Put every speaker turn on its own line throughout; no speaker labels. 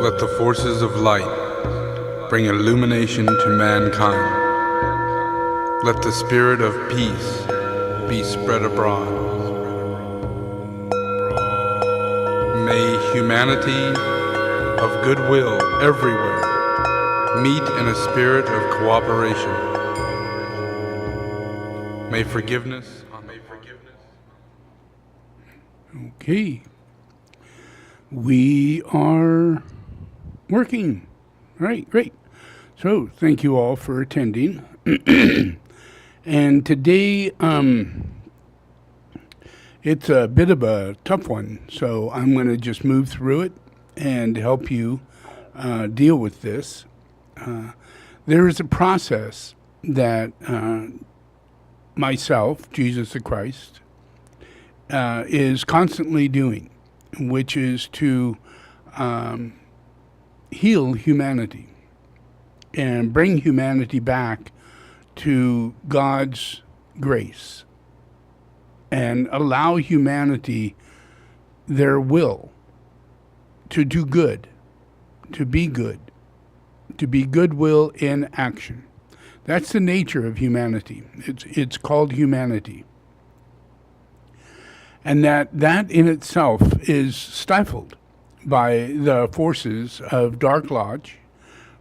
Let the forces of light bring illumination to mankind. Let the spirit of peace be spread abroad. May humanity of goodwill everywhere meet in a spirit of cooperation. May forgiveness.
Okay. We are working. All right, great. So thank you all for attending. And today, it's a bit of a tough one, so I'm going to just move through it and help you deal with this. There is a process that myself, Jesus the Christ, is constantly doing, which is to heal humanity and bring humanity back to God's grace and allow humanity their will to do good, to be goodwill in action. That's the nature of humanity. It's called humanity. And that in itself is stifled by the forces of Dark Lodge,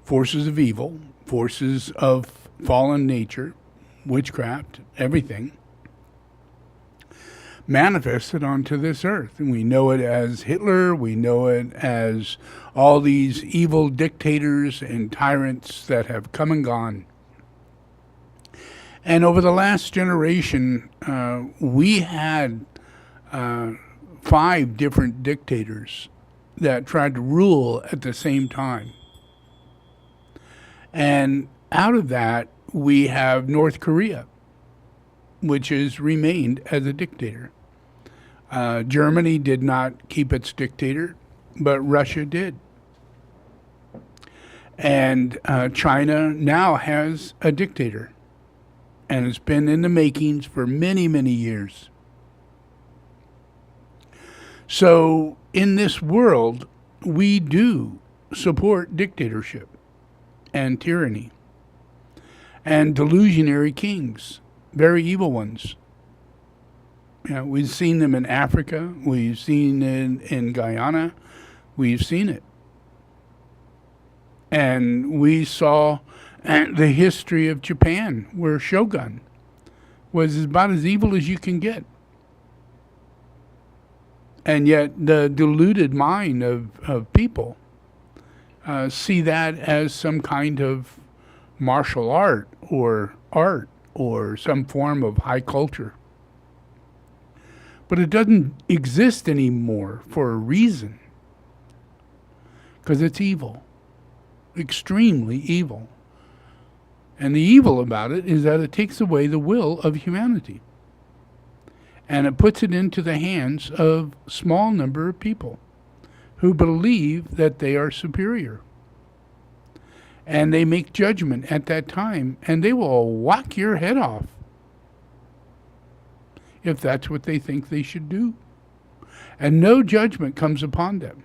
forces of evil, forces of fallen nature, witchcraft, everything, manifested onto this earth. And we know it as Hitler, we know it as all these evil dictators and tyrants that have come and gone. And over the last generation, we had 5 different dictators that tried to rule at the same time. And out of that, we have North Korea, which has remained as a dictator. Germany did not keep its dictator, but Russia did. And China now has a dictator, and it's been in the makings for many, many years. So in this world, we do support dictatorship and tyranny and delusionary kings, very evil ones. You know, we've seen them in Africa. We've seen it in Guyana. We've seen it. And we saw the history of Japan, where Shogun was about as evil as you can get. And yet the deluded mind of people see that as some kind of martial art or some form of high culture. But it doesn't exist anymore for a reason, because it's evil, extremely evil. And the evil about it is that it takes away the will of humanity. And it puts it into the hands of a small number of people who believe that they are superior. And they make judgment at that time, and they will whack your head off if that's what they think they should do. And no judgment comes upon them.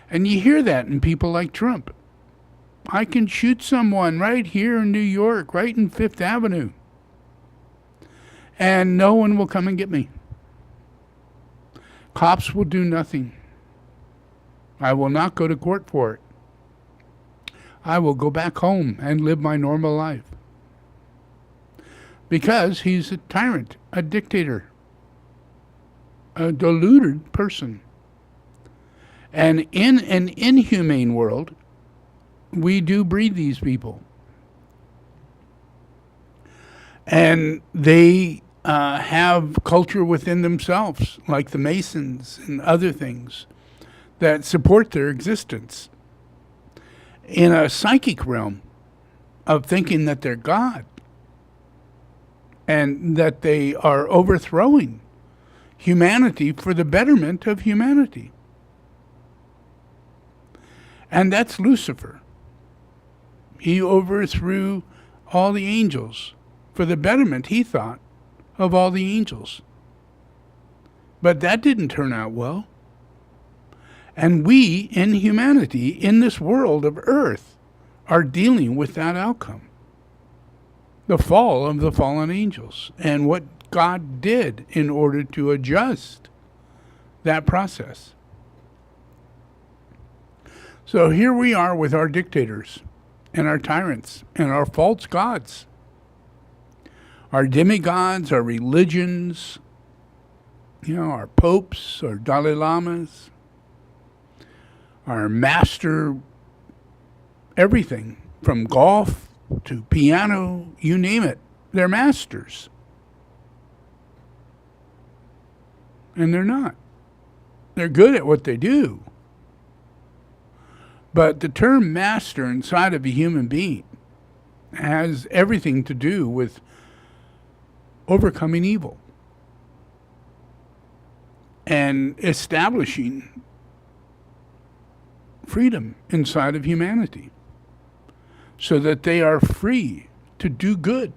And you hear that in people like Trump. I can shoot someone right here in New York, right in Fifth Avenue, and no one will come and get me. Cops will do nothing. I will not go to court for it. I will go back home and live my normal life. Because he's a tyrant, a dictator, a deluded person. And in an inhumane world, we do breed these people. And they have culture within themselves, like the Masons and other things, that support their existence in a psychic realm of thinking that they're God and that they are overthrowing humanity for the betterment of humanity. And that's Lucifer. He overthrew all the angels for the betterment, he thought, of all the angels. But that didn't turn out well. And we, in humanity, in this world of earth, are dealing with that outcome. The fall of the fallen angels and what God did in order to adjust that process. So here we are with our dictators and our tyrants and our false gods, our demigods, our religions, our popes, our Dalai Lamas, our master, everything from golf to piano, you name it, they're masters. And they're not. They're good at what they do. But the term master inside of a human being has everything to do with overcoming evil and establishing freedom inside of humanity so that they are free to do good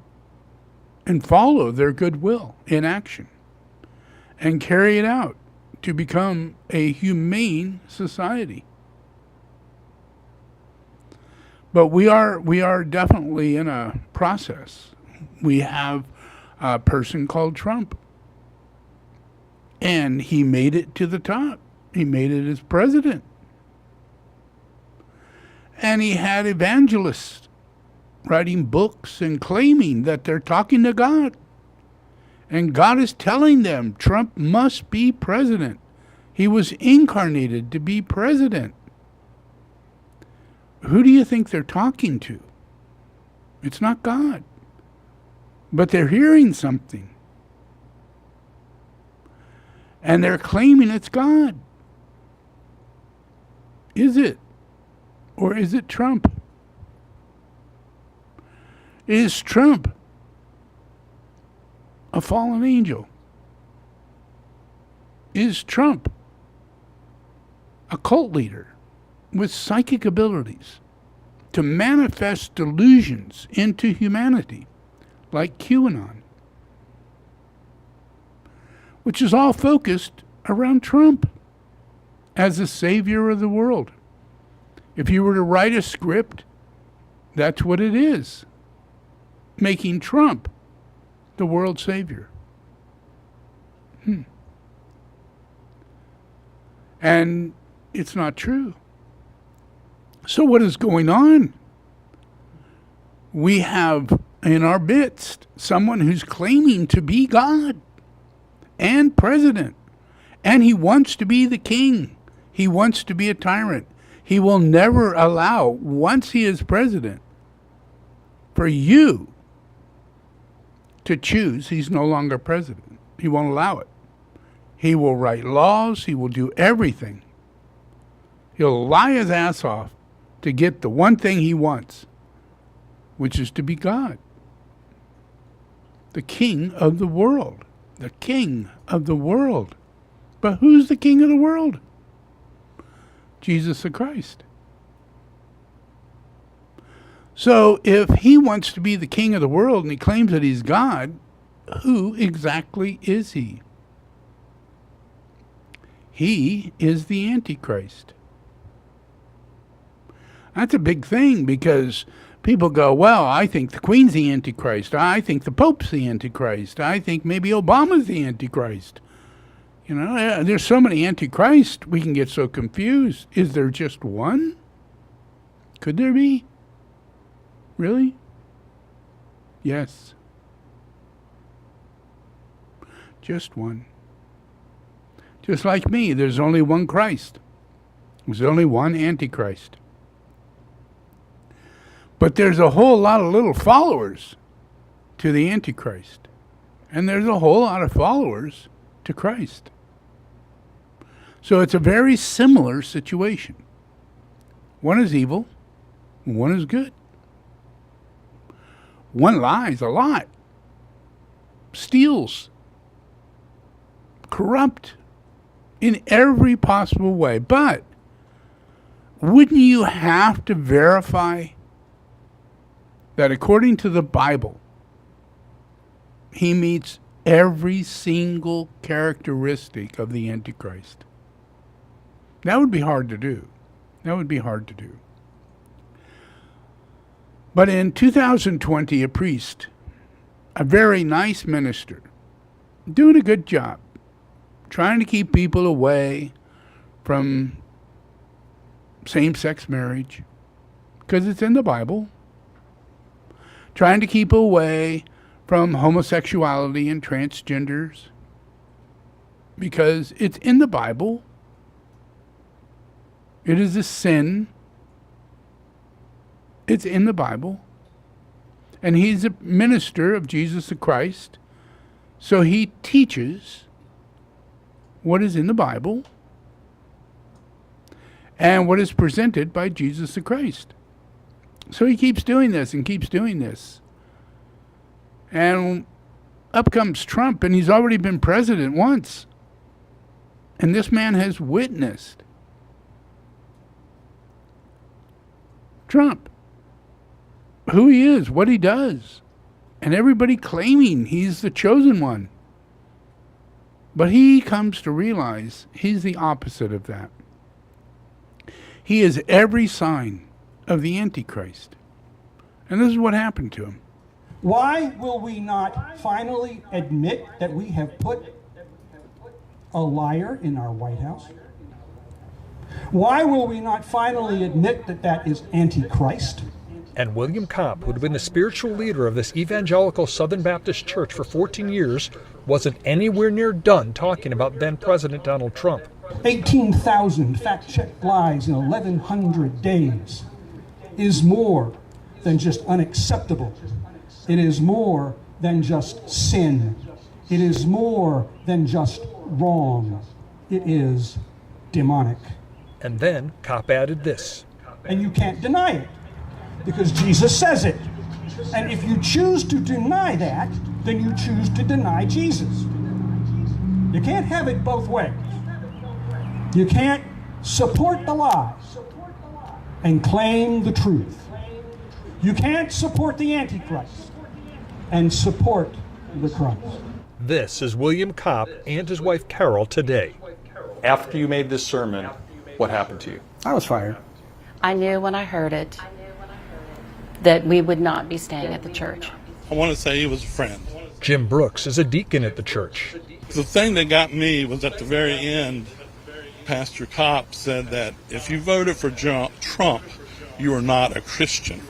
and follow their goodwill in action and carry it out to become a humane society. But we are definitely in a process. We have a person called Trump, and he made it to the top. He made it as president. And he had evangelists writing books and claiming that they're talking to God. And God is telling them Trump must be president. He was incarnated to be president. Who do you think they're talking to? It's not God. But they're hearing something. And they're claiming it's God. Is it? Or is it Trump? Is Trump a fallen angel? Is Trump a cult leader with psychic abilities to manifest delusions into humanity, like QAnon, which is all focused around Trump as the savior of the world? If you were to write a script, that's what it is, making Trump the world savior. And it's not true. So what is going on? We have in our midst someone who's claiming to be God and president, and he wants to be the king. He wants to be a tyrant. He will never allow, once he is president, for you to choose he's no longer president. He won't allow it. He will write laws. He will do everything. He'll lie his ass off to get the one thing he wants, which is to be God. The king of the world. The king of the world. But who's the king of the world? Jesus the Christ. So if he wants to be the king of the world and he claims that he's God, who exactly is he? He is the Antichrist. That's a big thing because people go, well, I think the Queen's the Antichrist. I think the Pope's the Antichrist. I think maybe Obama's the Antichrist. There's so many Antichrists, we can get so confused. Is there just one? Could there be? Really? Yes. Just one. Just like me, there's only one Christ. There's only one Antichrist. But there's a whole lot of little followers to the Antichrist. And there's a whole lot of followers to Christ. So it's a very similar situation. One is evil, one is good. One lies a lot, steals, corrupt in every possible way. But wouldn't you have to verify that according to the Bible, he meets every single characteristic of the Antichrist? That would be hard to do. That would be hard to do. But in 2020, a priest, a very nice minister, doing a good job, trying to keep people away from same-sex marriage, because it's in the Bible, trying to keep away from homosexuality and transgenders, because it's in the Bible. It is a sin. It's in the Bible. And he's a minister of Jesus the Christ. So he teaches what is in the Bible and what is presented by Jesus the Christ. So he keeps doing this and keeps doing this. And up comes Trump, and he's already been president once. And this man has witnessed Trump, who he is, what he does, and everybody claiming he's the chosen one. But he comes to realize he's the opposite of that. He is every sign of the Antichrist. And this is what happened to him.
Why will we not finally admit that we have put a liar in our White House? Why will we not finally admit that that is Antichrist?
And William Kopp, who'd been the spiritual leader of this evangelical Southern Baptist church for 14 years, wasn't anywhere near done talking about then President Donald Trump.
18,000 fact-checked lies in 1,100 days is more than just unacceptable. It is more than just sin. It is more than just wrong. It is demonic.
And then Kopp added this.
And you can't deny it, because Jesus says it. And if you choose to deny that, then you choose to deny Jesus. You can't have it both ways. You can't support the lies and claim the truth. You can't support the Antichrist and support the Christ.
This is William Kopp and his wife Carol today.
After you made this sermon, what happened to you?
I was fired.
I knew when I heard it that we would not be staying at the church.
I want to say he was a friend.
Jim Brooks is a deacon at the church.
The thing that got me was at the very end, Pastor Kopp said that if you voted for Trump, you are not a Christian.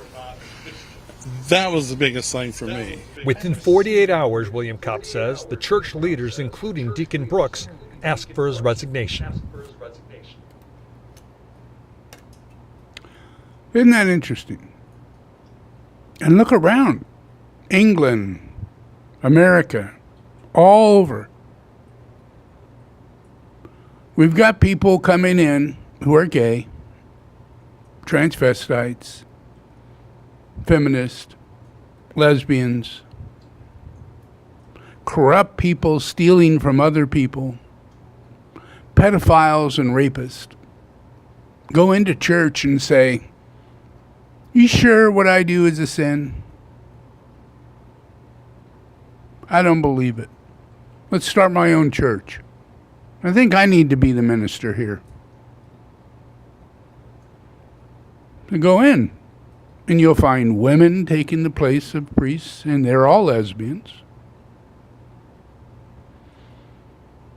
That was the biggest thing for me.
Within 48 hours, William Kopp says, the church leaders, including Deacon Brooks, asked for his resignation.
Isn't that interesting? And look around. England, America, all over. We've got people coming in who are gay, transvestites, feminists, lesbians, corrupt people stealing from other people, pedophiles and rapists, go into church and say, "You sure what I do is a sin?" I don't believe it. Let's start my own church. I think I need to be the minister here. So go in, and you'll find women taking the place of priests, and they're all lesbians.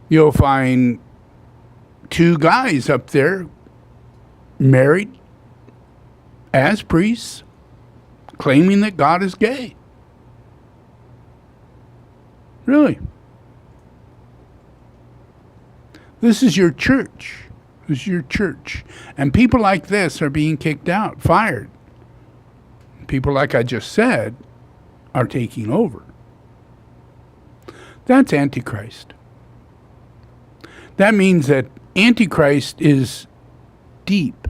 You'll find two guys up there married as priests, claiming that God is gay. Really. This is your church. This is your church. And people like this are being kicked out, fired. People like I just said are taking over. That's Antichrist. That means that Antichrist is deep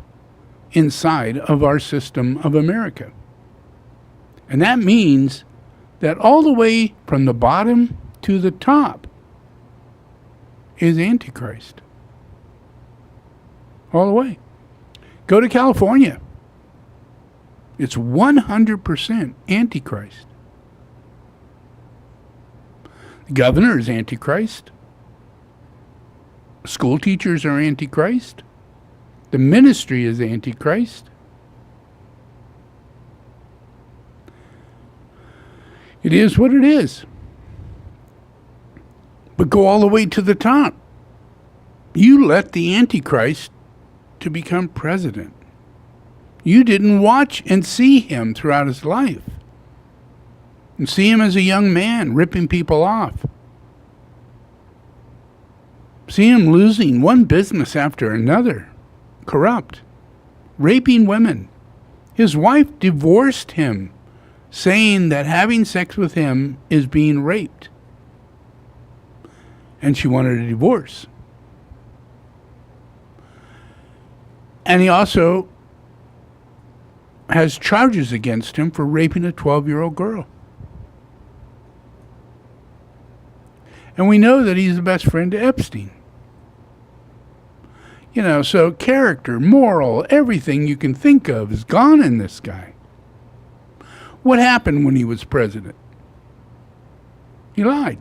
inside of our system of America. And that means that all the way from the bottom to the top is Antichrist. All the way. Go to California. It's 100% Antichrist. The governor is Antichrist. School teachers are Antichrist. The ministry is Antichrist. It is what it is. But go all the way to the top. You let the Antichrist to become president. You didn't watch and see him throughout his life. And see him as a young man ripping people off. See him losing one business after another. Corrupt. Raping women. His wife divorced him, saying that having sex with him is being raped. And she wanted a divorce. And he also has charges against him for raping a 12-year-old girl. And we know that he's the best friend to Epstein. You know, so character, moral, everything you can think of is gone in this guy. What happened when he was president? He lied.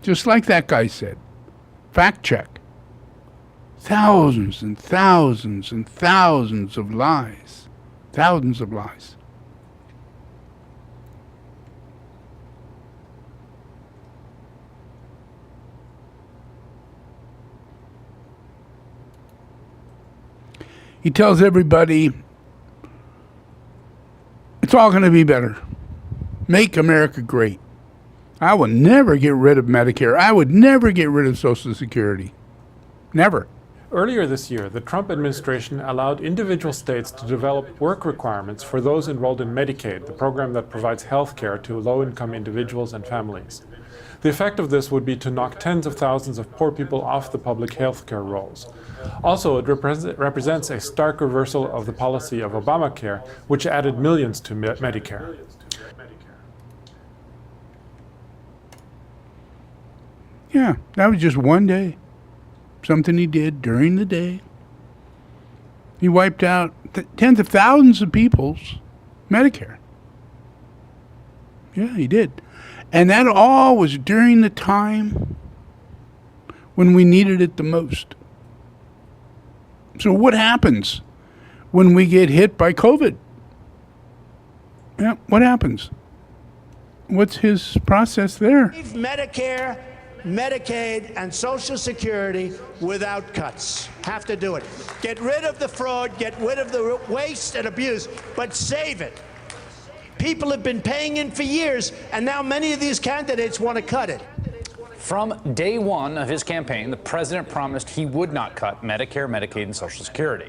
Just like that guy said. Fact check. Thousands and thousands and thousands of lies. Thousands of lies. He tells everybody it's all going to be better. Make America great. I will never get rid of Medicare. I would never get rid of Social Security. Never.
Earlier this year, the Trump administration allowed individual states to develop work requirements for those enrolled in Medicaid, the program that provides health care to low-income individuals and families. The effect of this would be to knock tens of thousands of poor people off the public health care rolls. Also, it represents a stark reversal of the policy of Obamacare, which added millions to Medicare.
Yeah, that was just one day. Something he did during the day. He wiped out tens of thousands of people's Medicare. Yeah, he did. And that all was during the time when we needed it the most. So what happens when we get hit by COVID? Yeah, what happens? What's his process there?
Medicare, Medicaid, and Social Security without cuts. Have to do it. Get rid of the fraud, get rid of the waste and abuse, but save it. People have been paying in for years, and now many of these candidates want to cut it.
From day one of his campaign, the president promised he would not cut Medicare, Medicaid, and Social Security.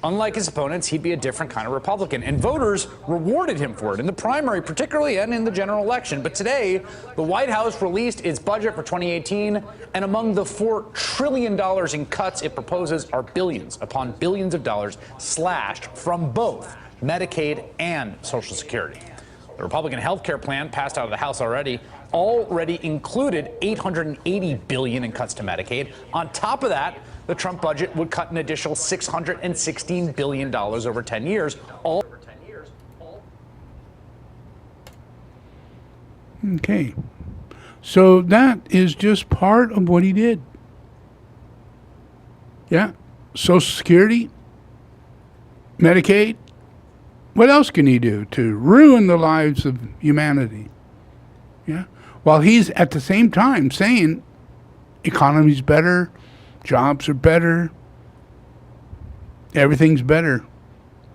Unlike his opponents, he'd be a different kind of Republican, and voters rewarded him for it in the primary, particularly, and in the general election. But today, the White House released its budget for 2018, and among the $4 trillion in cuts it proposes are billions upon billions of dollars slashed from both Medicaid and Social Security. The Republican health care plan passed out of the House already included $880 billion in cuts to Medicaid. On top of that, the Trump budget would cut an additional $616 billion over 10 years.
Okay. So that is just part of what he did. Yeah. Social Security, Medicaid. What else can he do to ruin the lives of humanity? Yeah. While he's at the same time saying economy's better, jobs are better, everything's better.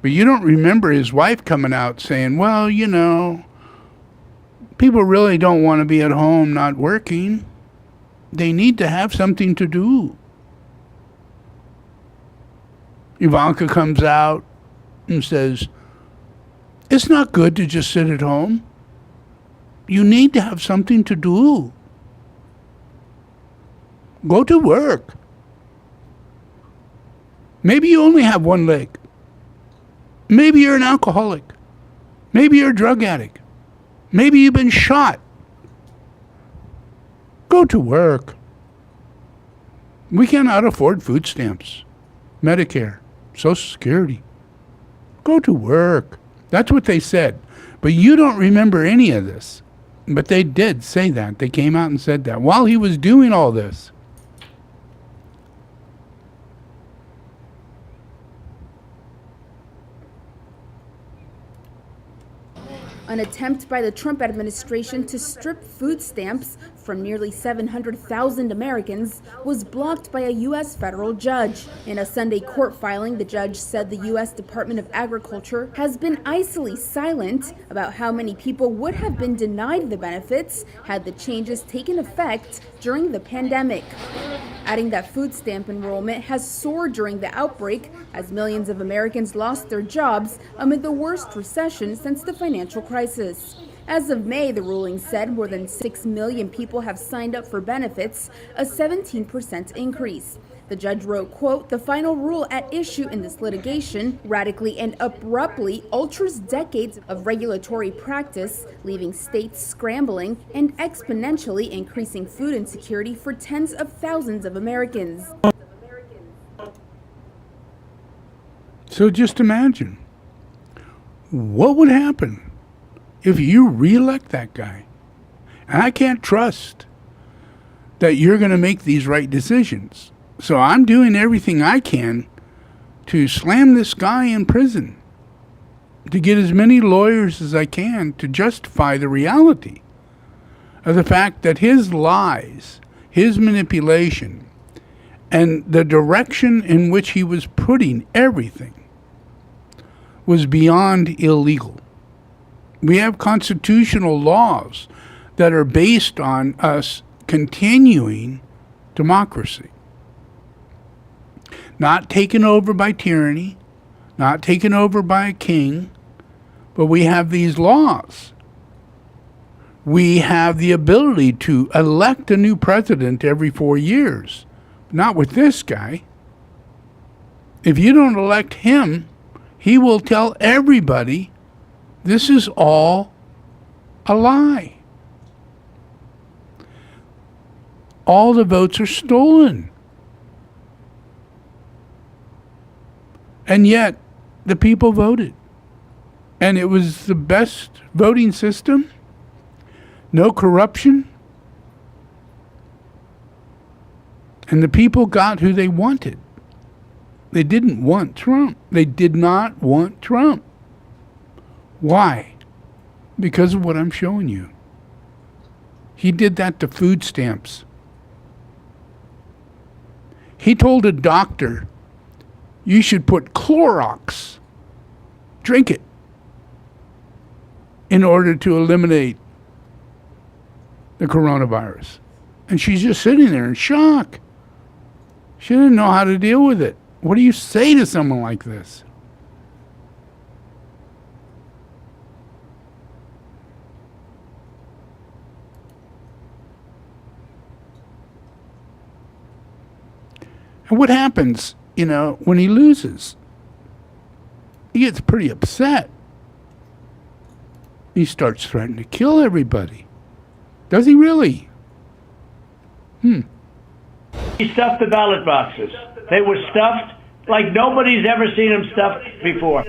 But you don't remember his wife coming out saying, well, you know, people really don't want to be at home not working. They need to have something to do. Ivanka comes out and says, it's not good to just sit at home. You need to have something to do. Go to work. Maybe you only have one leg. Maybe you're an alcoholic. Maybe you're a drug addict. Maybe you've been shot. Go to work. We cannot afford food stamps, Medicare, Social Security. Go to work. That's what they said. But you don't remember any of this. But they did say that. They came out and said that while he was doing all this.
An attempt by the Trump administration to strip food stamps from nearly 700,000 Americans was blocked by a U.S. federal judge. In a Sunday court filing, the judge said the U.S. Department of Agriculture has been icily silent about how many people would have been denied the benefits had the changes taken effect during the pandemic, adding that food stamp enrollment has soared during the outbreak as millions of Americans lost their jobs amid the worst recession since the financial crisis. As of May, the ruling said more than 6 million people have signed up for benefits, a 17% increase. The judge wrote, quote, "The final rule at issue in this litigation radically and abruptly alters decades of regulatory practice, leaving states scrambling and exponentially increasing food insecurity for tens of thousands of Americans."
So just imagine what would happen if you reelect that guy. And I can't trust that you're going to make these right decisions. So I'm doing everything I can to slam this guy in prison, to get as many lawyers as I can to justify the reality of the fact that his lies, his manipulation, and the direction in which he was putting everything was beyond illegal. We have constitutional laws that are based on us continuing democracy. Not taken over by tyranny, not taken over by a king, but we have these laws. We have the ability to elect a new president every 4 years. Not with this guy. If you don't elect him, he will tell everybody this is all a lie. All the votes are stolen. And yet, the people voted. And it was the best voting system. No corruption. And the people got who they wanted. They didn't want Trump. They did not want Trump. Why? Because of what I'm showing you. He did that to food stamps. He told a doctor, you should put Clorox, drink it, in order to eliminate the coronavirus. And she's just sitting there in shock. She didn't know how to deal with it. What do you say to someone like this? And what happens, when he loses? He gets pretty upset. He starts threatening to kill everybody. Does he really?
He stuffed the ballot boxes. They were stuffed like nobody's ever seen them stuffed before.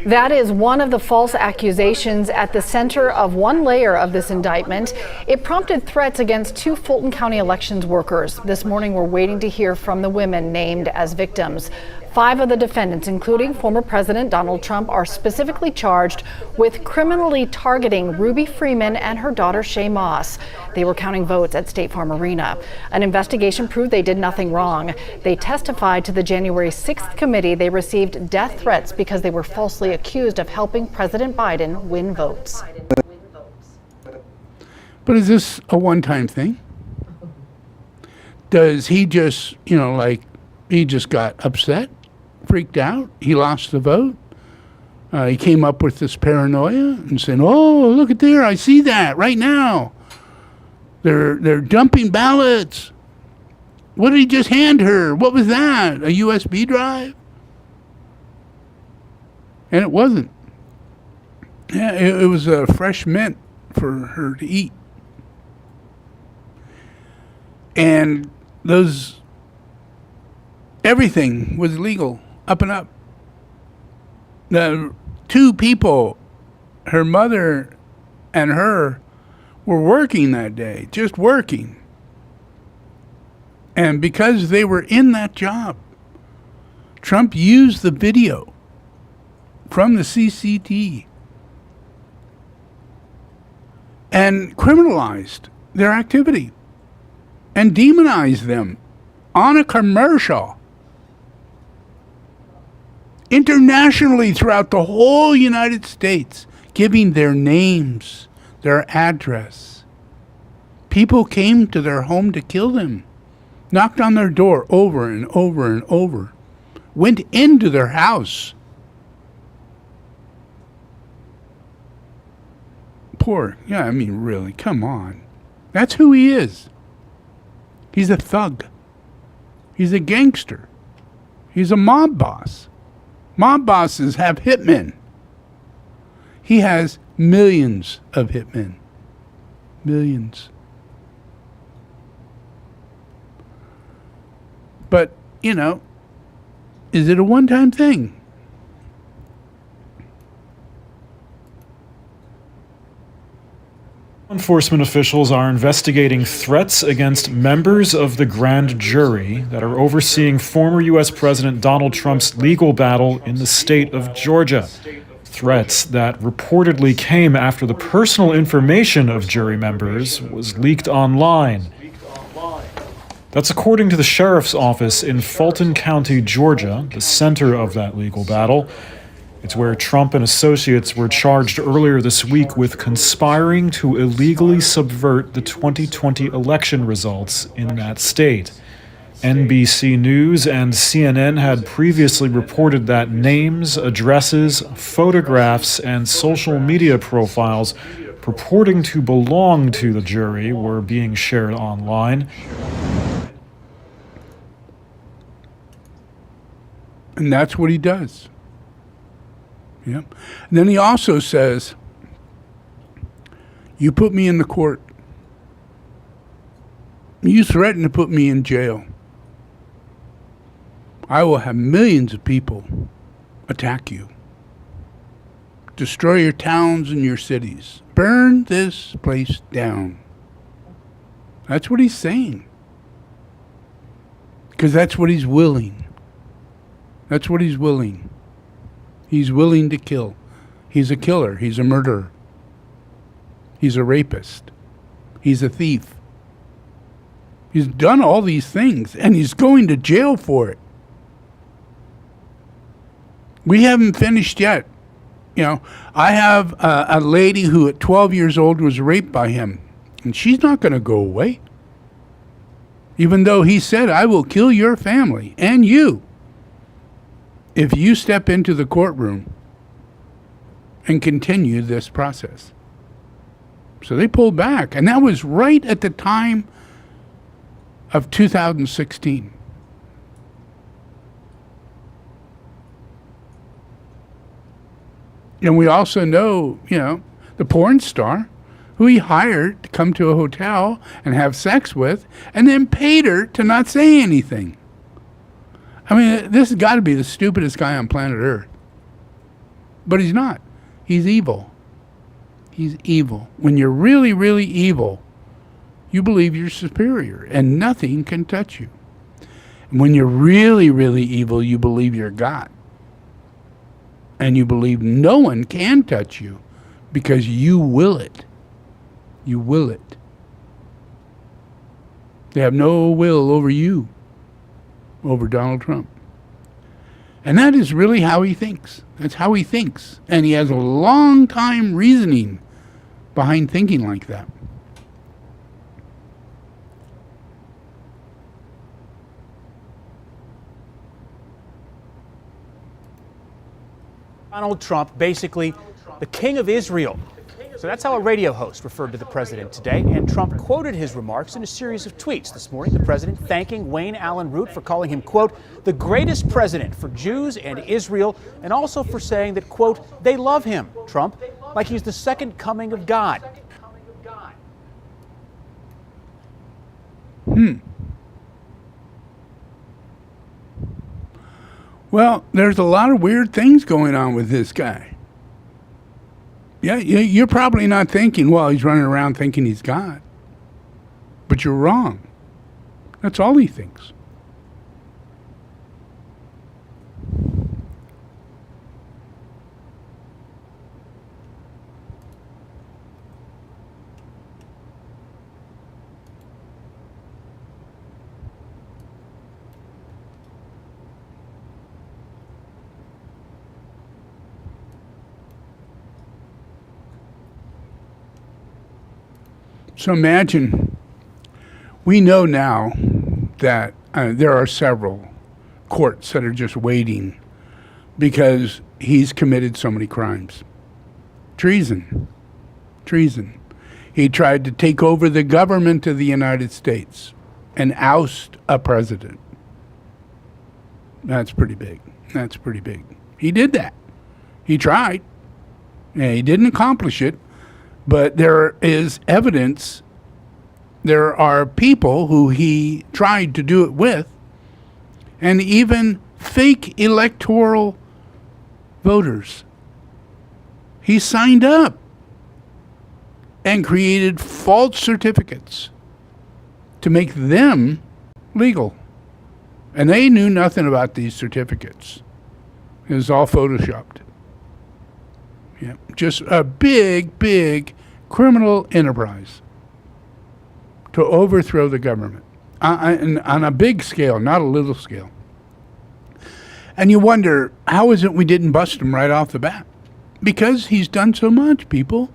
That is one of the false accusations at the center of one layer of this indictment. It prompted threats against 2 Fulton County elections workers. This morning, we're waiting to hear from the women named as victims. 5 of the defendants, including former President Donald Trump, are specifically charged with criminally targeting Ruby Freeman and her daughter Shay Moss. They were counting votes at State Farm Arena. An investigation proved they did nothing wrong. They testified to the January 6th committee they received death threats because they were falsely accused of helping President Biden win votes.
But is this a one-time thing? Does he just, he just got upset? Freaked out, he lost the vote. He came up with this paranoia and said, "Oh, look at there! I see that right now. They're dumping ballots. What did he just hand her? What was that? A USB drive?" And it wasn't. Yeah, it was a fresh mint for her to eat. And everything was legal. Up and up. The 2 people, her mother and her, were working that day, just working. And because they were in that job, Trump used the video from the CCTV and criminalized their activity and demonized them on a commercial internationally throughout the whole United States, giving their names, their address. People came to their home to kill them, knocked on their door over and over and over, went into their house. Really, come on. That's who he is. He's a thug. He's a gangster. He's a mob boss. Mob bosses have hitmen. He has millions of hitmen. Millions. But, is it a one-time thing?
Enforcement officials are investigating threats against members of the grand jury that are overseeing former U.S. President Donald Trump's legal battle in the state of Georgia. Threats that reportedly came after the personal information of jury members was leaked online. That's according to the sheriff's office in Fulton County, Georgia, the center of that legal battle. It's where Trump and associates were charged earlier this week with conspiring to illegally subvert the 2020 election results in that state. NBC News and CNN had previously reported that names, addresses, photographs, and social media profiles purporting to belong to the jury were being shared online.
And that's what he does. Yep. And then he also says, you put me in the court. You threaten to put me in jail. I will have millions of people attack you. Destroy your towns and your cities. Burn this place down. That's what he's saying. Because that's what he's willing. That's what he's willing. He's willing to kill. He's a killer. He's a murderer. He's a rapist. He's a thief. He's done all these things, and he's going to jail for it. We haven't finished yet. I have a lady who at 12 years old was raped by him, and she's not going to go away. Even though he said, I will kill your family and you if you step into the courtroom and continue this process. So they pulled back, and that was right at the time of 2016. And we also know, the porn star who he hired to come to a hotel and have sex with, and then paid her to not say anything. I mean, this has got to be the stupidest guy on planet Earth. But he's not. He's evil. He's evil. When you're really, really evil, you believe you're superior and nothing can touch you. And when you're really, really evil, you believe you're God. And you believe no one can touch you because you will it. You will it. They have no will over you, over Donald Trump. And that is really how he thinks. That's how he thinks. And he has a long time reasoning behind thinking like that.
Donald Trump, basically the king of Israel. So that's how a radio host referred to the president today, and Trump quoted his remarks in a series of tweets this morning. The president thanking Wayne Allen Root for calling him, quote, the greatest president for Jews and Israel, and also for saying that, quote, they love him, Trump, like he's the second coming of God.
Well, there's a lot of weird things going on with this guy. Yeah, you're probably not thinking, well, he's running around thinking he's God. But you're wrong. That's all he thinks. So imagine, we know now that there are several courts that are just waiting because he's committed so many crimes. Treason. He tried to take over the government of the United States and oust a president. That's pretty big. He did that. He tried. And he didn't accomplish it, but there is evidence. There are people who he tried to do it with, and even fake electoral voters. He signed up and created false certificates to make them legal. And they knew nothing about these certificates. It was all photoshopped. Yeah, just a big criminal enterprise to overthrow the government on a big scale, not a little scale. And you wonder, how is it we didn't bust him right off the bat? Because he's done so much, people.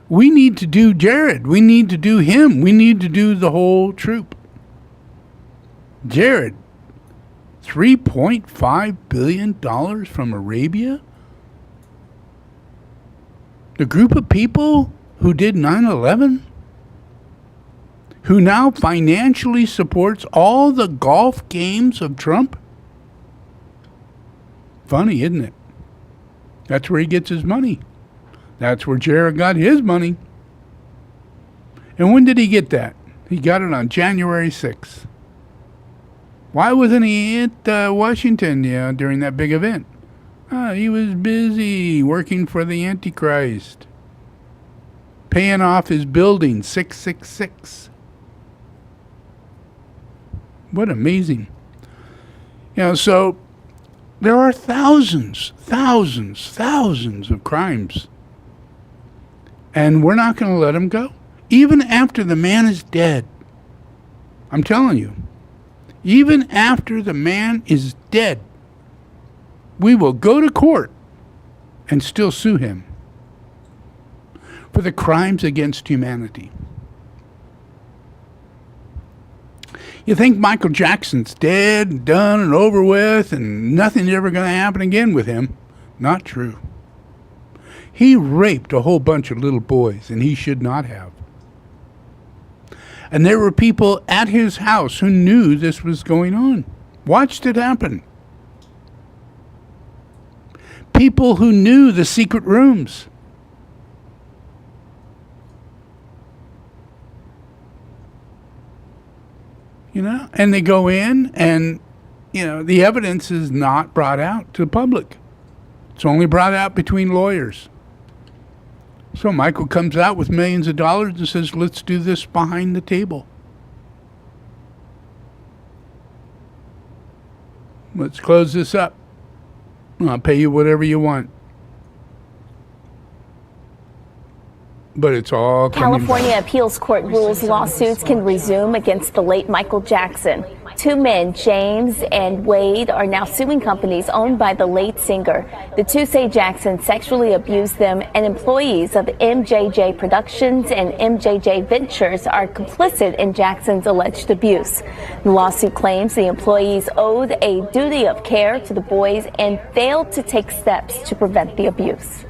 We need to do Jared. We need to do him. We need to do the whole troop. Jared, $3.5 billion from Arabia? The group of people who did 9/11? Who now financially supports all the golf games of Trump? Funny, isn't it? That's where he gets his money. That's where Jared got his money. And when did he get that? He got it on January 6th. Why wasn't he at Washington during that big event? He was busy working for the Antichrist. Paying off his building, 666. What amazing. So there are thousands of crimes. And we're not going to let him go. Even after the man is dead. I'm telling you. Even after the man is dead, we will go to court and still sue him for the crimes against humanity. You think Michael Jackson's dead and done and over with and nothing's ever going to happen again with him? Not true. He raped a whole bunch of little boys, and he should not have. And there were people at his house who knew this was going on, watched it happen. People who knew the secret rooms. And they go in and, the evidence is not brought out to the public. It's only brought out between lawyers. So Michael comes out with millions of dollars and says, let's do this behind the table. Let's close this up. I'll pay you whatever you want. But it's all
California Appeals Court rules lawsuits can resume against the late Michael Jackson. Two men, James and Wade, are now suing companies owned by the late singer. The two say Jackson sexually abused them, and employees of MJJ Productions and MJJ Ventures are complicit in Jackson's alleged abuse. The lawsuit claims the employees owed a duty of care to the boys and failed to take steps to prevent the abuse.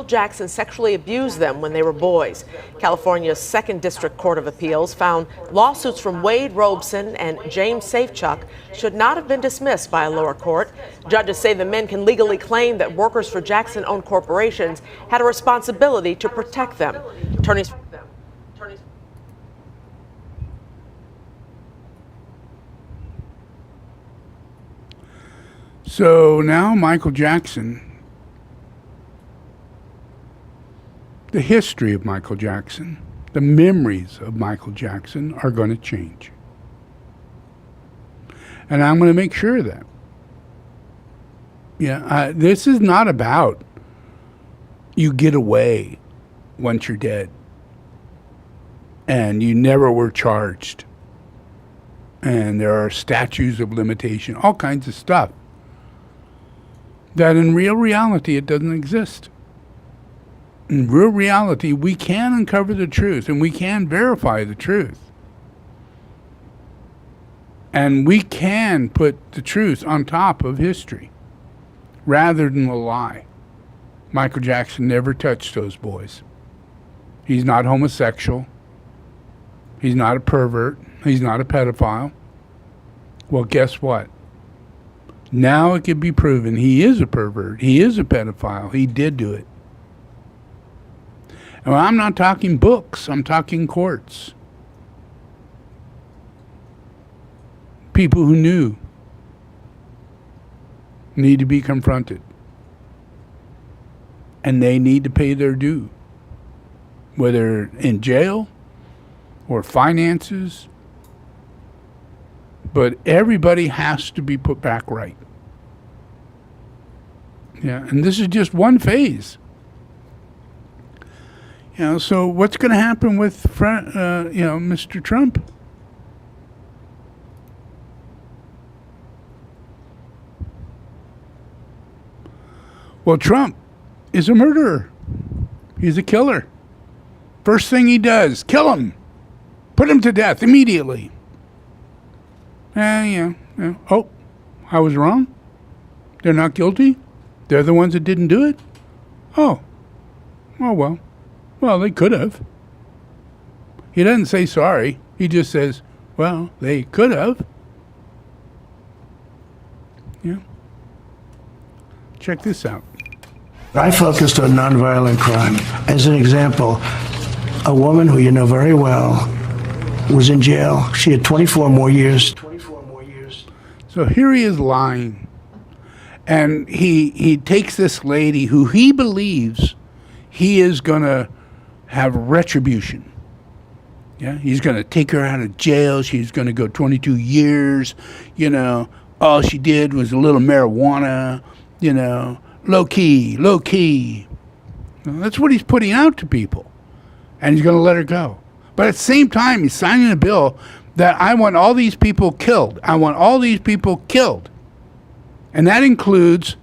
Jackson sexually abused them when they were boys. California's 2nd District Court of Appeals found lawsuits from Wade Robeson and James Safechuck should not have been dismissed by a lower court. Judges say the men can legally claim that workers for Jackson-owned corporations had a responsibility to protect them. Attorneys.
So now Michael Jackson, the history of Michael Jackson, the memories of Michael Jackson are going to change. And I'm going to make sure of that. This is not about you get away once you're dead and you never were charged and there are statutes of limitation, all kinds of stuff. that in real reality it doesn't exist. In real reality, we can uncover the truth and we can verify the truth. And we can put the truth on top of history rather than a lie. Michael Jackson never touched those boys. He's not homosexual. He's not a pervert. He's not a pedophile. Well, guess what? Now it can be proven he is a pervert. He is a pedophile. He did do it. And I'm not talking books. I'm talking courts. People who knew need to be confronted. And they need to pay their due. Whether in jail or finances. But everybody has to be put back right. Yeah, and this is just one phase. You know, so what's going to happen with, Mr. Trump? Well, Trump is a murderer. He's a killer. First thing he does, kill him. Put him to death immediately. Oh, I was wrong? They're not guilty? They're the ones that didn't do it? Oh, well. Well, they could have. He doesn't say sorry. He just says, well, they could have. Yeah. Check this out.
I focused on nonviolent crime. As an example, a woman who you know very well was in jail. She had 24 more years.
So here he is lying. And he takes this lady who he believes he is going to have retribution. Yeah, he's going to take her out of jail. She's going to go 22 years. All she did was a little marijuana, low key. That's what he's putting out to people. And he's going to let her go. But at the same time, he's signing a bill that I want all these people killed. And that includes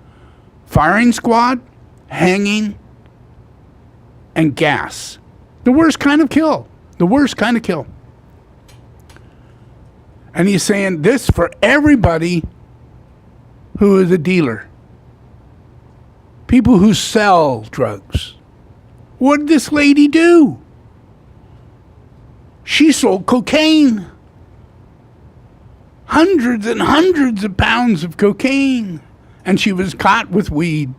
firing squad, hanging, and gas. The worst kind of kill. And he's saying this for everybody who is a dealer. People who sell drugs. What did this lady do? She sold cocaine. Hundreds and hundreds of pounds of cocaine. And she was caught with weed.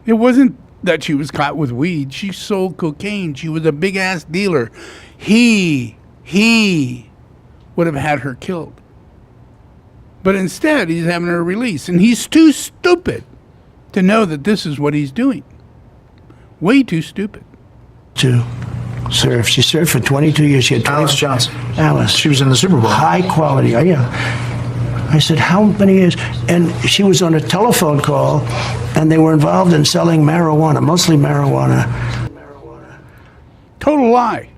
It wasn't that she was caught with weed. She sold cocaine. She was a big-ass dealer. He would have had her killed. But instead, he's having her released. And he's too stupid to know that this is what he's doing. Way too stupid.
To serve. She served for 22 years. She had
Alice Johnson.
Alice.
She was in the Super Bowl.
High quality. Yeah. I said, how many years? And she was on a telephone call, and they were involved in selling marijuana, mostly marijuana.
Total lie.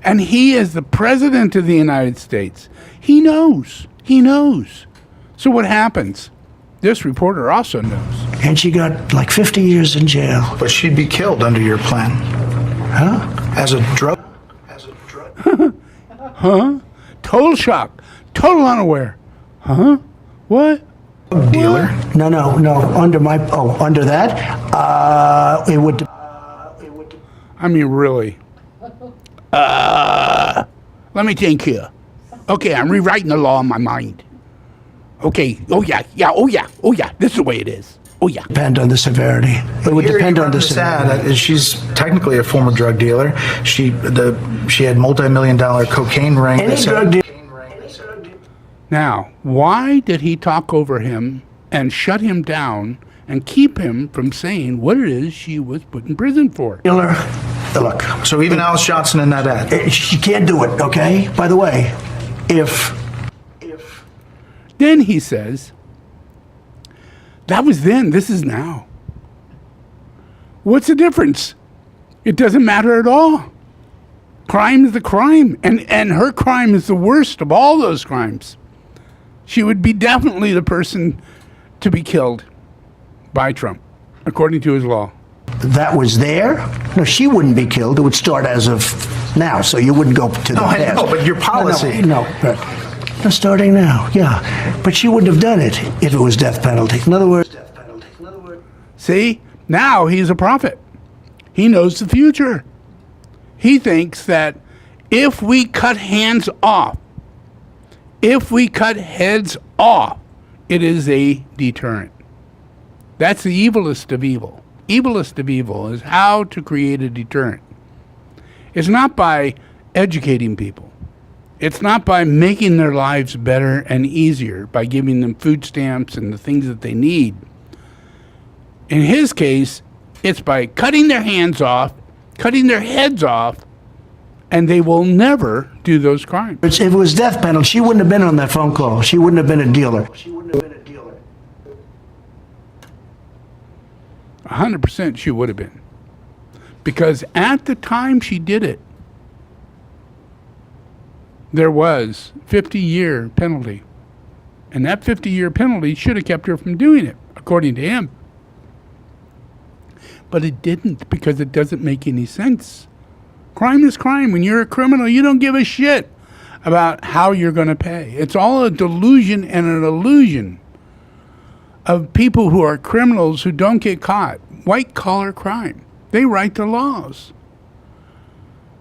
And he is the president of the United States. He knows. So what happens? This reporter also knows.
And she got like 50 years in jail.
But she'd be killed under your plan.
Huh?
As a drug?
Huh? Total shock. Total unaware. Huh? What?
Dealer?
No. Under that, it would.
I mean, really. Let me think here. Okay, I'm rewriting the law in my mind. Okay. Oh yeah. This is the way it is. Oh yeah.
Depend on the severity. It would depend on the severity.
She's technically a former drug dealer. She had multi-million-dollar cocaine ring.
Any drug dealer.
Now, why did he talk over him and shut him down and keep him from saying what it is she was put in prison for?
Look.
So even Alice Johnson in that ad.
She can't do it, okay? By the way, if.
Then he says, that was then, this is now. What's the difference? It doesn't matter at all. Crime is the crime, and her crime is the worst of all those crimes. She would be definitely the person to be killed by Trump, according to his law.
That was there? No, she wouldn't be killed. It would start as of now, so you wouldn't go to the past.
I know, but your policy.
No, starting now, yeah. But she wouldn't have done it if it was death penalty. In other words...
See? Now he's a prophet. He knows the future. He thinks that if we cut hands off, if we cut heads off, it is a deterrent. That's the evilest of evil. Evilest of evil is how to create a deterrent. It's not by educating people. It's not by making their lives better and easier, by giving them food stamps and the things that they need. In his case, it's by cutting their hands off, cutting their heads off, and they will never do those crimes.
If it was death penalty, she wouldn't have been on that phone call. She wouldn't have been a dealer.
100% she would have been. Because at the time she did it, there was 50-year penalty. And that 50-year penalty should have kept her from doing it, according to him. But it didn't, because it doesn't make any sense. Crime is crime. When you're a criminal, you don't give a shit about how you're going to pay. It's all a delusion and an illusion of people who are criminals who don't get caught. White-collar crime. They write the laws.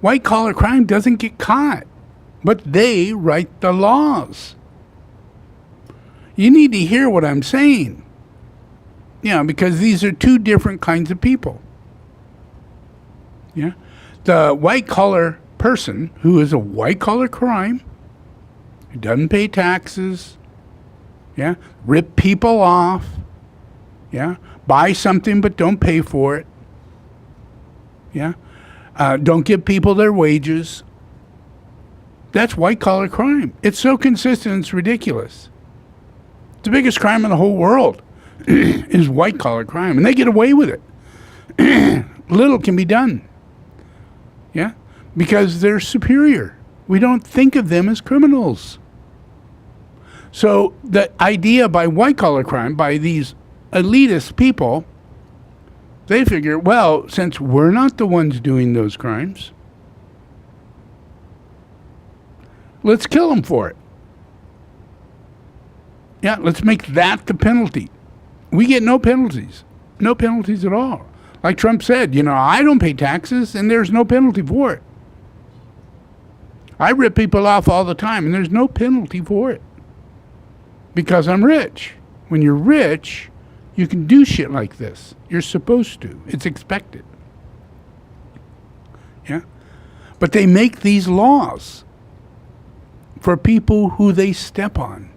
White-collar crime doesn't get caught, but they write the laws. You need to hear what I'm saying. Yeah, because these are two different kinds of people. Yeah? The white-collar person who is a white-collar crime, who doesn't pay taxes, yeah, rip people off, yeah, buy something but don't pay for it, yeah, don't give people their wages. That's white-collar crime. It's so consistent, it's ridiculous. It's the biggest crime in the whole world is white-collar crime, and they get away with it. Little can be done, yeah, because they're superior. We don't think of them as criminals. So the idea by white-collar crime, by these elitist people, they figure, well, since we're not the ones doing those crimes, let's kill them for it. Yeah, let's make that the penalty. We get no penalties. No penalties at all. Like Trump said, you know, I don't pay taxes and there's no penalty for it. I rip people off all the time and there's no penalty for it. Because I'm rich. When you're rich, you can do shit like this. You're supposed to. It's expected. Yeah? But they make these laws for people who they step on.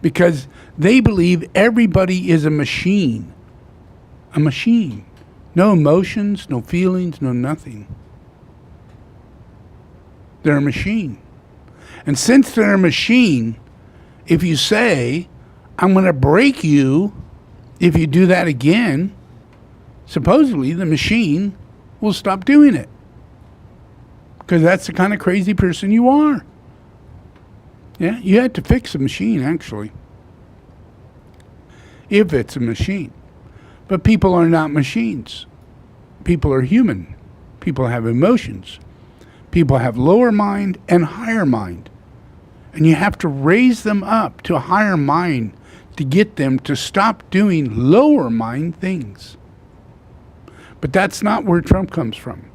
Because they believe everybody is a machine. A machine. No emotions, no feelings, no nothing. They're a machine. And since they're a machine, if you say, I'm going to break you if you do that again, supposedly the machine will stop doing it. Because that's the kind of crazy person you are. Yeah, you had to fix a machine, actually. If it's a machine. But people are not machines. People are human. People have emotions. People have lower mind and higher mind. And you have to raise them up to a higher mind to get them to stop doing lower mind things. But that's not where Trump comes from.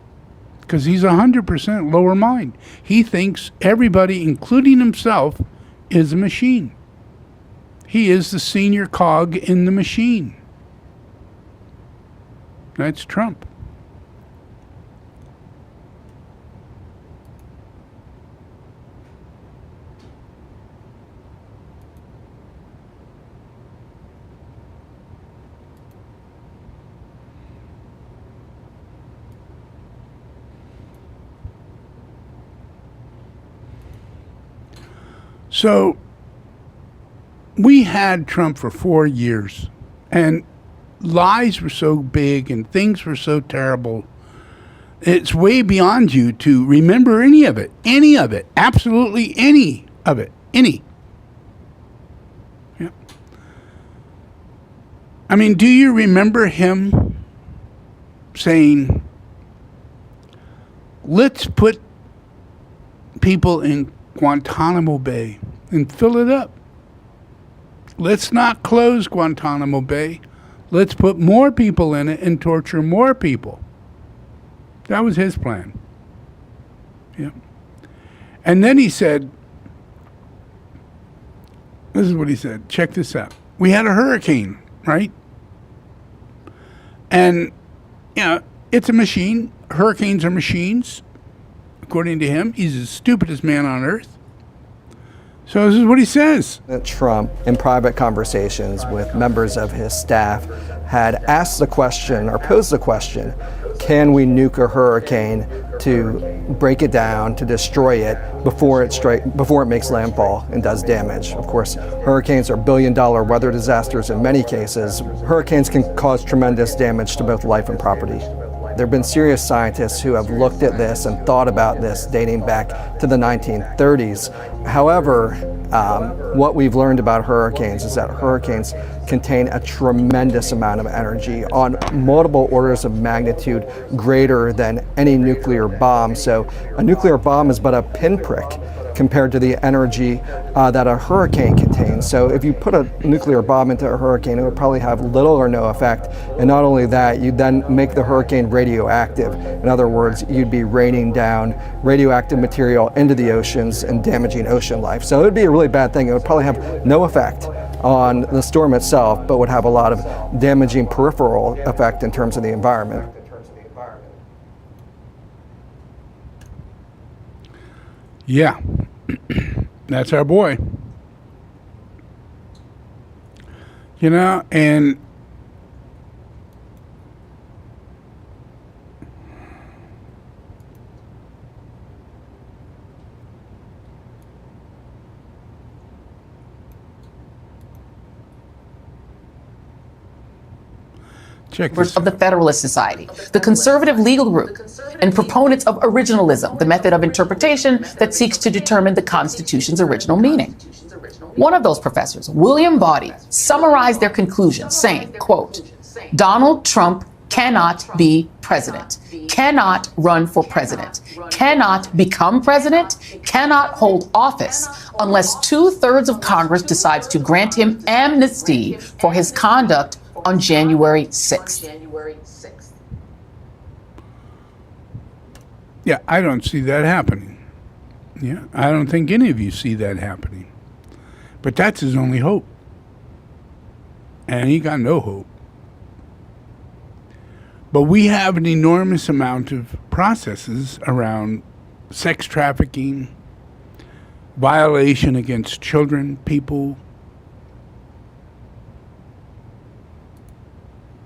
Because he's 100% lower mind. He thinks everybody, including himself, is a machine. He is the senior cog in the machine. That's Trump. So we had Trump for 4 years, and lies were so big and things were so terrible. It's way beyond you to remember any of it, absolutely any of it, any. Yeah. I mean, do you remember him saying, let's put people in Guantanamo Bay and fill it up? Let's not close Guantanamo Bay. Let's put more people in it and torture more people. That was his plan. Yeah. And then he said, this is what he said. Check this out. We had a hurricane, right? And, you know, it's a machine. Hurricanes are machines. According to him, he's the stupidest man on earth. So this is what he says.
Trump, in private conversations with members of his staff, had asked the question or posed the question, can we nuke a hurricane to break it down, to destroy it before it makes landfall and does damage? Of course, hurricanes are billion-dollar weather disasters in many cases. Hurricanes can cause tremendous damage to both life and property. There have been serious scientists who have looked at this and thought about this dating back to the 1930s. However, what we've learned about hurricanes is that hurricanes contain a tremendous amount of energy on multiple orders of magnitude greater than any nuclear bomb. So a nuclear bomb is but a pinprick compared to the energy that a hurricane contains. So if you put a nuclear bomb into a hurricane, it would probably have little or no effect. And not only that, you'd then make the hurricane radioactive. In other words, you'd be raining down radioactive material into the oceans and damaging ocean life. So it would be a really bad thing. It would probably have no effect on the storm itself, but would have a lot of damaging peripheral effect in terms of the environment.
Yeah, that's our boy. You know, and
of the Federalist Society, the conservative legal group, and proponents of originalism, the method of interpretation that seeks to determine the Constitution's original meaning. One of those professors, William Bawdy, summarized their conclusions saying, quote, Donald Trump cannot be president, cannot run for president, cannot become president, cannot hold office unless 2/3 of Congress decides to grant him amnesty for his conduct on January 6th.
Yeah, I don't see that happening. Yeah, I don't think any of you see that happening. But that's his only hope. And he got no hope. But we have an enormous amount of processes around sex trafficking, violation against children, people.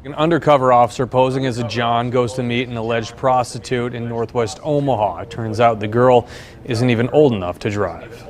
An undercover officer posing as a John goes to meet an alleged prostitute in northwest Omaha. It turns out the girl isn't even old enough to drive.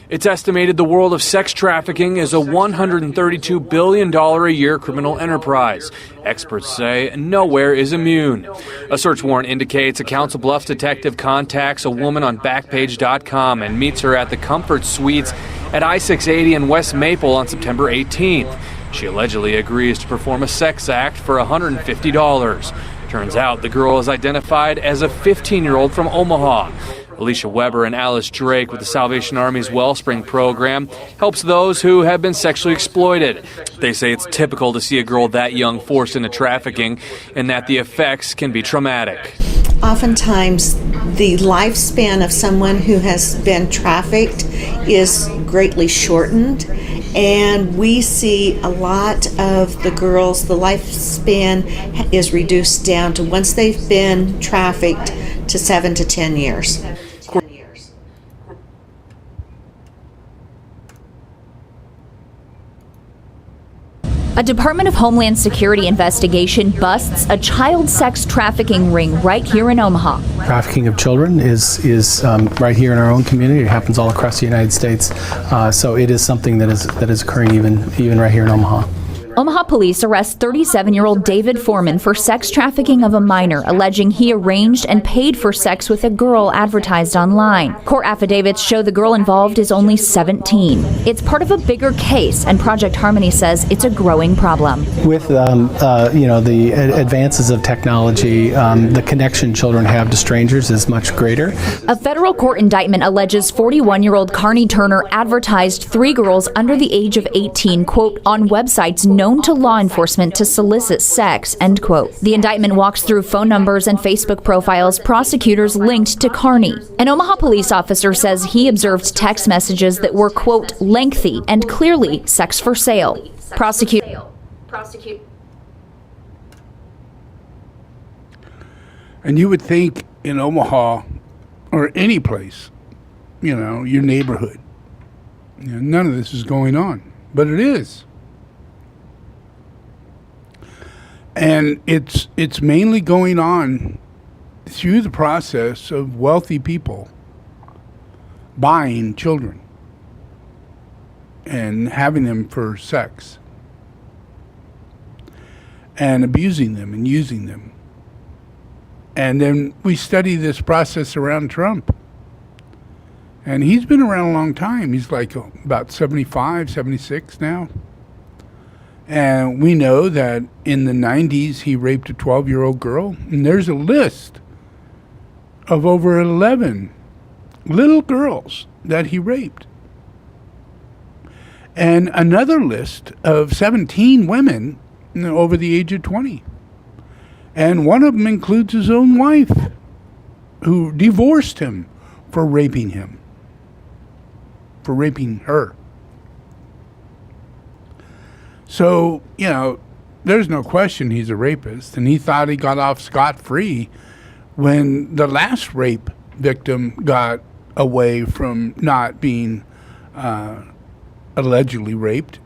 It's estimated the world of sex trafficking is a $132 billion a year criminal enterprise. Experts say nowhere is immune. A search warrant indicates a Council Bluffs detective contacts a woman on Backpage.com and meets her at the Comfort Suites at I-680 in West Maple on September 18th. She allegedly agrees to perform a sex act for $150. Turns out the girl is identified as a 15-year-old from Omaha. Alicia Weber and Alice Drake with the Salvation Army's Wellspring program helps those who have been sexually exploited. They say it's typical to see a girl that young forced into trafficking and that the effects can be traumatic.
Oftentimes, the lifespan of someone who has been trafficked is greatly shortened, and we see a lot of the girls, the lifespan is reduced down to, once they've been trafficked, to 7 to 10 years.
A Department of Homeland Security investigation busts a child sex trafficking ring right here in Omaha.
Trafficking of children is right here in our own community. It happens all across the United States. So it is something that is occurring even right here in Omaha.
Omaha police arrest 37-year-old David Foreman for sex trafficking of a minor, alleging he arranged and paid for sex with a girl advertised online. Court affidavits show the girl involved is only 17. It's part of a bigger case, and Project Harmony says it's a growing problem.
With the advances of technology, the connection children have to strangers is much greater.
A federal court indictment alleges 41-year-old Carney Turner advertised 3 girls under the age of 18, quote, on websites known to law enforcement to solicit sex, end quote. The indictment walks through phone numbers and Facebook profiles prosecutors linked to Carney. An Omaha police officer says he observed text messages that were, quote, lengthy and clearly sex for sale. Prosecute.
And you would think in Omaha or any place, your neighborhood, none of this is going on, but it is. And it's mainly going on through the process of wealthy people buying children and having them for sex and abusing them and using them. And then we study this process around Trump. And he's been around a long time. He's like about 75, 76 now. And we know that in the 90s, he raped a 12-year-old girl. And there's a list of over 11 little girls that he raped. And another list of 17 women over the age of 20. And one of them includes his own wife, who divorced him for raping him, for raping her. So, there's no question he's a rapist, and he thought he got off scot-free when the last rape victim got away from not being allegedly raped,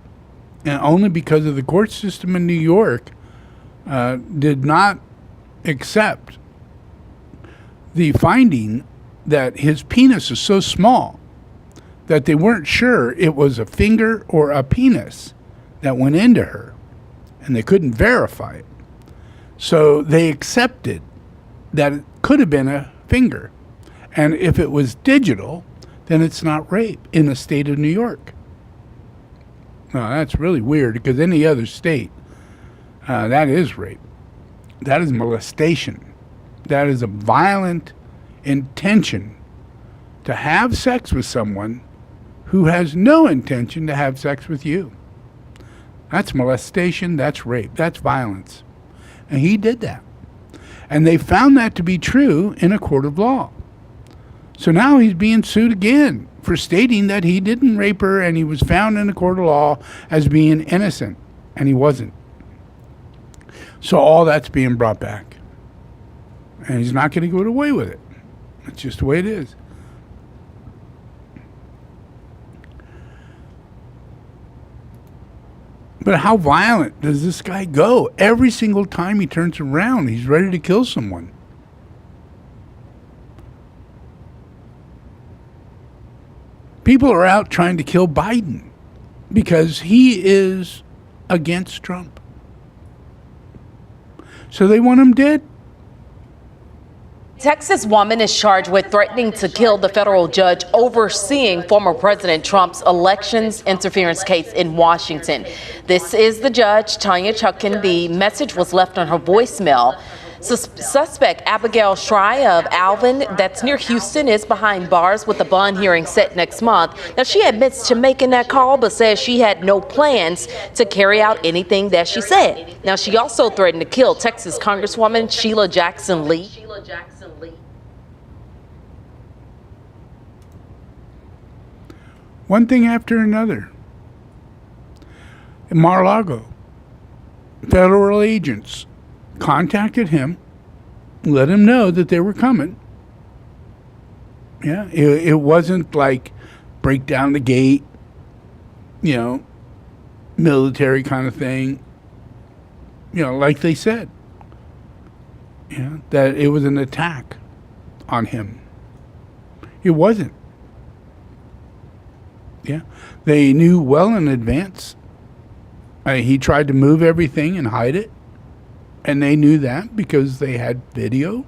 and only because of the court system in New York did not accept the finding that his penis is so small that they weren't sure it was a finger or a penis that went into her, and they couldn't verify it. So they accepted that it could have been a finger. And if it was digital, then it's not rape in the state of New York. Now, that's really weird, because any other state, that is rape. That is molestation. That is a violent intention to have sex with someone who has no intention to have sex with you. That's molestation, that's rape, that's violence. And he did that. And they found that to be true in a court of law. So now he's being sued again for stating that he didn't rape her, and he was found in a court of law as being innocent, and he wasn't. So all that's being brought back. And he's not going to get away with it. That's just the way it is. But how violent does this guy go? Every single time he turns around, he's ready to kill someone. People are out trying to kill Biden because he is against Trump. So they want him dead.
Texas woman is charged with threatening to kill the federal judge overseeing former President Trump's elections interference case in Washington. This is the judge, Tanya Chutkan. The message was left on her voicemail. Suspect Abigail Shry of Alvin, that's near Houston, is behind bars with a bond hearing set next month. Now, she admits to making that call, but says she had no plans to carry out anything that she said. Now, she also threatened to kill Texas Congresswoman Sheila Jackson Lee.
One thing after another. In Mar-a-Lago, federal agents contacted him, let him know that they were coming. Yeah, it wasn't like break down the gate, military kind of thing, like they said. That it was an attack on him. It wasn't. Yeah, they knew well in advance He tried to move everything and hide it. And they knew that because they had video.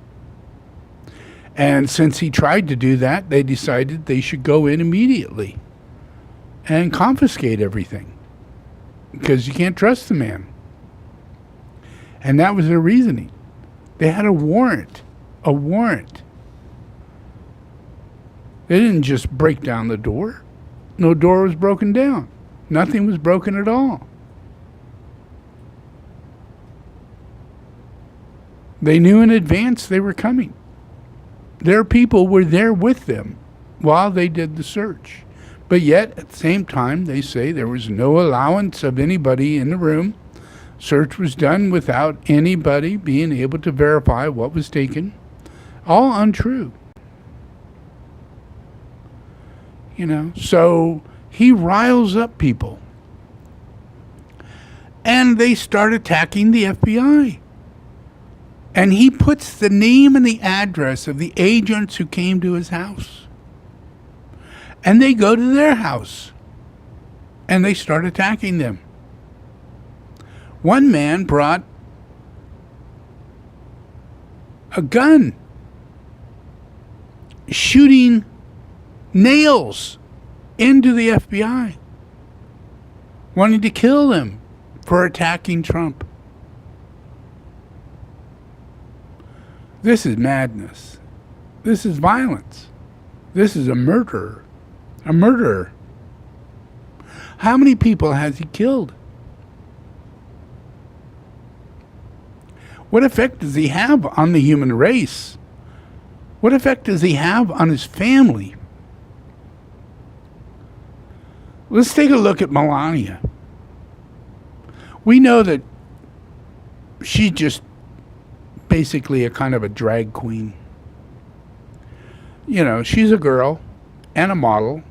And since he tried to do that, they decided they should go in immediately and confiscate everything. Because you can't trust the man. And that was their reasoning. They had a warrant. A warrant. They didn't just break down the door. No door was broken down. Nothing was broken at all. They knew in advance they were coming. Their people were there with them while they did the search. But yet, at the same time, they say there was no allowance of anybody in the room. Search was done without anybody being able to verify what was taken. All untrue. You know, so he riles up people. And they start attacking the FBI. And he puts the name and the address of the agents who came to his house. And they go to their house. And they start attacking them. One man brought a gun, shooting nails into the FBI, wanting to kill them for attacking Trump. This is madness. This is violence. This is a murderer. A murderer. How many people has he killed? What effect does he have on the human race? What effect does he have on his family? Let's take a look at Melania. We know that she's just basically a kind of a drag queen. You know, she's a girl and a model,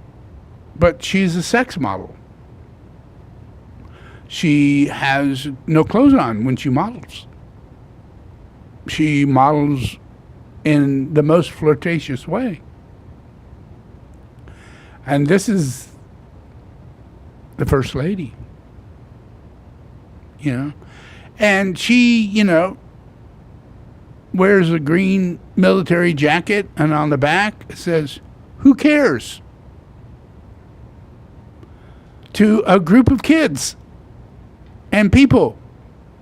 but she's a sex model. She has no clothes on when she models. She models in the most flirtatious way. And this is the First Lady. You know? And she, you know, wears a green military jacket, and on the back it says, "Who cares?" to a group of kids and people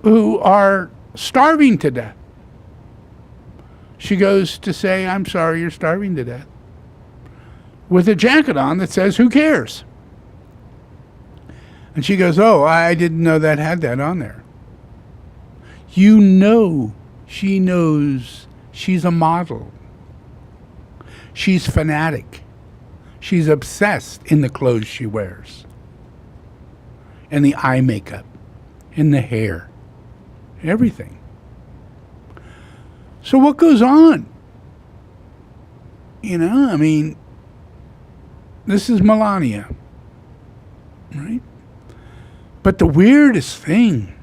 who are starving to death. She goes to say, "I'm sorry, you're starving to death," with a jacket on that says, "Who cares?" And she goes, "Oh, I didn't know that had that on there." You know, she knows she's a model. She's fanatic. She's obsessed in the clothes she wears, and the eye makeup, and the hair, everything. So what goes on? You know, I mean, this is Melania, right? But the weirdest thing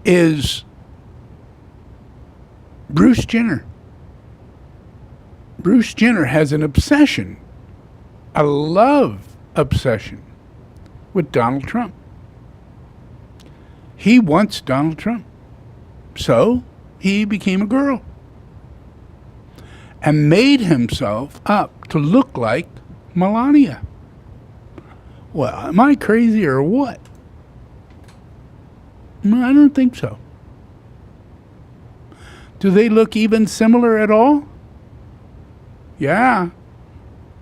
is Bruce Jenner. Bruce Jenner has an obsession, a love obsession with Donald Trump. He wants Donald Trump. So he became a girl and made himself up to look like Melania. Well, am I crazy or what? No, I don't think so. Do they look even similar at all? Yeah.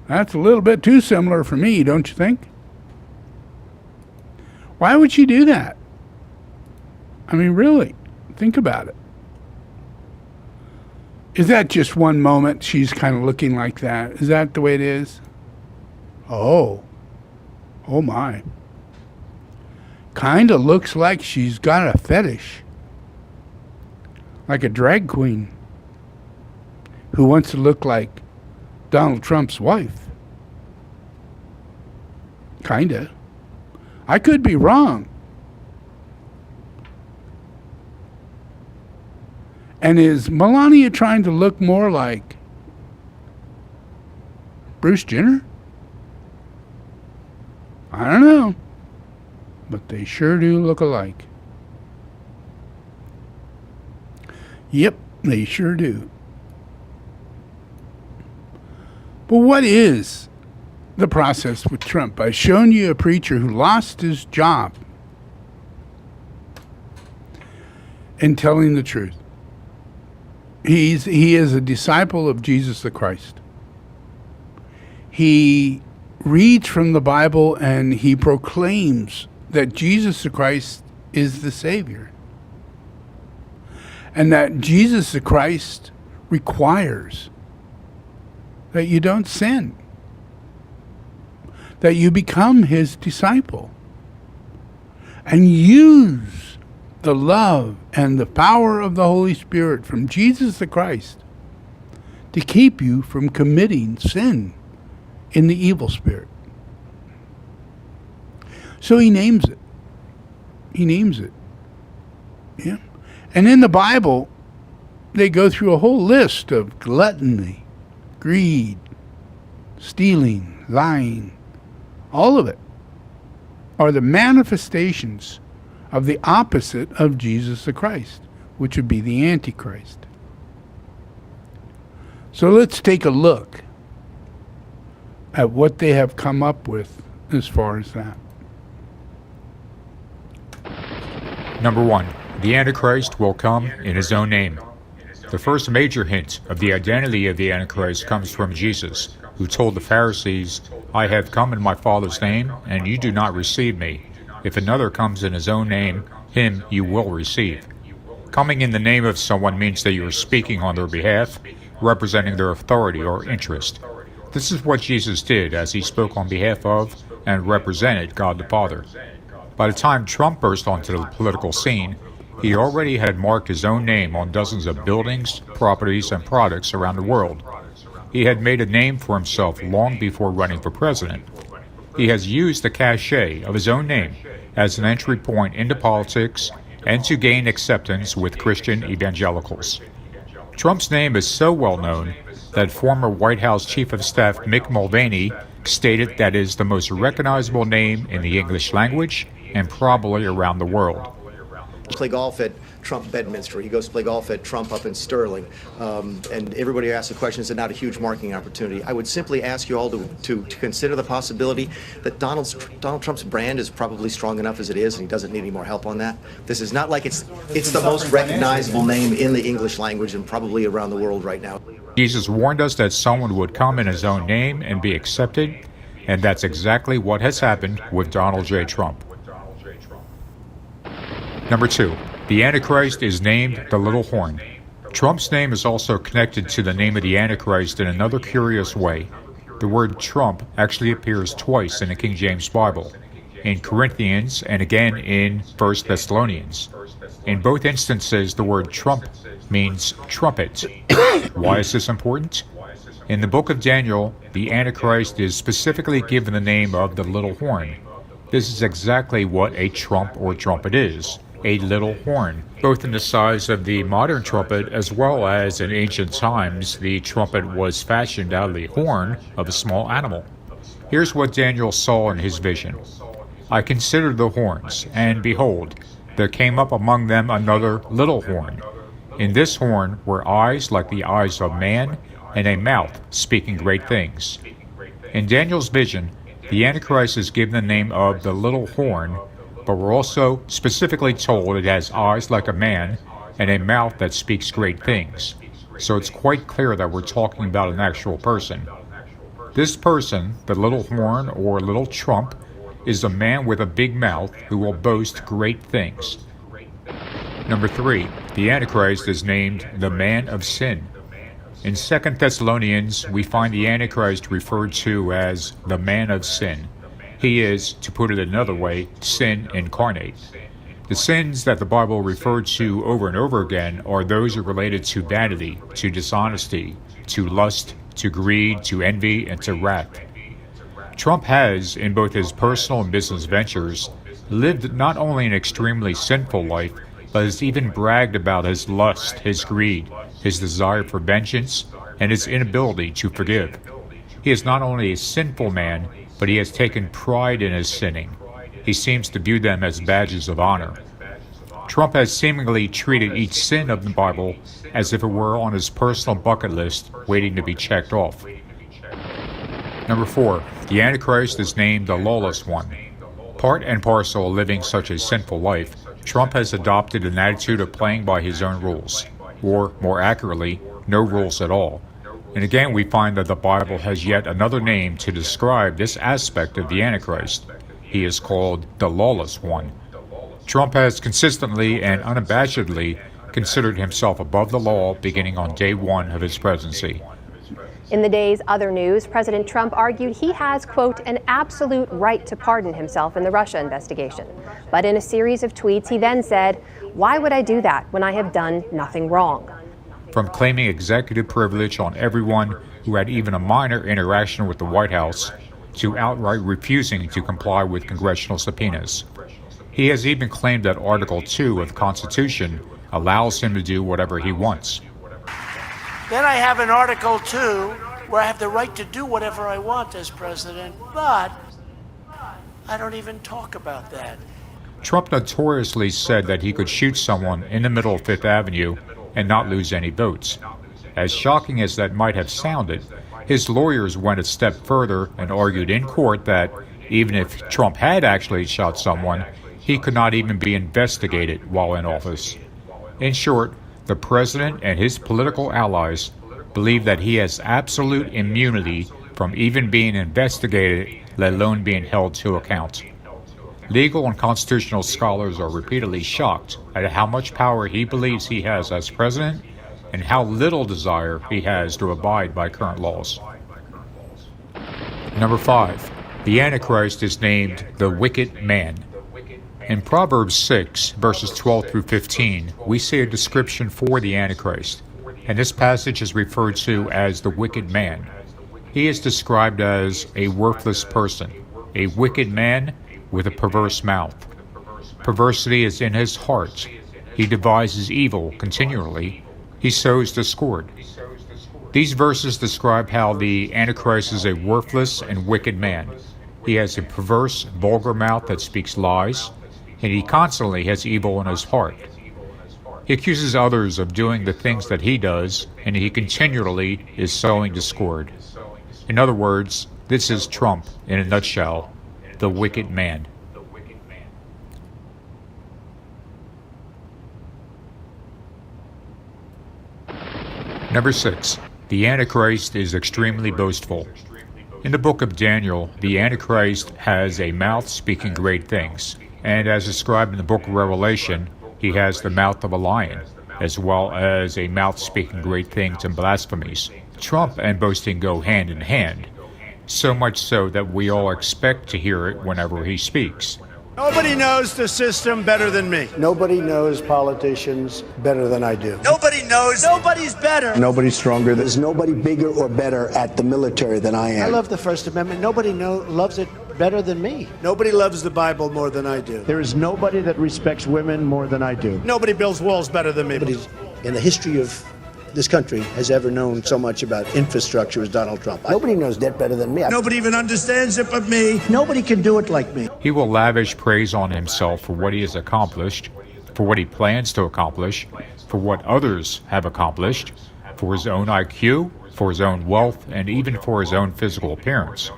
That's a little bit too similar for me, don't you think? Why would she do that? I mean, really, think about it. Is that just one moment she's kind of looking like that? Is that the way it is? Oh my. Kind of looks like she's got a fetish. Like a drag queen who wants to look like Donald Trump's wife. Kinda. I could be wrong. And is Melania trying to look more like Bruce Jenner? I don't know. but they sure do look alike. Yep, they sure do. But what is the process with Trump? I've shown you a preacher who lost his job in telling the truth. He is a disciple of Jesus the Christ. He reads from the Bible and he proclaims that Jesus the Christ is the Savior. And that Jesus the Christ requires that you don't sin, that you become his disciple and use the love and the power of the Holy Spirit from Jesus the Christ to keep you from committing sin in the evil spirit. So he names it. He names it. Yeah. And in the Bible, they go through a whole list of gluttony, greed, stealing, lying. All of it are the manifestations of the opposite of Jesus the Christ, which would be the Antichrist. So let's take a look at what they have come up with as far as that.
Number 1. The Antichrist will come in his own name. The first major hint of the identity of the Antichrist comes from Jesus, who told the Pharisees, "I have come in my Father's name, and you do not receive me. If another comes in his own name, him you will receive." Coming in the name of someone means that you are speaking on their behalf, representing their authority or interest. This is what Jesus did as he spoke on behalf of and represented God the Father. By the time Trump burst onto the political scene, he already had marked his own name on dozens of buildings, properties, and products around the world. He had made a name for himself long before running for president. He has used the cachet of his own name as an entry point into politics and to gain acceptance with Christian evangelicals. Trump's name is so well known that former White House Chief of Staff Mick Mulvaney stated that it is the most recognizable name in the English language and probably around the world.
Play golf at Trump Bedminster. He goes to play golf at Trump up in Sterling. And everybody asks the question, is it not a huge marketing opportunity? I would simply ask you all to consider the possibility that Donald Trump's brand is probably strong enough as it is, and he doesn't need any more help on that. This is not like it's the most recognizable name in the English language and probably around the world right now.
Jesus warned us that someone would come in his own name and be accepted, and that's exactly what has happened with Donald J. Trump. Number 2. The Antichrist is named the Little Horn. Trump's name is also connected to the name of the Antichrist in another curious way. The word Trump actually appears twice in the King James Bible, in Corinthians and again in 1 Thessalonians. In both instances, the word Trump means trumpet. Why is this important? In the book of Daniel, the Antichrist is specifically given the name of the Little Horn. This is exactly what a trump or trumpet is. A little horn, both in the size of the modern trumpet as well as in ancient times the trumpet was fashioned out of the horn of a small animal. Here's what Daniel saw in his vision. I considered the horns, and behold, there came up among them another little horn. In this horn were eyes like the eyes of man, and a mouth speaking great things. In Daniel's vision, the Antichrist is given the name of the little horn, but we're also specifically told it has eyes like a man and a mouth that speaks great things. So it's quite clear that we're talking about an actual person. This person, the little horn or little trump, is a man with a big mouth who will boast great things. Number 3, the Antichrist is named the man of sin. In 2 Thessalonians, we find the Antichrist referred to as the man of sin. He is, to put it another way, sin incarnate. The sins that the Bible referred to over and over again are those related to vanity, to dishonesty, to lust, to greed, to envy, and to wrath. Trump has, in both his personal and business ventures, lived not only an extremely sinful life, but has even bragged about his lust, his greed, his desire for vengeance, and his inability to forgive. He is not only a sinful man, but he has taken pride in his sinning. he seems to view them as badges of honor. Trump has seemingly treated each sin of the Bible as if it were on his personal bucket list waiting to be checked off. Number 4, the Antichrist is named the lawless one. Part and parcel of living such a sinful life, Trump has adopted an attitude of playing by his own rules, or more accurately, no rules at all. And again, we find that the Bible has yet another name to describe this aspect of the Antichrist. He is called the lawless one. Trump has consistently and unabashedly considered himself above the law beginning on day one of his presidency.
In the day's other news, President Trump argued he has, quote, an absolute right to pardon himself in the Russia investigation. But in a series of tweets, he then said, "Why would I do that when I have done nothing wrong?"
From claiming executive privilege on everyone who had even a minor interaction with the White House, to outright refusing to comply with congressional subpoenas. He has even claimed that Article 2 of the Constitution allows him to do whatever he wants.
Then I have an Article 2 where I have the right to do whatever I want as president, but I don't even talk about that.
Trump notoriously said that he could shoot someone in the middle of Fifth Avenue and not lose any votes. As shocking as that might have sounded, his lawyers went a step further and argued in court that even if Trump had actually shot someone, he could not even be investigated while in office. In short, the president and his political allies believe that he has absolute immunity from even being investigated, let alone being held to account. Legal and constitutional scholars are repeatedly shocked at how much power he believes he has as president and how little desire he has to abide by current laws. Number 5, the Antichrist is named the wicked man. In Proverbs 6, verses 12 through 15, we see a description for the Antichrist, and this passage is referred to as the wicked man. He is described as a worthless person, a wicked man with a perverse mouth. Perversity is in his heart. He devises evil continually. He sows discord. These verses describe how the Antichrist is a worthless and wicked man. He has a perverse, vulgar mouth that speaks lies, and he constantly has evil in his heart. He accuses others of doing the things that he does, and he continually is sowing discord. In other words, this is Trump in a nutshell, the wicked man. Number 6, the Antichrist is extremely boastful. In the book of Daniel, the Antichrist has a mouth speaking great things. And as described in the book of Revelation, he has the mouth of a lion, as well as a mouth speaking great things and blasphemies. Trump and boasting go hand in hand, so much so that we all expect to hear it whenever he speaks.
Nobody knows the system better than me.
Nobody knows politicians better than I do.
Nobody knows. Nobody's better.
Nobody's stronger. There's nobody bigger or better at the military than I am.
I love the First Amendment. Nobody loves it better than me. Nobody loves the Bible more than I do.
There is nobody that respects women more than I do.
Nobody builds walls better than me.
Nobody in the history of this country has ever known so much about infrastructure as Donald Trump. Nobody knows that better than me.
Nobody even understands it but me. Nobody can do it like me.
He will lavish praise on himself for what he has accomplished, for what he plans to accomplish, for what others have accomplished, for his own IQ, for his own wealth, and even for his own physical appearance.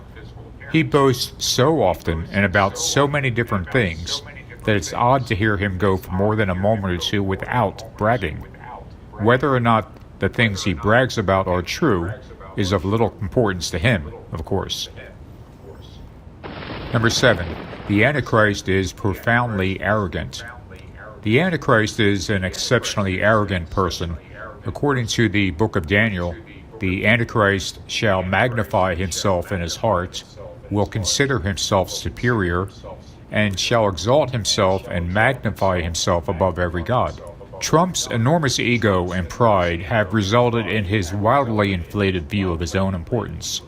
He boasts so often and about so many different things that it's odd to hear him go for more than a moment or two without bragging. Whether or not the things he brags about are true is of little importance to him, of course. Number 7, the Antichrist is profoundly arrogant. The Antichrist is an exceptionally arrogant person. According to the book of Daniel, the Antichrist shall magnify himself in his heart, will consider himself superior, and shall exalt himself and magnify himself above every god. Trump's enormous ego and pride have resulted in his wildly inflated view of his own importance.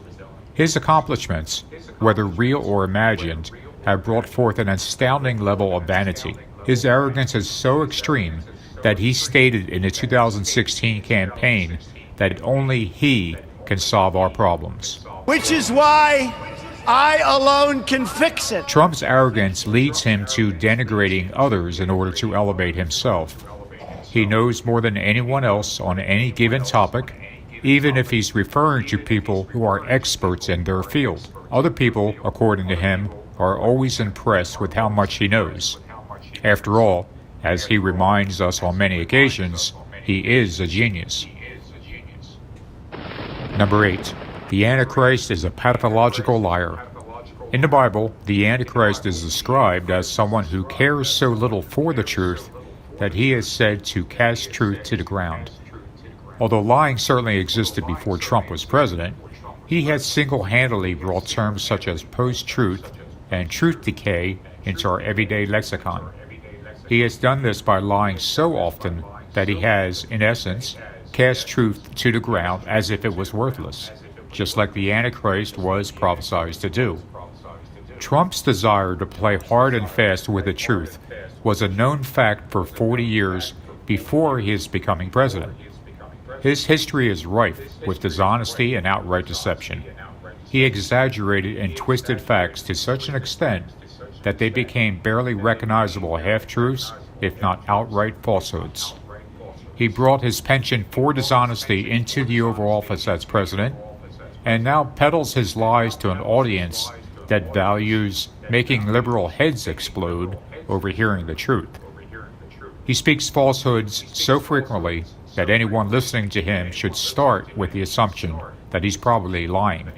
His accomplishments, whether real or imagined, have brought forth an astounding level of vanity. His arrogance is so extreme that he stated in the 2016 campaign that only he can solve our problems.
Which is why I alone can fix it.
Trump's arrogance leads him to denigrating others in order to elevate himself. He knows more than anyone else on any given topic, even if he's referring to people who are experts in their field. Other people, according to him, are always impressed with how much he knows. After all, as he reminds us on many occasions, he is a genius. Number 8. The Antichrist is a pathological liar. In the Bible, the Antichrist is described as someone who cares so little for the truth that he is said to cast truth to the ground. Although lying certainly existed before Trump was president, he has single-handedly brought terms such as post-truth and truth decay into our everyday lexicon. He has done this by lying so often that he has, in essence, cast truth to the ground as if it was worthless, just like the Antichrist was prophesied to do. Trump's desire to play hard and fast with the truth was a known fact for 40 years before his becoming president. His history is rife with dishonesty and outright deception. He exaggerated and twisted facts to such an extent that they became barely recognizable half-truths, if not outright falsehoods. He brought his penchant for dishonesty into the Oval Office as president, and now peddles his lies to an audience that values making liberal heads explode over hearing the truth. He speaks falsehoods so frequently that anyone listening to him should start with the assumption that he's probably lying.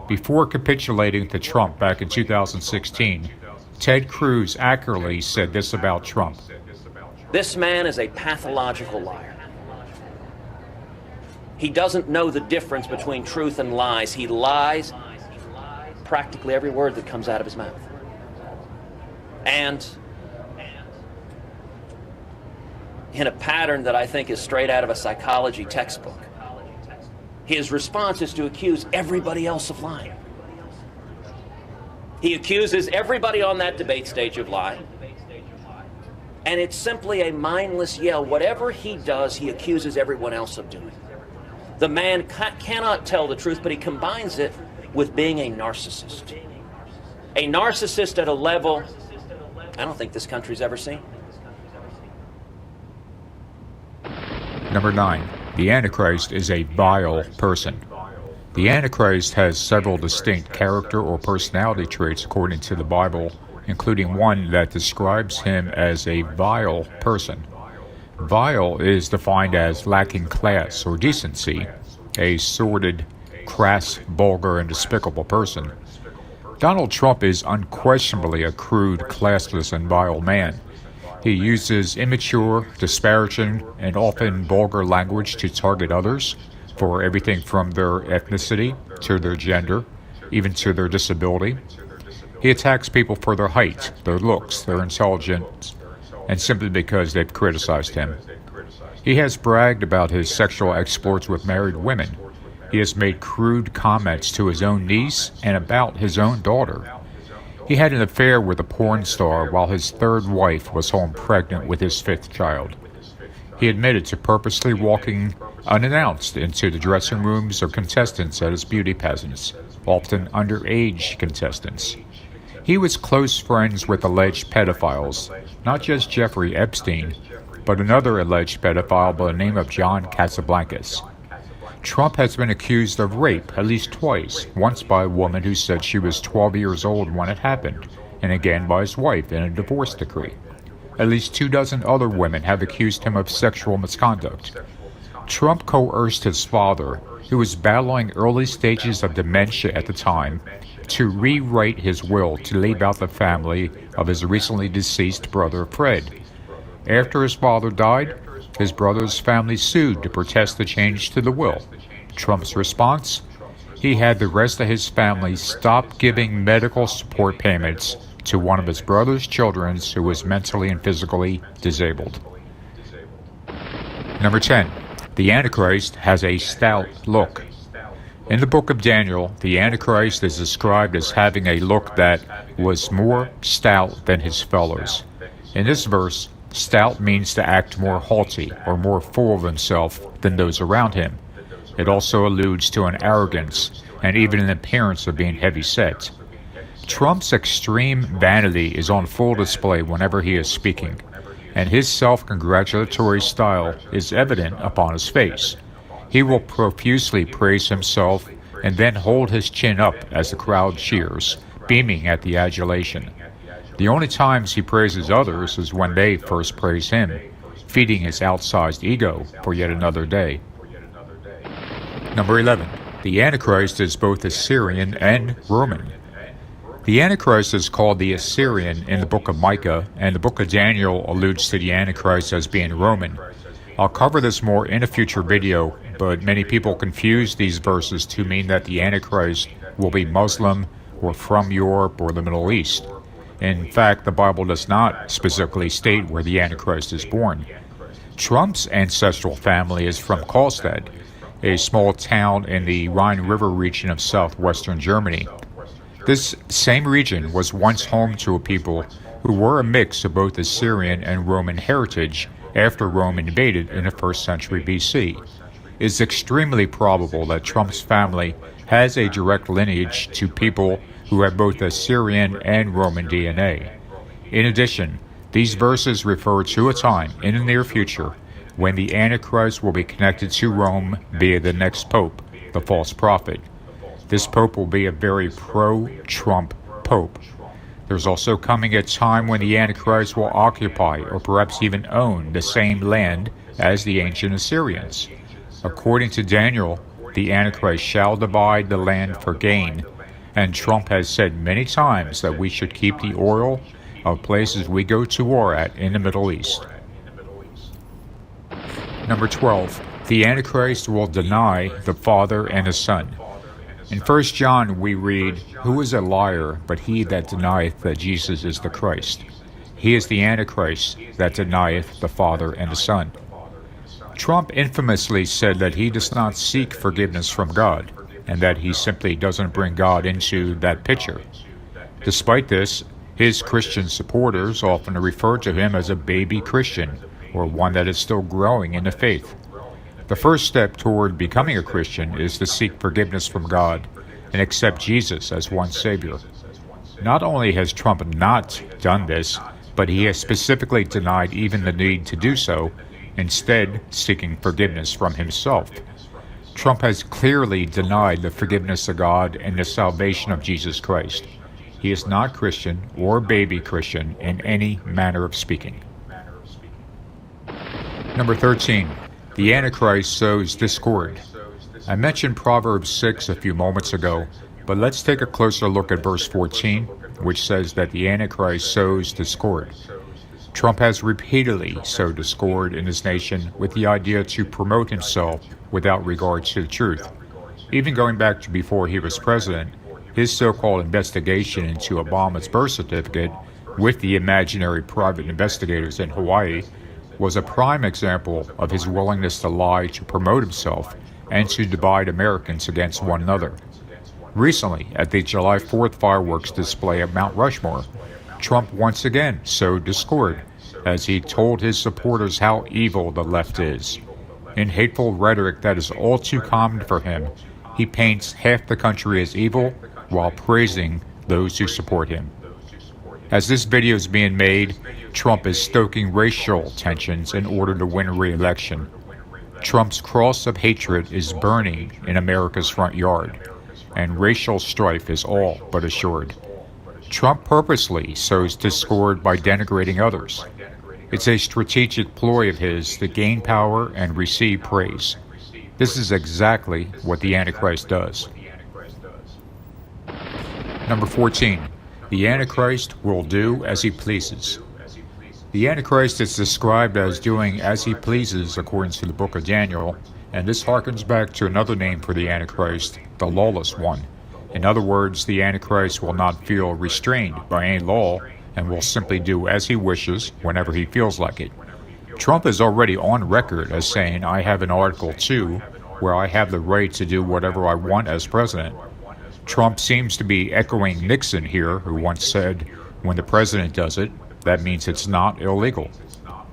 Before capitulating to Trump back in 2016, Ted Cruz accurately said this about Trump.
This man is a pathological liar. He doesn't know the difference between truth and lies. He lies practically every word that comes out of his mouth. And in a pattern that I think is straight out of a psychology textbook. His response is to accuse everybody else of lying. He accuses everybody on that debate stage of lying. And it's simply a mindless yell. Whatever he does, he accuses everyone else of doing. The man cannot tell the truth, but he combines it with being a narcissist. A narcissist at a level I don't think this country's ever seen.
Number 9. The Antichrist is a vile person. The Antichrist has several distinct character or personality traits according to the Bible, including one that describes him as a vile person. Vile is defined as lacking class or decency, a sordid, crass, vulgar, and despicable person. Donald Trump is unquestionably a crude, classless, and vile man. He uses immature, disparaging, and often vulgar language to target others for everything from their ethnicity to their gender, even to their disability. He attacks people for their height, their looks, their intelligence, and simply because they've criticized him. He has bragged about his sexual exploits with married women. He has made crude comments to his own niece and about his own daughter. He had an affair with a porn star while his third wife was home pregnant with his fifth child. He admitted to purposely walking unannounced into the dressing rooms of contestants at his beauty pageants, often underage contestants. He was close friends with alleged pedophiles, not just Jeffrey Epstein, but another alleged pedophile by the name of John Casablancas. Trump has been accused of rape at least twice, once by a woman who said she was 12 years old when it happened, and again by his wife in a divorce decree. At least 24 other women have accused him of sexual misconduct. Trump coerced his father, who was battling early stages of dementia at the time, to rewrite his will to leave out the family of his recently deceased brother Fred. After his father died, his brother's family sued to protest the change to the will. Trump's response? He had the rest of his family stop giving medical support payments to one of his brother's children who was mentally and physically disabled. Number 10. The Antichrist has a stout look. In the book of Daniel, the Antichrist is described as having a look that was more stout than his fellows. In this verse, stout means to act more haughty or more full of himself than those around him. It also alludes to an arrogance and even an appearance of being heavy-set. Trump's extreme vanity is on full display whenever he is speaking, and his self-congratulatory style is evident upon his face. He will profusely praise himself and then hold his chin up as the crowd cheers, beaming at the adulation. The only times he praises others is when they first praise him, feeding his outsized ego for yet another day. Number 11. The Antichrist is both Assyrian and Roman. The Antichrist is called the Assyrian in the book of Micah, and the book of Daniel alludes to the Antichrist as being Roman. I'll cover this more in a future video, but many people confuse these verses to mean that the Antichrist will be Muslim or from Europe or the Middle East. In fact, the Bible does not specifically state where the Antichrist is born. Trump's ancestral family is from Karlstadt, a small town in the Rhine River region of southwestern Germany. This same region was once home to a people who were a mix of both Assyrian and Roman heritage after Rome invaded in the 1st century BC. It is extremely probable that Trump's family has a direct lineage to people who have both Assyrian and Roman DNA. In addition, these verses refer to a time in the near future when the Antichrist will be connected to Rome via the next pope, the false prophet. This pope will be a very pro-Trump pope. There's also coming a time when the Antichrist will occupy or perhaps even own the same land as the ancient Assyrians. According to Daniel, the Antichrist shall divide the land for gain, and Trump has said many times that we should keep the oil of places we go to war at in the Middle East. Number 12. The Antichrist will deny the Father and the Son. In 1 John we read, "Who is a liar but he that denieth that Jesus is the Christ? He is the Antichrist that denieth the Father and the Son." Trump infamously said that he does not seek forgiveness from God, and that he simply doesn't bring God into that picture. Despite this, his Christian supporters often refer to him as a baby Christian, or one that is still growing in the faith. The first step toward becoming a Christian is to seek forgiveness from God and accept Jesus as one's Savior. Not only has Trump not done this, but he has specifically denied even the need to do so, instead seeking forgiveness from himself. Trump has clearly denied the forgiveness of God and the salvation of Jesus Christ. He is not Christian or baby Christian in any manner of speaking. Number 13. The Antichrist sows discord. I mentioned Proverbs 6 a few moments ago, but let's take a closer look at verse 14, which says that the Antichrist sows discord. Trump has repeatedly sowed discord in his nation with the idea to promote himself without regard to the truth. Even going back to before he was president, his so-called investigation into Obama's birth certificate with the imaginary private investigators in Hawaii was a prime example of his willingness to lie to promote himself and to divide Americans against one another. Recently, at the July 4th fireworks display at Mount Rushmore, Trump once again sowed discord as he told his supporters how evil the left is. In hateful rhetoric that is all too common for him, he paints half the country as evil while praising those who support him. As this video is being made, Trump is stoking racial tensions in order to win re-election. Trump's cross of hatred is burning in America's front yard, and racial strife is all but assured. Trump purposely sows discord by denigrating others. It's a strategic ploy of his to gain power and receive praise. This is exactly what the Antichrist does. Number 14. The Antichrist will do as he pleases. The Antichrist is described as doing as he pleases according to the book of Daniel, and this harkens back to another name for the Antichrist, the lawless one. In other words, the Antichrist will not feel restrained by any law and will simply do as he wishes whenever he feels like it. Trump is already on record as saying, "I have an Article 2 where I have the right to do whatever I want as president." Trump seems to be echoing Nixon here, who once said, "When the president does it, that means it's not illegal."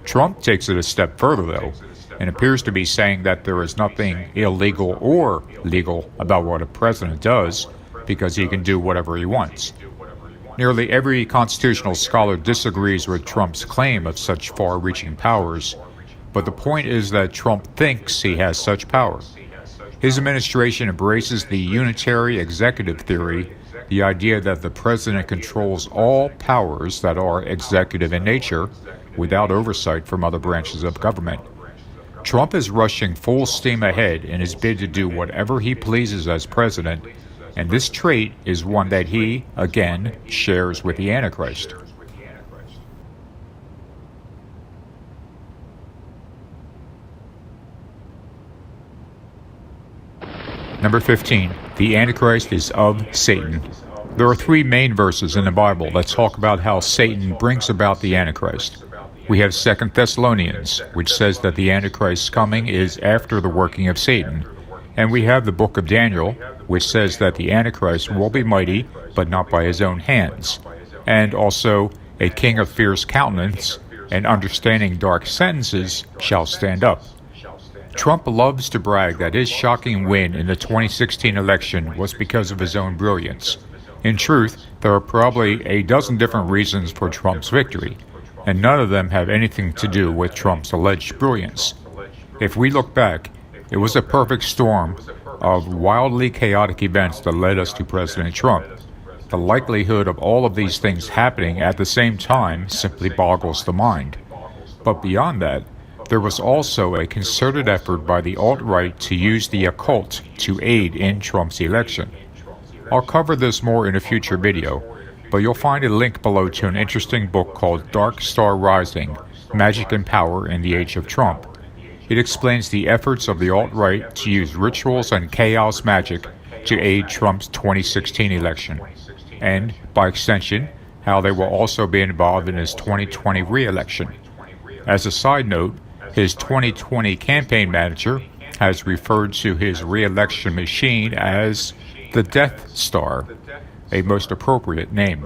Trump takes it a step further, though, and appears to be saying that there is nothing illegal or legal about what a president does because he can do whatever he wants. Nearly every constitutional scholar disagrees with Trump's claim of such far-reaching powers, but the point is that Trump thinks he has such power. His administration embraces the unitary executive theory, the idea that the president controls all powers that are executive in nature without oversight from other branches of government. Trump is rushing full steam ahead in his bid to do whatever he pleases as president, and this trait is one that he, again, shares with the Antichrist. Number 15. The Antichrist is of Satan. There are three main verses in the Bible that talk about how Satan brings about the Antichrist. We have 2 Thessalonians, which says that the Antichrist's coming is after the working of Satan. And we have the book of Daniel, which says that the Antichrist will be mighty, but not by his own hands. And also, a king of fierce countenance and understanding dark sentences shall stand up. Trump loves to brag that his shocking win in the 2016 election was because of his own brilliance. In truth, there are probably a dozen different reasons for Trump's victory, and none of them have anything to do with Trump's alleged brilliance. If we look back, it was a perfect storm of wildly chaotic events that led us to President Trump. The likelihood of all of these things happening at the same time simply boggles the mind. But beyond that, there was also a concerted effort by the alt-right to use the occult to aid in Trump's election. I'll cover this more in a future video, but you'll find a link below to an interesting book called Dark Star Rising: Magic and Power in the Age of Trump. It explains the efforts of the alt-right to use rituals and chaos magic to aid Trump's 2016 election, and, by extension, how they will also be involved in his 2020 re-election. As a side note, his 2020 campaign manager has referred to his re-election machine as the Death Star, a most appropriate name.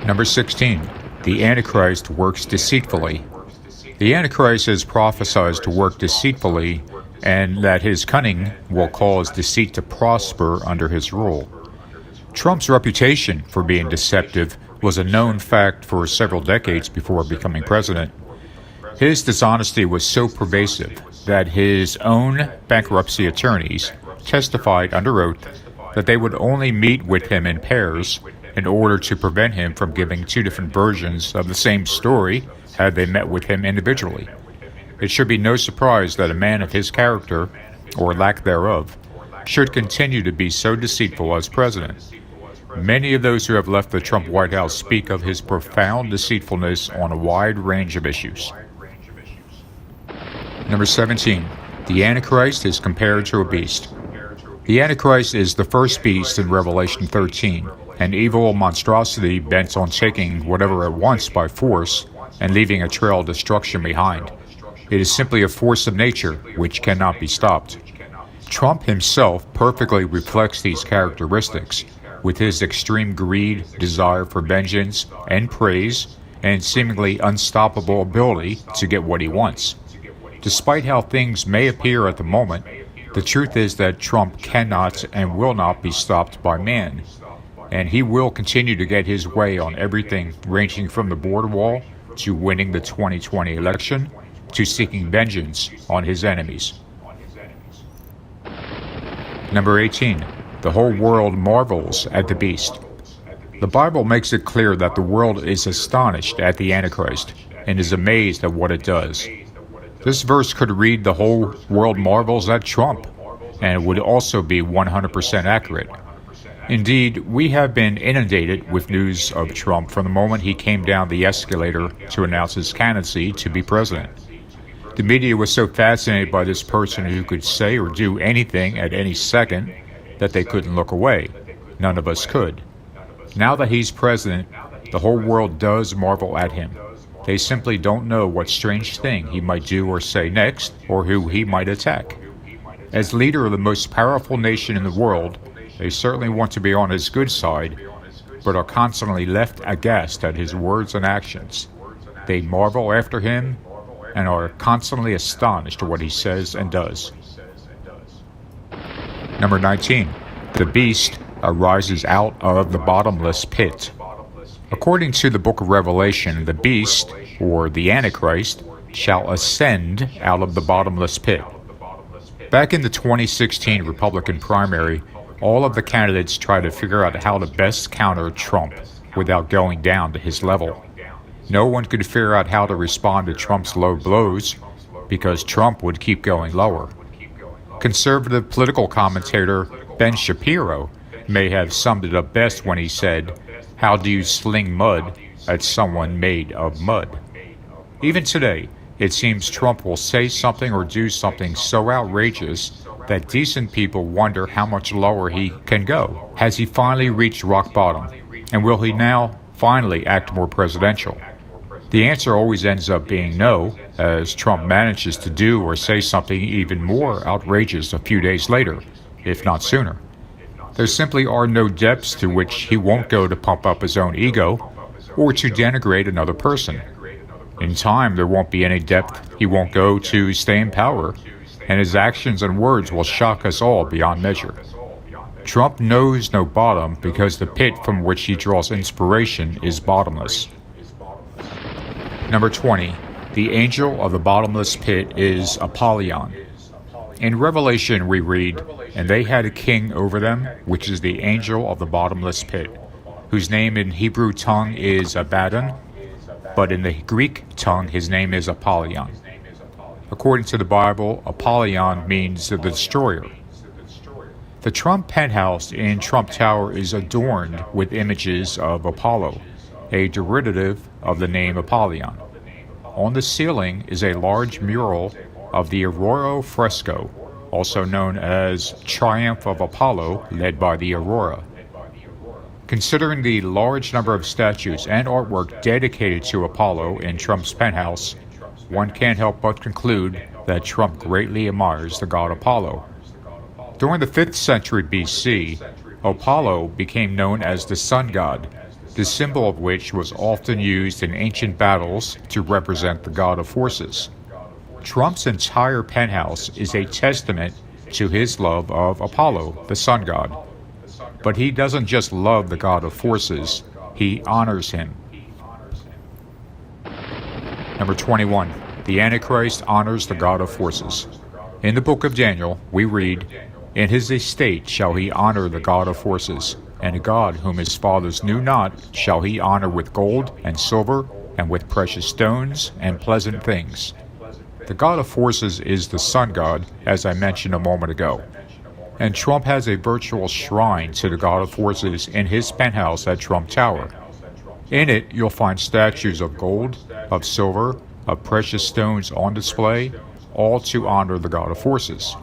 Number 16. The Antichrist works deceitfully. The Antichrist is prophesied to work deceitfully, and that his cunning will cause deceit to prosper under his rule. Trump's reputation for being deceptive was a known fact for several decades before becoming president. His dishonesty was so pervasive that his own bankruptcy attorneys testified under oath that they would only meet with him in pairs in order to prevent him from giving two different versions of the same story had they met with him individually. It should be no surprise that a man of his character, or lack thereof, should continue to be so deceitful as president. Many of those who have left the Trump White House speak of his profound deceitfulness on a wide range of issues. Number 17. The Antichrist is compared to a beast. The Antichrist is the first beast in Revelation 13, an evil monstrosity bent on taking whatever it wants by force and leaving a trail of destruction behind. It is simply a force of nature which cannot be stopped. Trump himself perfectly reflects these characteristics, with his extreme greed, desire for vengeance and praise, and seemingly unstoppable ability to get what he wants. Despite how things may appear at the moment, the truth is that Trump cannot and will not be stopped by man, and he will continue to get his way on everything ranging from the border wall to winning the 2020 election to seeking vengeance on his enemies. Number 18. The whole world marvels at the beast. The Bible makes it clear that the world is astonished at the Antichrist and is amazed at what it does. This verse could read the whole world marvels at Trump, and it would also be 100% accurate. Indeed, we have been inundated with news of Trump from the moment he came down the escalator to announce his candidacy to be president. The media was so fascinated by this person who could say or do anything at any second that they couldn't look away. None of us could. Now that he's president, the whole world does marvel at him. They simply don't know what strange thing he might do or say next, or who he might attack. As leader of the most powerful nation in the world, they certainly want to be on his good side, but are constantly left aghast at his words and actions. They marvel after him, and are constantly astonished at what he says and does. Number 19. The beast arises out of the bottomless pit. According to the book of Revelation, the beast, or the Antichrist, shall ascend out of the bottomless pit. Back in the 2016 Republican primary, all of the candidates tried to figure out how to best counter Trump without going down to his level. No one could figure out how to respond to Trump's low blows because Trump would keep going lower. Conservative political commentator Ben Shapiro may have summed it up best when he said, "How do you sling mud at someone made of mud?" Even today, it seems Trump will say something or do something so outrageous that decent people wonder how much lower he can go. Has he finally reached rock bottom? And will he now finally act more presidential? The answer always ends up being no, as Trump manages to do or say something even more outrageous a few days later, if not sooner. There simply are no depths to which he won't go to pump up his own ego or to denigrate another person. In time, there won't be any depth he won't go to stay in power, and his actions and words will shock us all beyond measure. Trump knows no bottom because the pit from which he draws inspiration is bottomless. Number 20. The angel of the bottomless pit is Apollyon. In Revelation we read, "And they had a king over them, which is the angel of the bottomless pit, whose name in Hebrew tongue is Abaddon, but in the Greek tongue his name is Apollyon." According to the Bible, Apollyon means the destroyer. The Trump penthouse in Trump Tower is adorned with images of Apollo, a derivative of the name Apollyon. On the ceiling is a large mural of the Aurora fresco, also known as Triumph of Apollo, led by the Aurora. Considering the large number of statues and artwork dedicated to Apollo in Trump's penthouse, one can't help but conclude that Trump greatly admires the god Apollo. During the 5th century BC, Apollo became known as the sun god, the symbol of which was often used in ancient battles to represent the god of forces. Trump's entire penthouse is a testament to his love of Apollo, the sun god. But he doesn't just love the god of forces, he honors him. Number 21. The Antichrist honors the god of forces. In the book of Daniel, we read, "In his estate shall he honor the god of forces, and a god whom his fathers knew not shall he honor with gold and silver and with precious stones and pleasant things." The god of forces is the sun god, as I mentioned a moment ago. And Trump has a virtual shrine to the god of forces in his penthouse at Trump Tower. In it, you'll find statues of gold, of silver, of precious stones on display, all to honor the god of forces.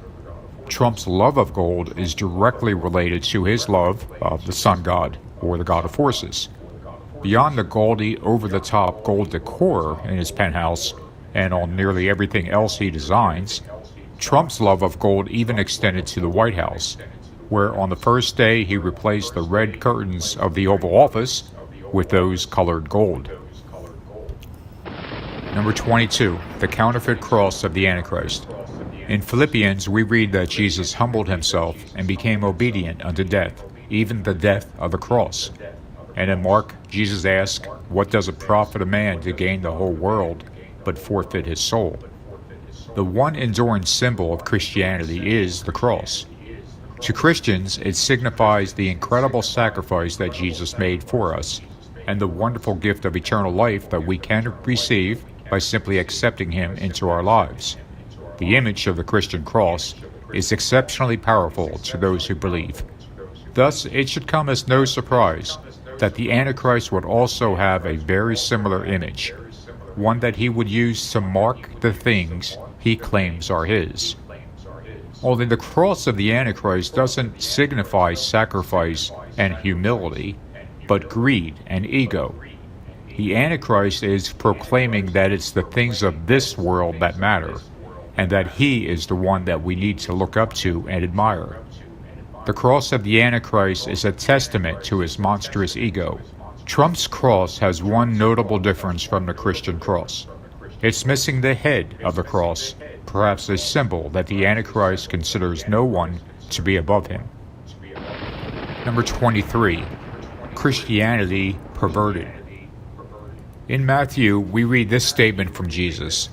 Trump's love of gold is directly related to his love of the sun god, or the god of forces. Beyond the gaudy, over-the-top gold decor in his penthouse, and on nearly everything else he designs, Trump's love of gold even extended to the White House, where on the first day he replaced the red curtains of the Oval Office with those colored gold. Number 22. The counterfeit cross of the Antichrist. In Philippians, we read that Jesus humbled himself and became obedient unto death, even the death of the cross. And in Mark, Jesus asked, "What does it profit a man to gain the whole world but forfeit his soul?" The one enduring symbol of Christianity is the cross. To Christians, it signifies the incredible sacrifice that Jesus made for us, and the wonderful gift of eternal life that we can receive by simply accepting him into our lives. The image of the Christian cross is exceptionally powerful to those who believe. Thus, it should come as no surprise that the Antichrist would also have a very similar image, one that he would use to mark the things he claims are his. Only the cross of the Antichrist doesn't signify sacrifice and humility, but greed and ego. The Antichrist is proclaiming that it's the things of this world that matter, and that he is the one that we need to look up to and admire. The cross of the Antichrist is a testament to his monstrous ego. Trump's cross has one notable difference from the Christian cross. It's missing the head of the cross, perhaps a symbol that the Antichrist considers no one to be above him. Number 23, Christianity perverted. In Matthew, we read this statement from Jesus: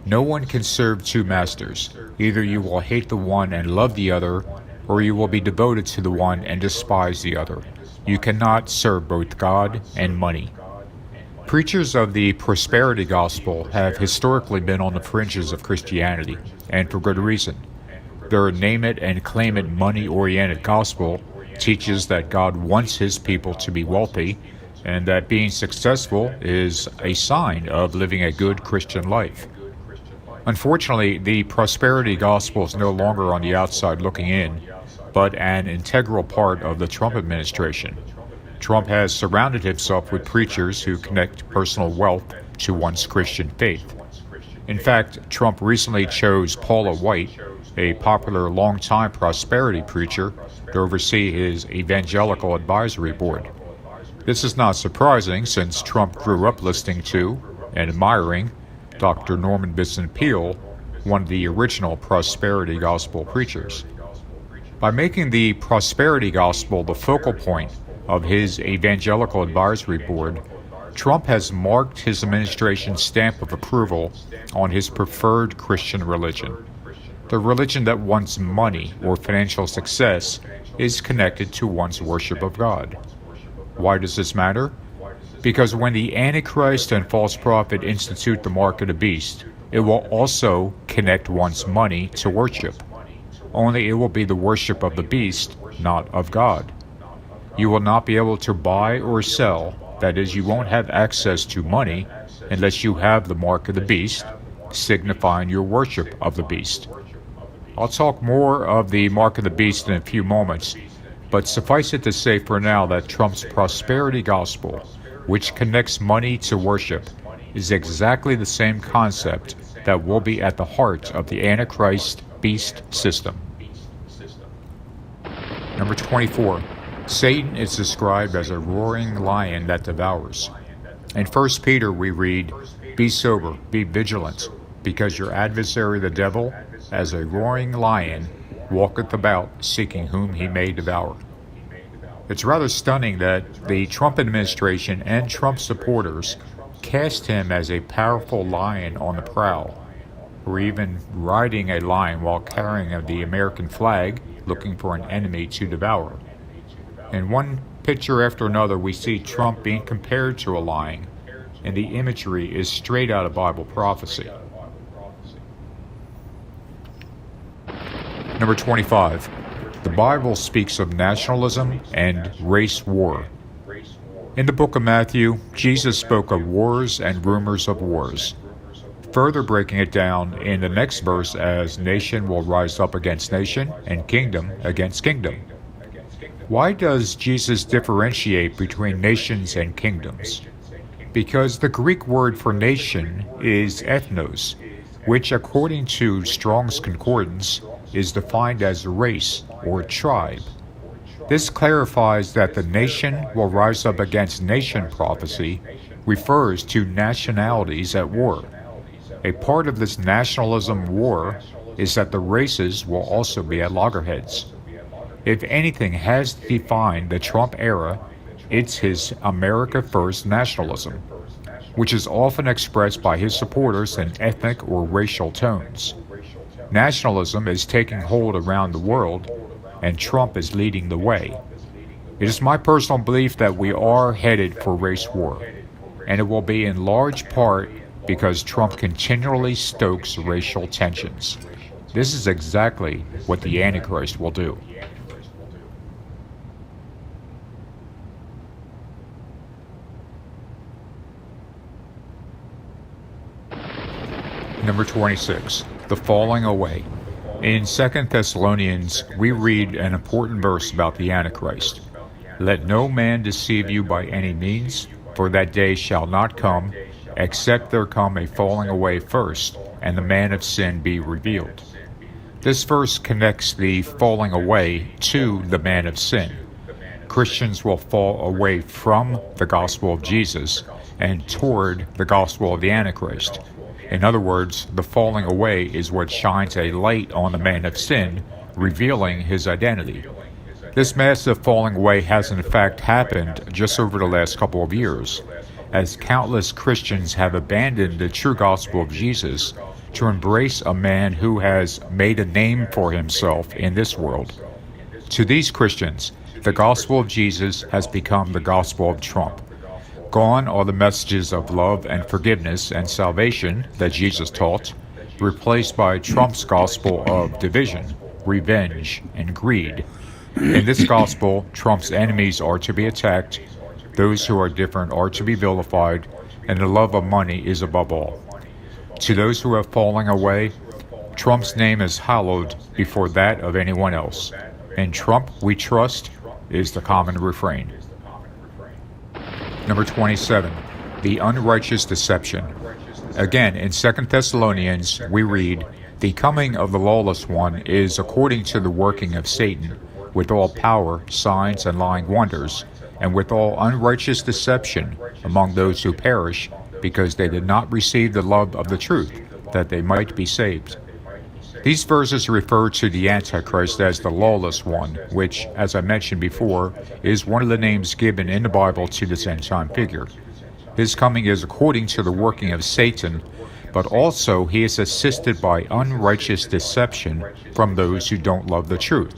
"No one can serve two masters. Either you will hate the one and love the other, or you will be devoted to the one and despise the other. You cannot serve both God and money." Preachers of the prosperity gospel have historically been on the fringes of Christianity, and for good reason. Their name-it-and-claim-it money-oriented gospel teaches that God wants his people to be wealthy, and that being successful is a sign of living a good Christian life. Unfortunately, the prosperity gospel is no longer on the outside looking in, but an integral part of the Trump administration. Trump has surrounded himself with preachers who connect personal wealth to one's Christian faith. In fact, Trump recently chose Paula White, a popular longtime prosperity preacher, to oversee his evangelical advisory board. This is not surprising, since Trump grew up listening to and admiring Dr. Norman Vincent Peale, one of the original prosperity gospel preachers. By making the prosperity gospel the focal point of his evangelical advisory board, Trump has marked his administration's stamp of approval on his preferred Christian religion. The religion that wants money or financial success is connected to one's worship of God. Why does this matter? Because when the Antichrist and false prophet institute the mark of the beast, it will also connect one's money to worship. Only it will be the worship of the beast, not of God. You will not be able to buy or sell, that is, you won't have access to money unless you have the mark of the beast, signifying your worship of the beast. I'll talk more of the mark of the beast in a few moments, but suffice it to say for now that Trump's prosperity gospel, which connects money to worship, is exactly the same concept that will be at the heart of the Antichrist beast system. Number 24. Satan is described as a roaring lion that devours. In 1 Peter we read, "Be sober, be vigilant, because your adversary the devil, as a roaring lion, walketh about, seeking whom he may devour." It's rather stunning that the Trump administration and Trump supporters cast him as a powerful lion on the prowl, or even riding a lion while carrying the American flag, looking for an enemy to devour. In one picture after another, we see Trump being compared to a lion, and the imagery is straight out of Bible prophecy. Number 25. The Bible speaks of nationalism and race war. In the book of Matthew, Jesus spoke of wars and rumors of wars, further breaking it down in the next verse as nation will rise up against nation and kingdom against kingdom. Why does Jesus differentiate between nations and kingdoms? Because the Greek word for nation is ethnos, which according to Strong's Concordance is defined as race or tribe. This clarifies that the nation will rise up against nation prophecy refers to nationalities at war. A part of this nationalism war is that the races will also be at loggerheads. If anything has defined the Trump era, it's his America First nationalism, which is often expressed by his supporters in ethnic or racial tones. Nationalism is taking hold around the world, and Trump is leading the way. It is my personal belief that we are headed for race war, and it will be in large part because Trump continually stokes racial tensions. This is exactly what the Antichrist will do. Number 26. The falling away. In 2 Thessalonians, we read an important verse about the Antichrist. "Let no man deceive you by any means, for that day shall not come, except there come a falling away first, and the man of sin be revealed." This verse connects the falling away to the man of sin. Christians will fall away from the gospel of Jesus and toward the gospel of the Antichrist. In other words, the falling away is what shines a light on the man of sin, revealing his identity. This massive falling away has in fact happened just over the last couple of years, as countless Christians have abandoned the true gospel of Jesus to embrace a man who has made a name for himself in this world. To these Christians, the gospel of Jesus has become the gospel of Trump. Gone are the messages of love and forgiveness and salvation that Jesus taught, replaced by Trump's gospel of division, revenge, and greed. In this gospel, Trump's enemies are to be attacked, those who are different are to be vilified, and the love of money is above all. To those who have fallen away, Trump's name is hallowed before that of anyone else. In Trump we trust is the common refrain. Number 27, the unrighteous deception. Again, in 2 Thessalonians, we read, "The coming of the lawless one is according to the working of Satan, with all power, signs, and lying wonders, and with all unrighteous deception among those who perish, because they did not receive the love of the truth, that they might be saved." These verses refer to the Antichrist as the lawless one, which, as I mentioned before, is one of the names given in the Bible to this end-time figure. His coming is according to the working of Satan, but also he is assisted by unrighteous deception from those who don't love the truth.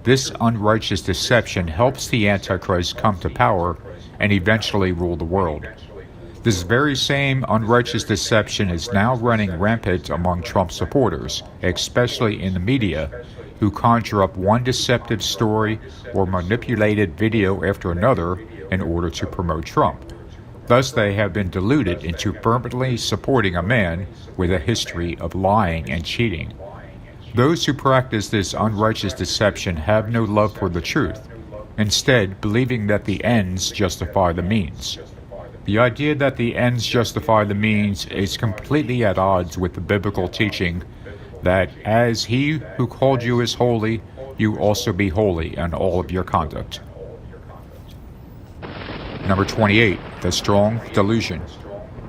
This unrighteous deception helps the Antichrist come to power and eventually rule the world. This very same unrighteous deception is now running rampant among Trump supporters, especially in the media, who conjure up one deceptive story or manipulated video after another in order to promote Trump. Thus, they have been deluded into fervently supporting a man with a history of lying and cheating. Those who practice this unrighteous deception have no love for the truth, instead believing that the ends justify the means. The idea that the ends justify the means is completely at odds with the biblical teaching that as he who called you is holy, you also be holy in all of your conduct. Number 28, the strong delusion.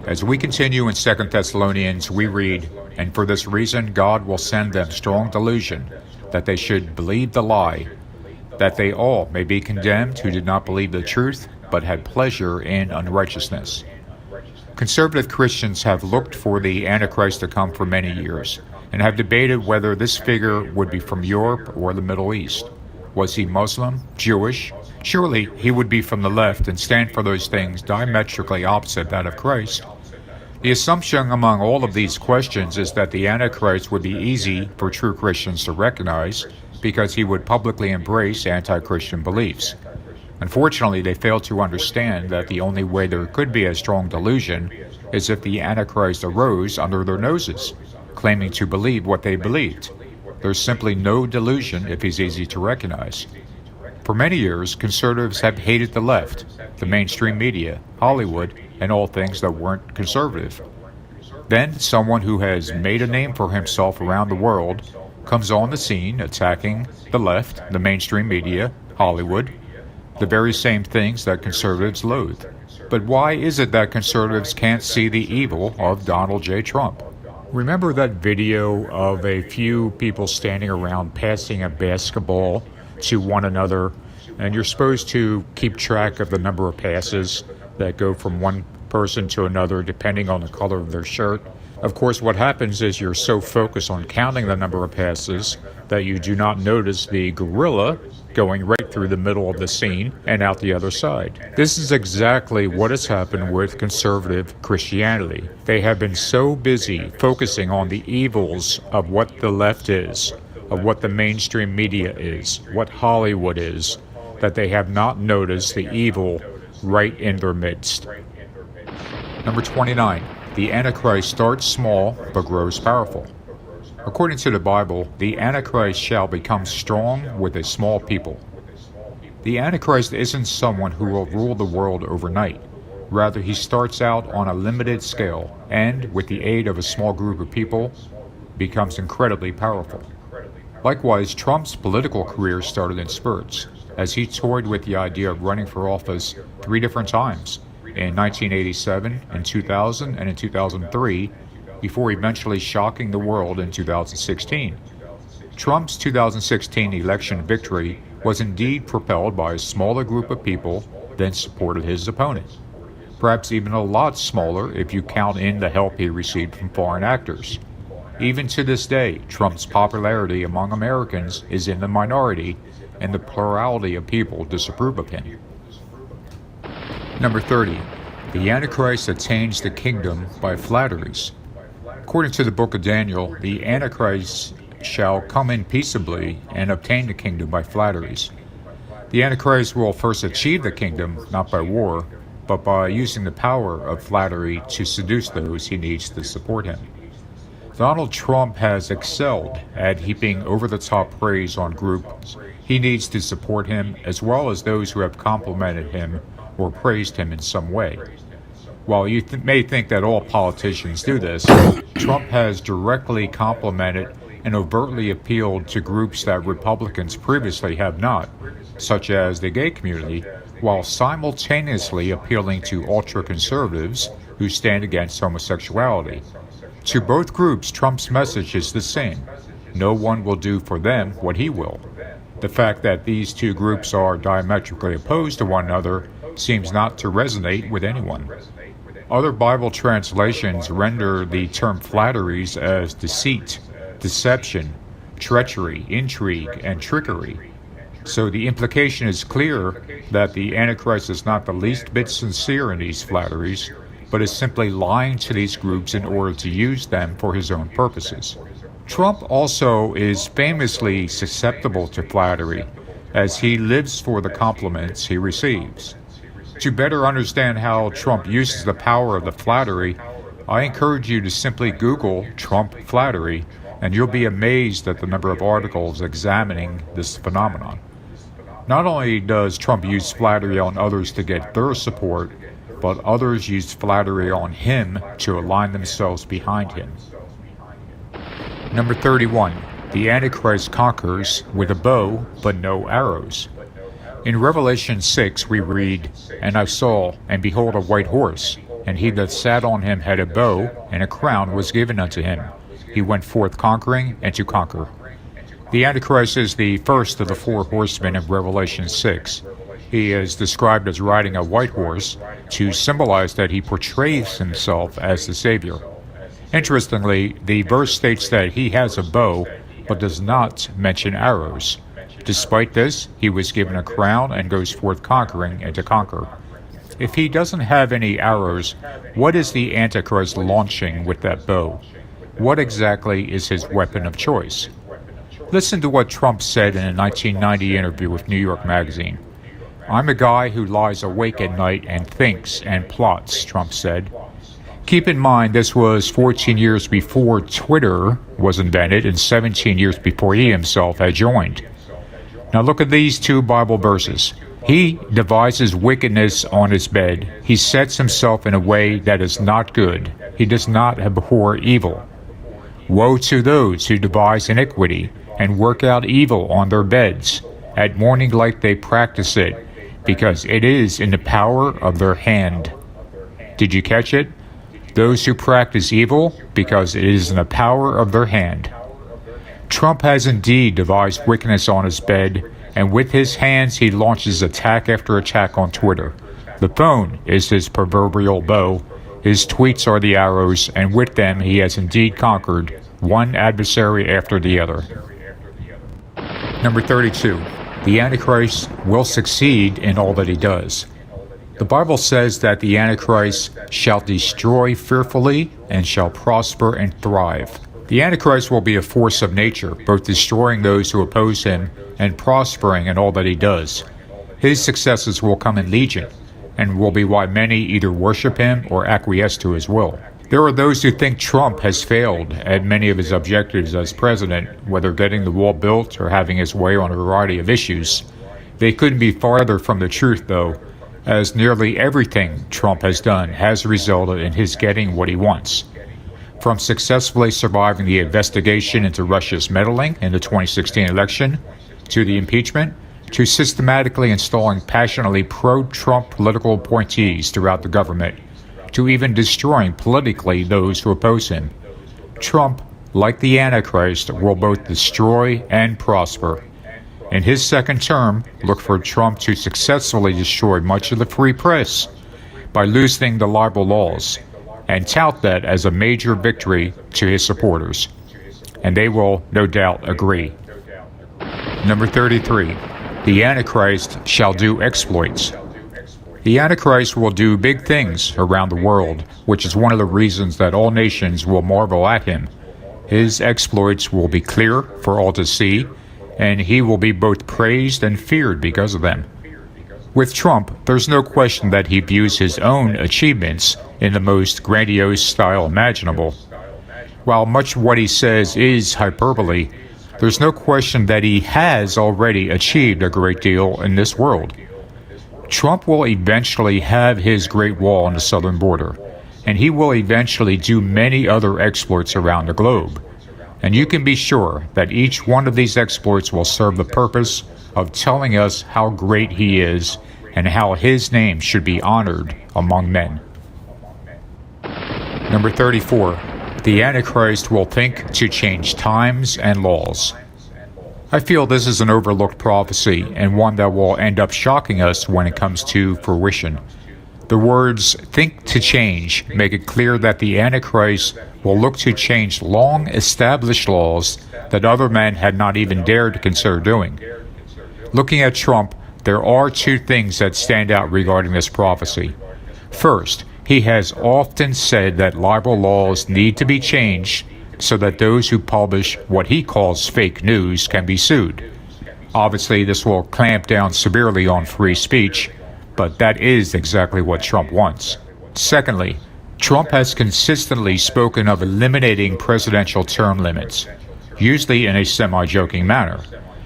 As we continue in 2 Thessalonians, we read, "And for this reason God will send them strong delusion, that they should believe the lie, that they all may be condemned who did not believe the truth, but had pleasure in unrighteousness." Conservative Christians have looked for the Antichrist to come for many years, and have debated whether this figure would be from Europe or the Middle East. Was he Muslim, Jewish? Surely he would be from the left and stand for those things diametrically opposite that of Christ. The assumption among all of these questions is that the Antichrist would be easy for true Christians to recognize because he would publicly embrace anti-Christian beliefs. Unfortunately, they fail to understand that the only way there could be a strong delusion is if the Antichrist arose under their noses, claiming to believe what they believed. There's simply no delusion if he's easy to recognize. For many years, conservatives have hated the left, the mainstream media, Hollywood, and all things that weren't conservative. Then someone who has made a name for himself around the world comes on the scene attacking the left, the mainstream media, Hollywood, the very same things that conservatives loathe. But why is it that conservatives can't see the evil of Donald J. Trump? Remember that video of a few people standing around passing a basketball to one another, and you're supposed to keep track of the number of passes that go from one person to another depending on the color of their shirt. Of course, what happens is you're so focused on counting the number of passes that you do not notice the gorilla going right through the middle of the scene and out the other side. This is exactly what has happened with conservative Christianity. They have been so busy focusing on the evils of what the left is, of what the mainstream media is, what Hollywood is, that they have not noticed the evil right in their midst. Number 29. The Antichrist starts small but grows powerful. According to the Bible, the Antichrist shall become strong with a small people. The Antichrist isn't someone who will rule the world overnight. Rather, he starts out on a limited scale and, with the aid of a small group of people, becomes incredibly powerful. Likewise, Trump's political career started in spurts, as he toyed with the idea of running for office 3 different times, in 1987, in 2000, and in 2003, before eventually shocking the world in 2016. Trump's 2016 election victory was indeed propelled by a smaller group of people than supported his opponent. Perhaps even a lot smaller if you count in the help he received from foreign actors. Even to this day, Trump's popularity among Americans is in the minority, and the plurality of people disapprove of him. Number 30. The Antichrist attains the kingdom by flatteries. According to the book of Daniel, the Antichrist shall come in peaceably and obtain the kingdom by flatteries. The Antichrist will first achieve the kingdom, not by war, but by using the power of flattery to seduce those he needs to support him. Donald Trump has excelled at heaping over-the-top praise on groups he needs to support him, as well as those who have complimented him or praised him in some way. While you may think that all politicians do this, Trump has directly complimented and overtly appealed to groups that Republicans previously have not, such as the gay community, while simultaneously appealing to ultra-conservatives who stand against homosexuality. To both groups, Trump's message is the same. No one will do for them what he will. The fact that these two groups are diametrically opposed to one another seems not to resonate with anyone. Other Bible translations render the term flatteries as deceit, deception, treachery, intrigue, and trickery. So the implication is clear that the Antichrist is not the least bit sincere in these flatteries, but is simply lying to these groups in order to use them for his own purposes. Trump also is famously susceptible to flattery, as he lives for the compliments he receives. To better understand how Trump uses the power of the flattery, I encourage you to simply Google Trump flattery, and you'll be amazed at the number of articles examining this phenomenon. Not only does Trump use flattery on others to get their support, but others use flattery on him to align themselves behind him. Number 31. The Antichrist conquers with a bow, but no arrows. In Revelation 6 we read, "And I saw, and behold a white horse, and he that sat on him had a bow, and a crown was given unto him. He went forth conquering and to conquer." The Antichrist is the first of the four horsemen in Revelation 6. He is described as riding a white horse to symbolize that he portrays himself as the Savior. Interestingly, the verse states that he has a bow, but does not mention arrows. Despite this, he was given a crown and goes forth conquering and to conquer. If he doesn't have any arrows, what is the Antichrist launching with that bow? What exactly is his weapon of choice? Listen to what Trump said in a 1990 interview with New York Magazine. "I'm a guy who lies awake at night and thinks and plots," Trump said. Keep in mind, this was 14 years before Twitter was invented and 17 years before he himself had joined. Now look at these two Bible verses. He devises wickedness on his bed. He sets himself in a way that is not good. He does not abhor evil. Woe to those who devise iniquity and work out evil on their beds. At morning light they practice it, because it is in the power of their hand. Did you catch it? Those who practice evil, because it is in the power of their hand. Trump has indeed devised wickedness on his bed, and with his hands he launches attack after attack on Twitter. The phone is his proverbial bow, his tweets are the arrows, and with them he has indeed conquered one adversary after the other. Number 32. The Antichrist will succeed in all that he does. The Bible says that the Antichrist shall destroy fearfully and shall prosper and thrive. The Antichrist will be a force of nature, both destroying those who oppose him and prospering in all that he does. His successes will come in legion, and will be why many either worship him or acquiesce to his will. There are those who think Trump has failed at many of his objectives as president, whether getting the wall built or having his way on a variety of issues. They couldn't be farther from the truth, though, as nearly everything Trump has done has resulted in his getting what he wants. From successfully surviving the investigation into Russia's meddling in the 2016 election, to the impeachment, to systematically installing passionately pro-Trump political appointees throughout the government, to even destroying politically those who oppose him. Trump, like the Antichrist, will both destroy and prosper. In his second term, look for Trump to successfully destroy much of the free press by loosening the libel laws, and tout that as a major victory to his supporters. And they will, no doubt, agree. Number 33. The Antichrist shall do exploits. The Antichrist will do big things around the world, which is one of the reasons that all nations will marvel at him. His exploits will be clear for all to see, and he will be both praised and feared because of them. With Trump, there's no question that he views his own achievements in the most grandiose style imaginable. While much of what he says is hyperbole, there's no question that he has already achieved a great deal in this world. Trump will eventually have his Great Wall on the southern border, and he will eventually do many other exploits around the globe. And you can be sure that each one of these exploits will serve the purpose of telling us how great he is and how his name should be honored among men. Number 34. The Antichrist will think to change times and laws. I feel this is an overlooked prophecy and one that will end up shocking us when it comes to fruition. The words "think to change" make it clear that the Antichrist will look to change long-established laws that other men had not even dared to consider doing. Looking at Trump, there are two things that stand out regarding this prophecy. First, he has often said that libel laws need to be changed so that those who publish what he calls fake news can be sued. Obviously, this will clamp down severely on free speech, but that is exactly what Trump wants. Secondly, Trump has consistently spoken of eliminating presidential term limits, usually in a semi-joking manner.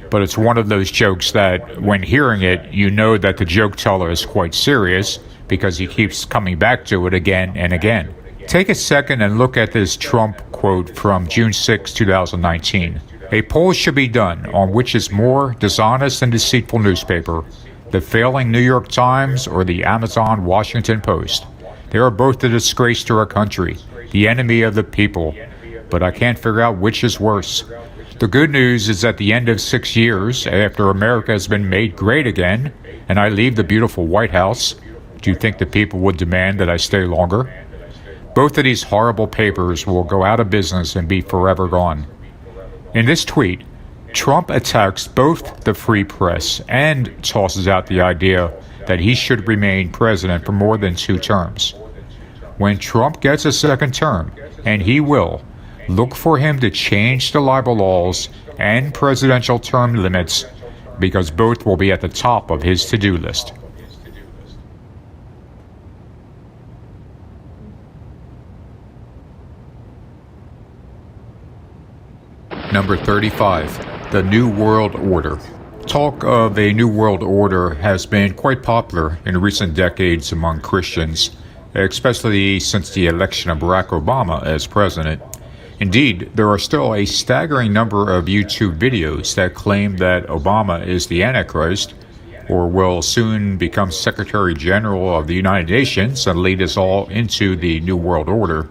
But it's one of those jokes that, when hearing it, you know that the joke teller is quite serious because he keeps coming back to it again and again. Take a second and look at this Trump quote from June 6, 2019. A poll should be done on which is more dishonest and deceitful newspaper, the failing New York Times or the Amazon Washington Post. They are both a disgrace to our country, the enemy of the people, but I can't figure out which is worse. The good news is at the end of 6 years, after America has been made great again, and I leave the beautiful White House, do you think the people would demand that I stay longer? Both of these horrible papers will go out of business and be forever gone. In this tweet, Trump attacks both the free press and tosses out the idea that he should remain president for more than 2 terms. When Trump gets a second term, and he will, look for him to change the libel laws and presidential term limits, because both will be at the top of his to-do list. Number 35, the New World Order. Talk of a New World Order has been quite popular in recent decades among Christians, especially since the election of Barack Obama as president. Indeed, there are still a staggering number of YouTube videos that claim that Obama is the Antichrist, or will soon become Secretary General of the United Nations and lead us all into the New World Order.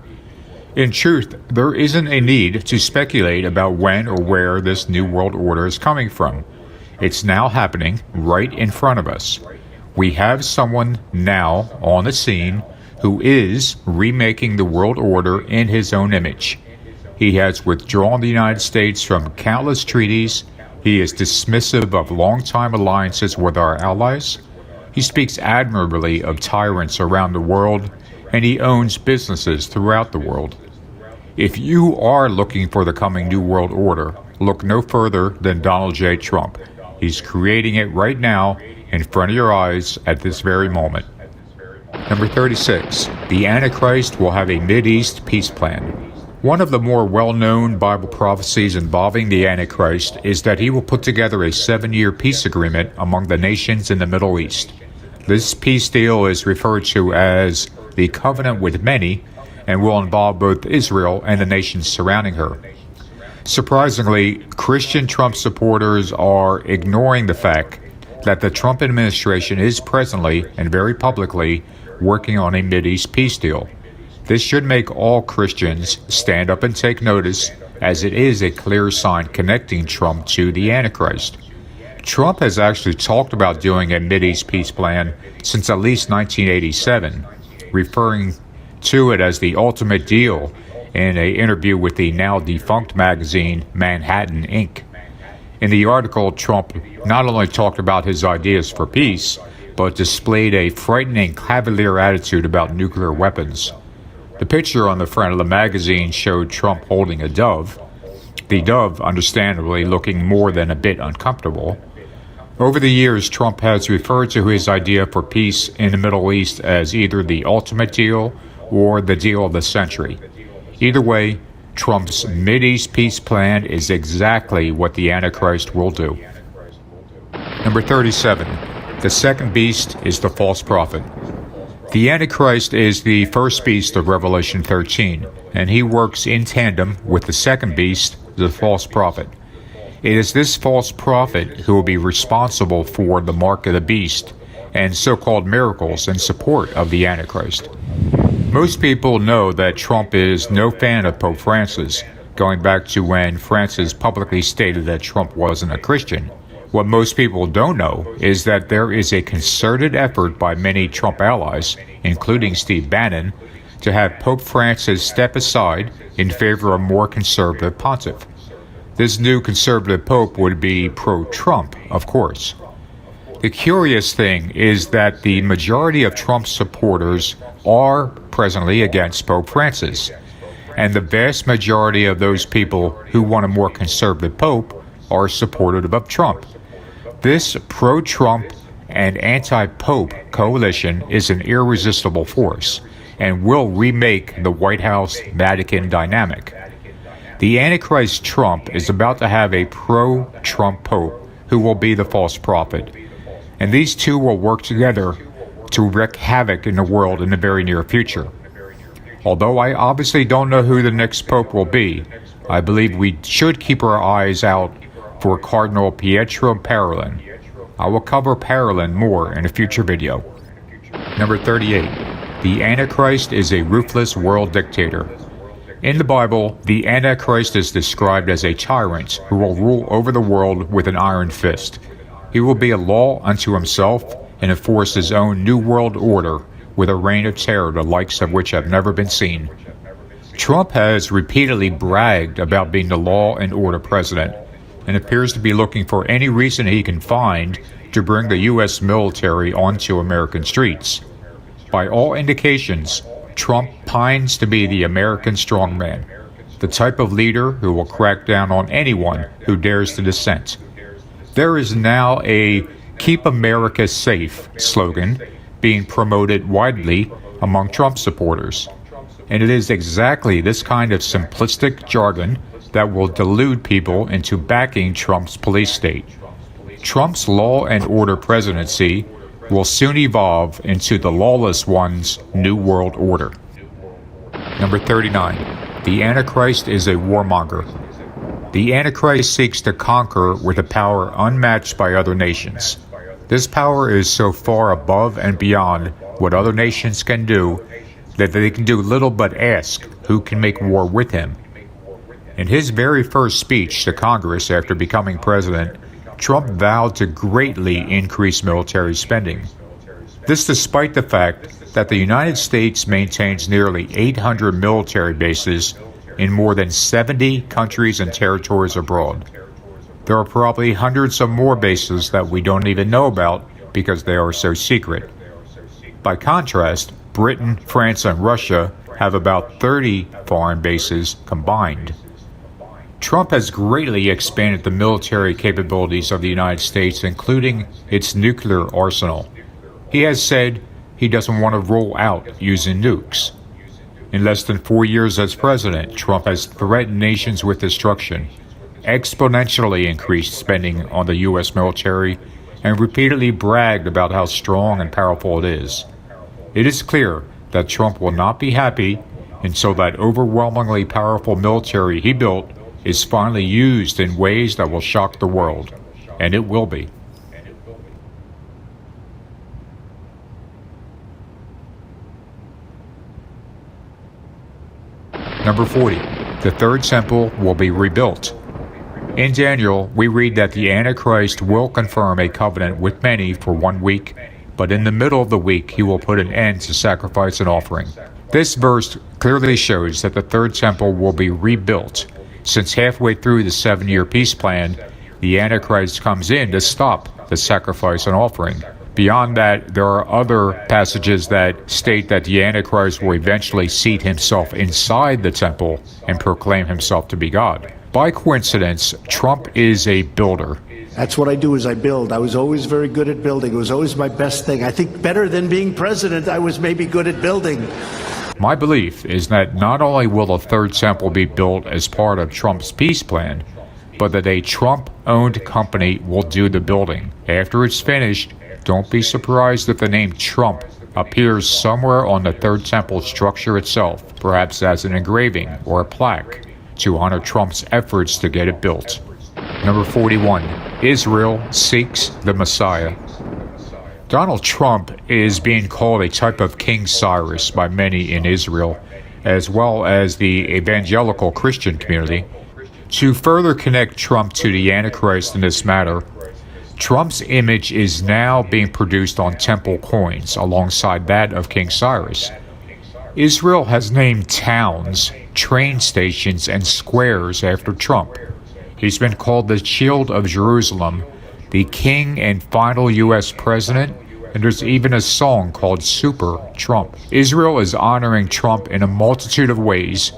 In truth, there isn't a need to speculate about when or where this New World Order is coming from. It's now happening right in front of us. We have someone now on the scene who is remaking the world order in his own image. He has withdrawn the United States from countless treaties. He is dismissive of long-time alliances with our allies. He speaks admirably of tyrants around the world, and he owns businesses throughout the world. If you are looking for the coming New World Order, look no further than Donald J. Trump. He's creating it right now in front of your eyes at this very moment. Number 36. The Antichrist will have a Mideast peace plan. One of the more well-known Bible prophecies involving the Antichrist is that he will put together a 7-year peace agreement among the nations in the Middle East. This peace deal is referred to as the Covenant with Many, and will involve both Israel and the nations surrounding her. Surprisingly, Christian Trump supporters are ignoring the fact that the Trump administration is presently and very publicly working on a Mideast peace deal. This should make all Christians stand up and take notice, as it is a clear sign connecting Trump to the Antichrist. Trump has actually talked about doing a Mideast peace plan since at least 1987, referring to it as the ultimate deal in an interview with the now defunct magazine Manhattan Inc. In the article, Trump not only talked about his ideas for peace, but displayed a frightening cavalier attitude about nuclear weapons. The picture on the front of the magazine showed Trump holding a dove, the dove understandably looking more than a bit uncomfortable. Over the years, Trump has referred to his idea for peace in the Middle East as either the ultimate deal or the deal of the century. Either way, Trump's Mideast peace plan is exactly what the Antichrist will do. Number 37. The second beast is the false prophet. The Antichrist is the first beast of Revelation 13, and he works in tandem with the second beast, the false prophet. It is this false prophet who will be responsible for the mark of the beast and so-called miracles in support of the Antichrist. Most people know that Trump is no fan of Pope Francis, going back to when Francis publicly stated that Trump wasn't a Christian. What most people don't know is that there is a concerted effort by many Trump allies, including Steve Bannon, to have Pope Francis step aside in favor of a more conservative pontiff. This new conservative pope would be pro-Trump, of course. The curious thing is that the majority of Trump's supporters are presently against Pope Francis, and the vast majority of those people who want a more conservative pope are supportive of Trump. This pro-Trump and anti-Pope coalition is an irresistible force and will remake the White House-Vatican dynamic. The Antichrist Trump is about to have a pro-Trump Pope who will be the false prophet, and these two will work together to wreak havoc in the world in the very near future. Although I obviously don't know who the next Pope will be, I believe we should keep our eyes out for Cardinal Pietro Parolin. I will cover Parolin more in a future video. Number 38. The Antichrist is a ruthless world dictator. In the Bible, the Antichrist is described as a tyrant who will rule over the world with an iron fist. He will be a law unto himself and enforce his own new world order with a reign of terror the likes of which have never been seen. Trump has repeatedly bragged about being the law and order president, and appears to be looking for any reason he can find to bring the U.S. military onto American streets. By all indications, Trump pines to be the American strongman, the type of leader who will crack down on anyone who dares to dissent. There is now a Keep America Safe slogan being promoted widely among Trump supporters. And it is exactly this kind of simplistic jargon that will delude people into backing Trump's police state. Trump's law and order presidency will soon evolve into the lawless one's new world order. Number 39. The Antichrist is a warmonger. The Antichrist seeks to conquer with a power unmatched by other nations. This power is so far above and beyond what other nations can do that they can do little but ask who can make war with him. In his very first speech to Congress after becoming president, Trump vowed to greatly increase military spending. This despite the fact that the United States maintains nearly 800 military bases in more than 70 countries and territories abroad. There are probably hundreds of more bases that we don't even know about because they are so secret. By contrast, Britain, France, and Russia have about 30 foreign bases combined. Trump has greatly expanded the military capabilities of the United States, including its nuclear arsenal. He has said he doesn't want to roll out using nukes. In less than 4 years as president, Trump has threatened nations with destruction, exponentially increased spending on the U.S. military, and repeatedly bragged about how strong and powerful it is. It is clear that Trump will not be happy until that overwhelmingly powerful military he built is finally used in ways that will shock the world, and it will be. Number 40. The third temple will be rebuilt. In Daniel, we read that the Antichrist will confirm a covenant with many for 1 week, but in the middle of the week he will put an end to sacrifice and offering. This verse clearly shows that the third temple will be rebuilt, since halfway through the 7-year peace plan, the Antichrist comes in to stop the sacrifice and offering. Beyond that, there are other passages that state that the Antichrist will eventually seat himself inside the temple and proclaim himself to be God. By coincidence, Trump is a builder.
That's what I do, is I build. I was always very good at building. It was always my best thing. I think better than being president, I was maybe good at building.
My belief is that not only will the third temple be built as part of Trump's peace plan, but that a Trump-owned company will do the building. After it's finished, don't be surprised if the name Trump appears somewhere on the third temple structure itself, perhaps as an engraving or a plaque, to honor Trump's efforts to get it built. Number 41. Israel seeks the Messiah. Donald Trump is being called a type of King Cyrus by many in Israel, as well as the evangelical Christian community. To further connect Trump to the Antichrist in this matter, Trump's image is now being produced on temple coins alongside that of King Cyrus. Israel has named towns, train stations, and squares after Trump. He's been called the Shield of Jerusalem, the King and final U.S. President, and there's even a song called Super Trump. Israel is honoring Trump in a multitude of ways,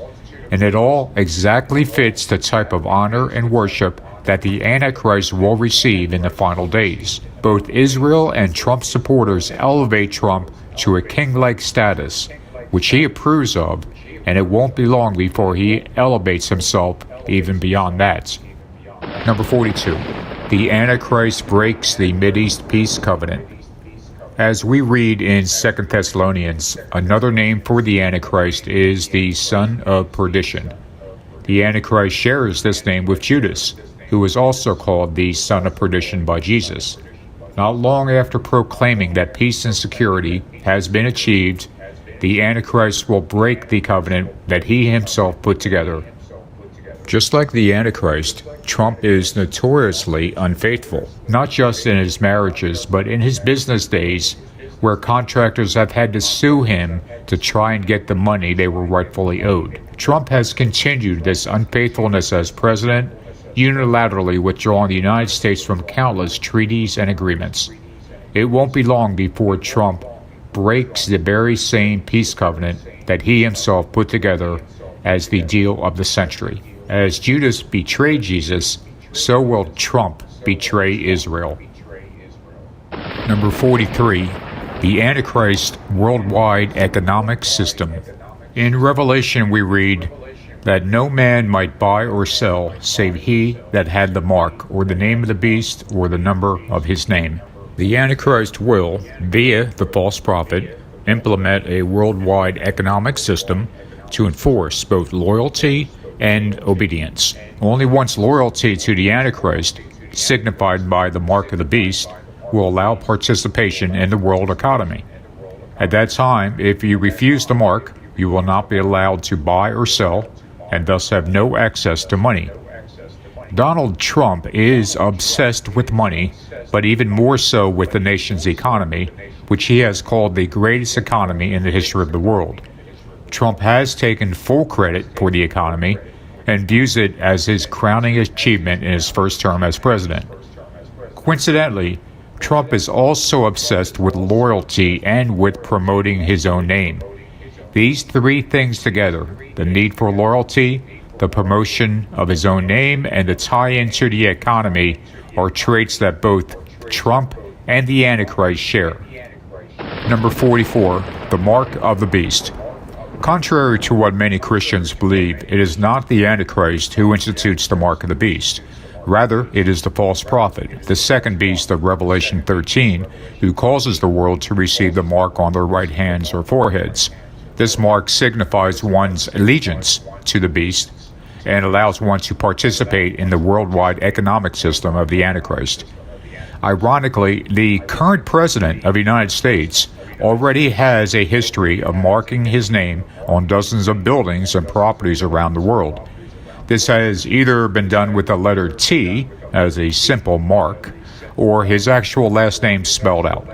and it all exactly fits the type of honor and worship that the Antichrist will receive in the final days. Both Israel and Trump supporters elevate Trump to a king-like status, which he approves of, and it won't be long before he elevates himself even beyond that. Number 42. The Antichrist breaks the Mideast Peace Covenant. As we read in 2 Thessalonians, another name for the Antichrist is the son of perdition. The Antichrist shares this name with Judas, who is also called the son of perdition by Jesus. Not long after proclaiming that peace and security has been achieved, the Antichrist will break the covenant that he himself put together. Just like the Antichrist, Trump is notoriously unfaithful, not just in his marriages, but in his business days, where contractors have had to sue him to try and get the money they were rightfully owed. Trump has continued this unfaithfulness as president, unilaterally withdrawing the United States from countless treaties and agreements. It won't be long before Trump breaks the very same peace covenant that he himself put together as the deal of the century. As Judas betrayed Jesus, so will Trump betray Israel. Number 43. The Antichrist Worldwide Economic System. In Revelation we read that no man might buy or sell save he that had the mark, or the name of the beast, or the number of his name. The Antichrist will, via the false prophet, implement a worldwide economic system to enforce both loyalty and obedience. Only once loyalty to the Antichrist, signified by the mark of the beast, will allow participation in the world economy. At that time, if you refuse the mark, you will not be allowed to buy or sell, and thus have no access to money. Donald Trump is obsessed with money, but even more so with the nation's economy, which he has called the greatest economy in the history of the world. Trump has taken full credit for the economy and views it as his crowning achievement in his first term as president. Coincidentally, Trump is also obsessed with loyalty and with promoting his own name. These three things together, the need for loyalty, the promotion of his own name, and the tie-in to the economy, are traits that both Trump and the Antichrist share. Number 44, the mark of the beast. Contrary to what many Christians believe, it is not the Antichrist who institutes the mark of the beast. Rather, it is the false prophet, the second beast of Revelation 13, who causes the world to receive the mark on their right hands or foreheads. This mark signifies one's allegiance to the beast and allows one to participate in the worldwide economic system of the Antichrist. Ironically, the current president of the United States already has a history of marking his name on dozens of buildings and properties around the world. This has either been done with the letter T as a simple mark, or his actual last name spelled out.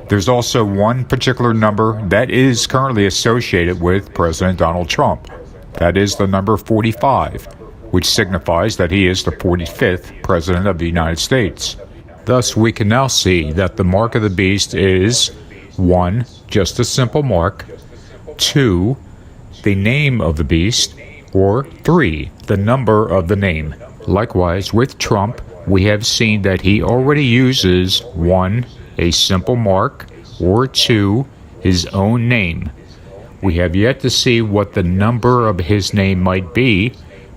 There's also one particular number that is currently associated with President Donald Trump. That is the number 45, which signifies that he is the 45th President of the United States. Thus, we can now see that the mark of the beast is 1. Just a simple mark, 2. The name of the beast, or 3. The number of the name. Likewise, with Trump, we have seen that he already uses 1. A simple mark, or 2. His own name. We have yet to see what the number of his name might be,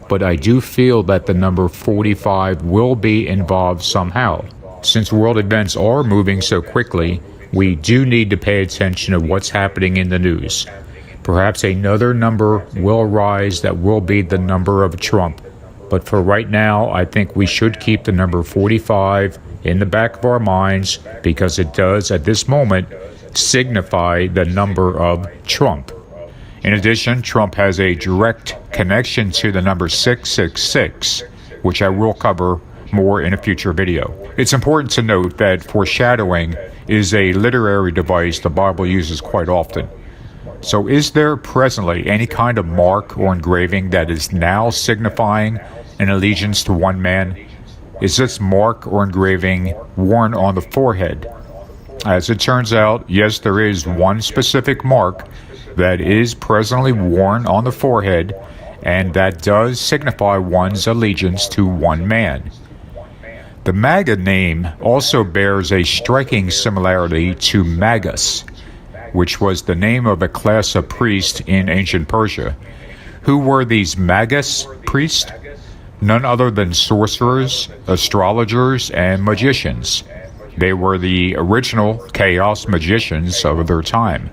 but I do feel that the number 45 will be involved somehow. Since world events are moving so quickly, we do need to pay attention to what's happening in the news. Perhaps another number will rise that will be the number of Trump. But for right now, I think we should keep the number 45 in the back of our minds because it does, at this moment, signify the number of Trump. In addition, Trump has a direct connection to the number 666, which I will cover more in a future video. It's important to note that foreshadowing is a literary device the Bible uses quite often. So is there presently any kind of mark or engraving that is now signifying an allegiance to one man? Is this mark or engraving worn on the forehead? As it turns out, yes, there is one specific mark that is presently worn on the forehead, and that does signify one's allegiance to one man. The MAGA name also bears a striking similarity to Magus, which was the name of a class of priests in ancient Persia. Who were these Magus priests? None other than sorcerers, astrologers, and magicians. They were the original chaos magicians of their time.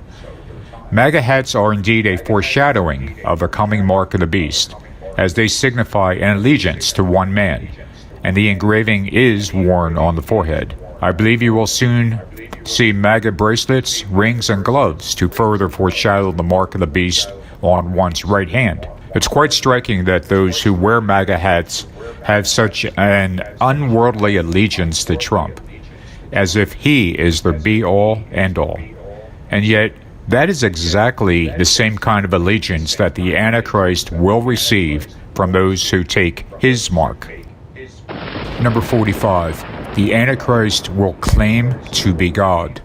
MAGA hats are indeed a foreshadowing of the coming mark of the beast, as they signify an allegiance to one man, and the engraving is worn on the forehead. I believe you will soon see MAGA bracelets, rings, and gloves to further foreshadow the mark of the beast on one's right hand. It's quite striking that those who wear MAGA hats have such an unworldly allegiance to Trump, as if he is their be-all, end-all. And yet, that is exactly the same kind of allegiance that the Antichrist will receive from those who take his mark. Number 45. The Antichrist will claim to be God.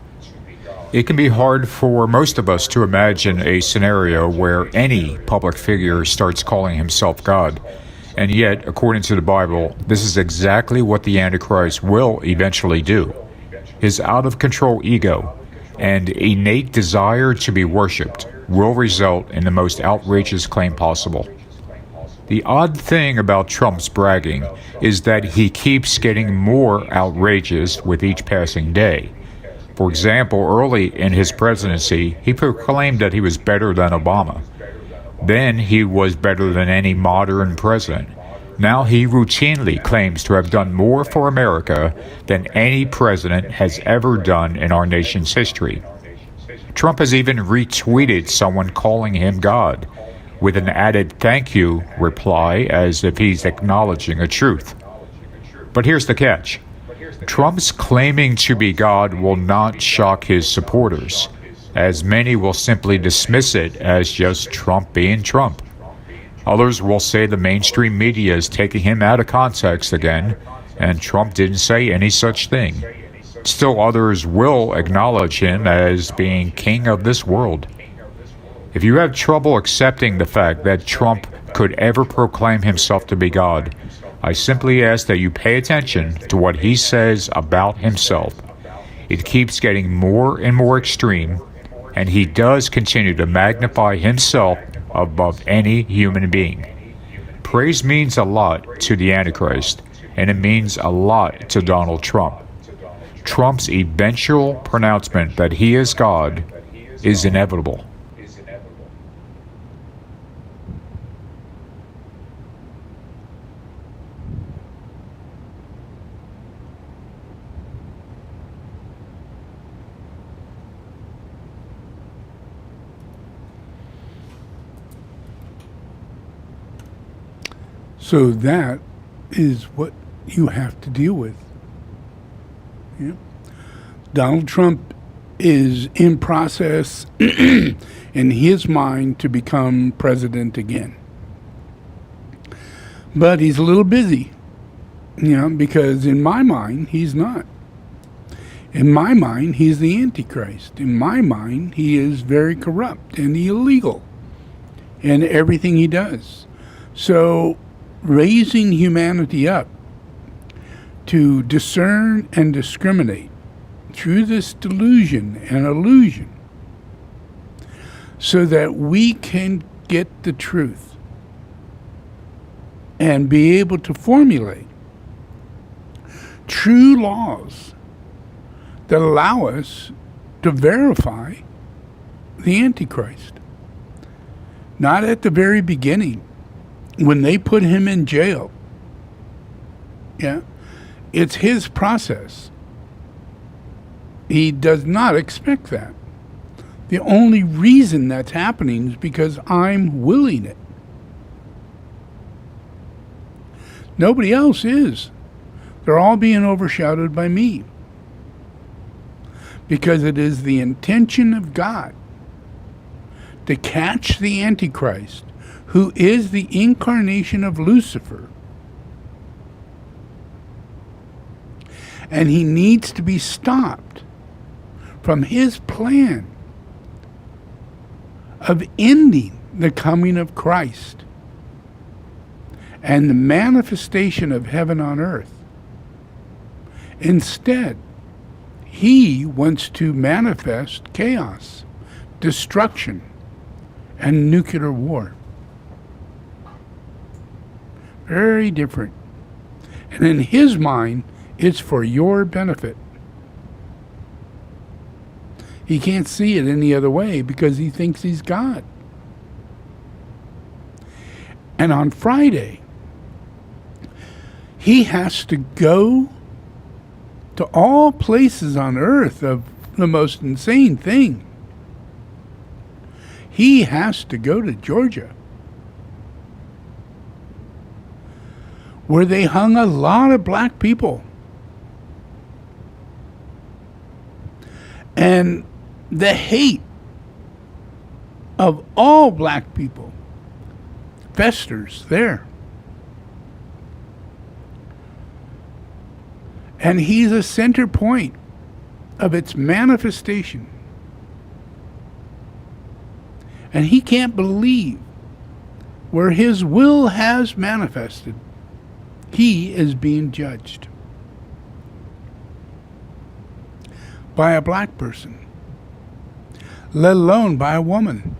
It can be hard for most of us to imagine a scenario where any public figure starts calling himself God. And yet, according to the Bible, this is exactly what the Antichrist will eventually do. His out-of-control ego and innate desire to be worshipped will result in the most outrageous claim possible. The odd thing about Trump's bragging is that he keeps getting more outrageous with each passing day. For example, early in his presidency, he proclaimed that he was better than Obama. Then he was better than any modern president. Now he routinely claims to have done more for America than any president has ever done in our nation's history. Trump has even retweeted someone calling him God, with an added thank you reply as if he's acknowledging a truth. But here's the catch. Trump's claiming to be God will not shock his supporters, as many will simply dismiss it as just Trump being Trump. Others will say the mainstream media is taking him out of context again, and Trump didn't say any such thing. Still others will acknowledge him as being king of this world. If you have trouble accepting the fact that Trump could ever proclaim himself to be God, I simply ask that you pay attention to what he says about himself. It keeps getting more and more extreme, and he does continue to magnify himself above any human being. Praise means a lot to the Antichrist, and it means a lot to Donald Trump. Trump's eventual pronouncement that he is God is inevitable.
So that is what you have to deal with. Yeah. Donald Trump is in process in his mind to become president again. But he's a little busy, because in my mind, he's not. In my mind, he's the Antichrist. In my mind, he is very corrupt and illegal in everything he does. So raising humanity up to discern and discriminate through this delusion and illusion so that we can get the truth and be able to formulate true laws that allow us to verify the Antichrist. Not at the very beginning, when they put him in jail. Yeah, it's his process. He does not expect that. The only reason that's happening is because I'm willing it. Nobody else is. They're all being overshadowed by me. Because it is the intention of God to catch the Antichrist, who is the incarnation of Lucifer. And he needs to be stopped from his plan of ending the coming of Christ and the manifestation of heaven on earth. Instead, he wants to manifest chaos, destruction, and nuclear war. Very different. And in his mind, it's for your benefit. He can't see it any other way because he thinks he's God. And on Friday, he has to go to all places on earth of the most insane thing. He has to go to Georgia, where they hung a lot of black people. And the hate of all black people festers there. And he's a center point of its manifestation. And he can't believe where his will has manifested, he is being judged by a black person, let alone by a woman.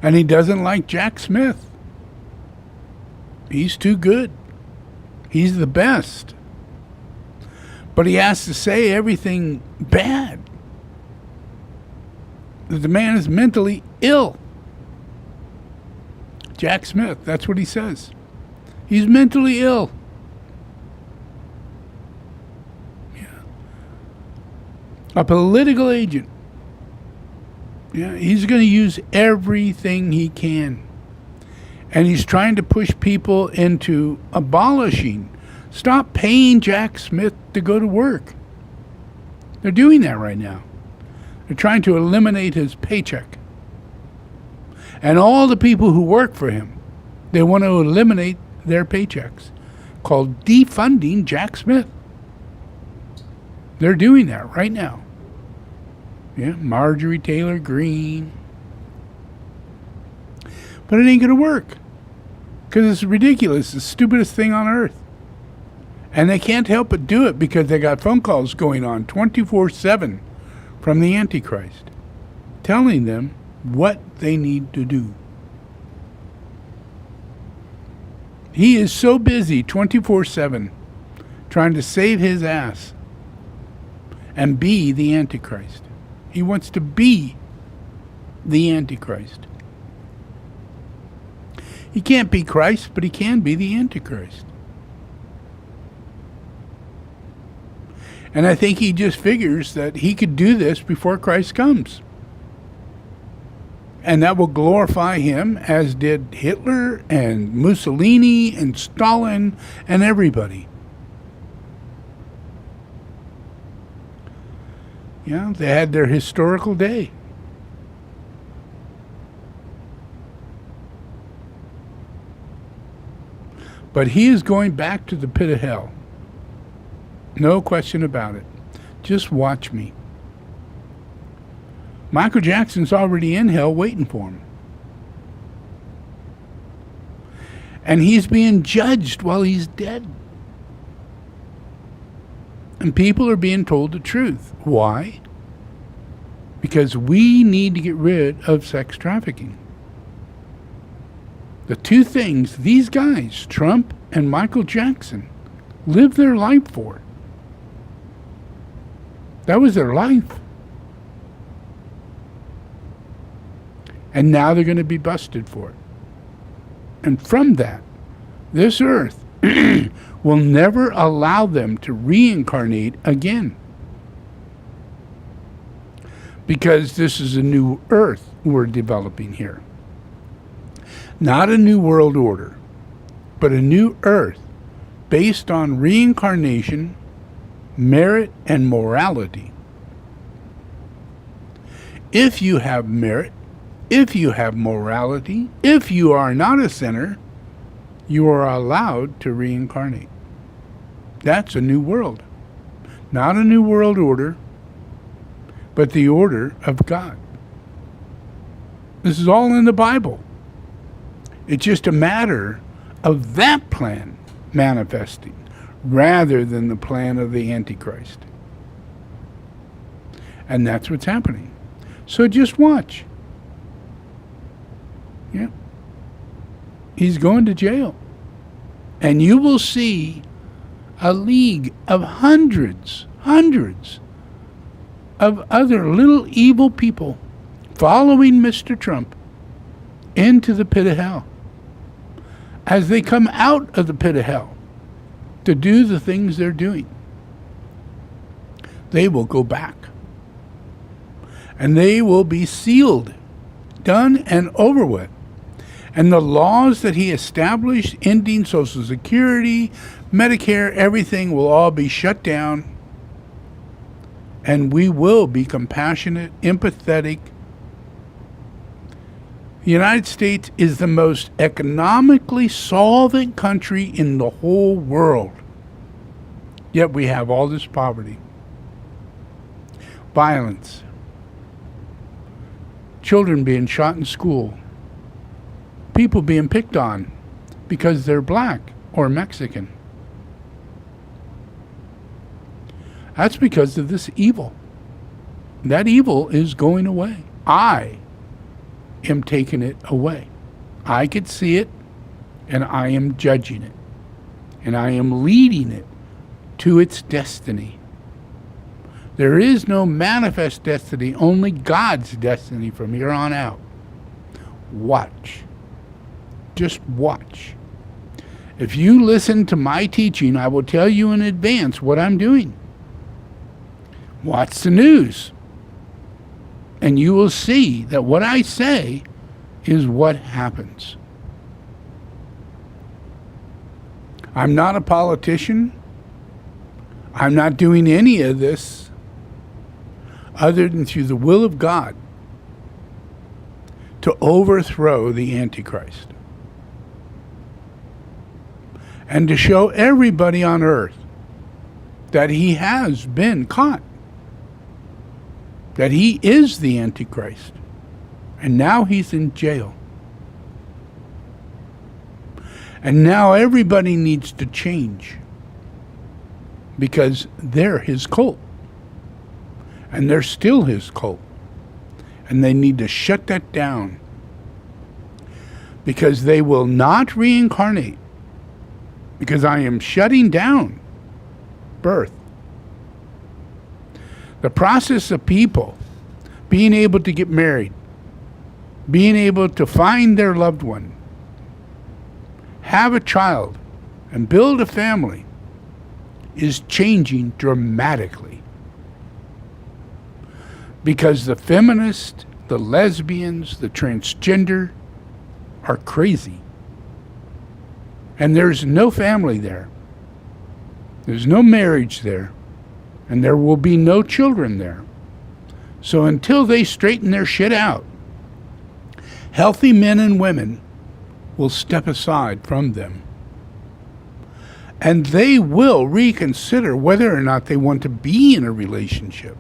And he doesn't like Jack Smith. He's too good. He's the best. But he has to say everything bad. That the man is mentally ill. Jack Smith, that's what he says. He's mentally ill. Yeah. A political agent. Yeah, he's going to use everything he can. And he's trying to push people into abolishing. Stop paying Jack Smith to go to work. They're doing that right now. They're trying to eliminate his paycheck. And all the people who work for him, they want to eliminate their paychecks, called defunding Jack Smith. They're doing that right now. Yeah, Marjorie Taylor Greene. But it ain't going to work. Because it's ridiculous. It's the stupidest thing on earth. And they can't help but do it because they got phone calls going on 24/7 from the Antichrist, telling them what they need to do. He is so busy 24/7 trying to save his ass and be the Antichrist. He wants to be the Antichrist. He can't be Christ, but he can be the Antichrist. And I think he just figures that he could do this before Christ comes. And that will glorify him, as did Hitler and Mussolini and Stalin and everybody. Yeah, they had their historical day. But he is going back to the pit of hell. No question about it. Just watch me. Michael Jackson's already in hell waiting for him. And he's being judged while he's dead. And people are being told the truth. Why? Because we need to get rid of sex trafficking. The two things these guys, Trump and Michael Jackson, lived their life for. That was their life. And now they're going to be busted for it. And from that, this earth will never allow them to reincarnate again. Because this is a new earth we're developing here. Not a new world order, but a new earth based on reincarnation, merit, and morality. If you have merit, if you have morality, if you are not a sinner, you are allowed to reincarnate. That's a new world. Not a new world order, but the order of God. This is all in the Bible. It's just a matter of that plan manifesting rather than the plan of the Antichrist. And that's what's happening. So just watch. Yeah. He's going to jail. And you will see a league of hundreds of other little evil people following Mr. Trump into the pit of hell. As they come out of the pit of hell to do the things they're doing, they will go back. And they will be sealed, done and over with. And the laws that he established, ending Social Security, Medicare, everything will all be shut down. And we will be compassionate, empathetic. The United States is the most economically solvent country in the whole world. Yet we have all this poverty, violence, children being shot in school, people being picked on because they're black or Mexican. That's because of this evil. That evil is going away. I am taking it away. I could see it, and I am judging it. And I am leading it to its destiny. There is no manifest destiny, only God's destiny from here on out. Watch. Just watch. If you listen to my teaching, I will tell you in advance what I'm doing. Watch the news. And you will see that what I say is what happens. I'm not a politician. I'm not doing any of this other than through the will of God to overthrow the Antichrist. And to show everybody on earth that he has been caught. That he is the Antichrist. And now he's in jail. And now everybody needs to change. Because they're his cult. And they're still his cult. And they need to shut that down. Because they will not reincarnate. Because I am shutting down birth. The process of people being able to get married, being able to find their loved one, have a child, and build a family is changing dramatically. Because the feminists the lesbians, the transgender are crazy. And there's no family there. There's no marriage there. And there will be no children there. So until they straighten their shit out, healthy men and women will step aside from them. And they will reconsider whether or not they want to be in a relationship.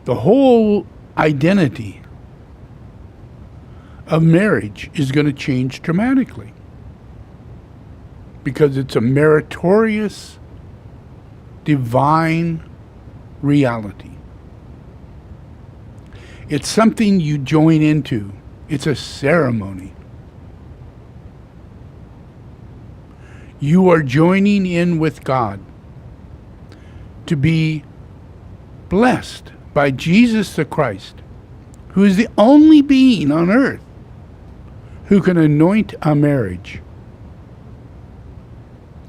The whole identity of marriage is going to change dramatically because it's a meritorious, divine reality. It's something you join into. It's a ceremony. You are joining in with God to be blessed by Jesus the Christ, who is the only being on earth who can anoint a marriage.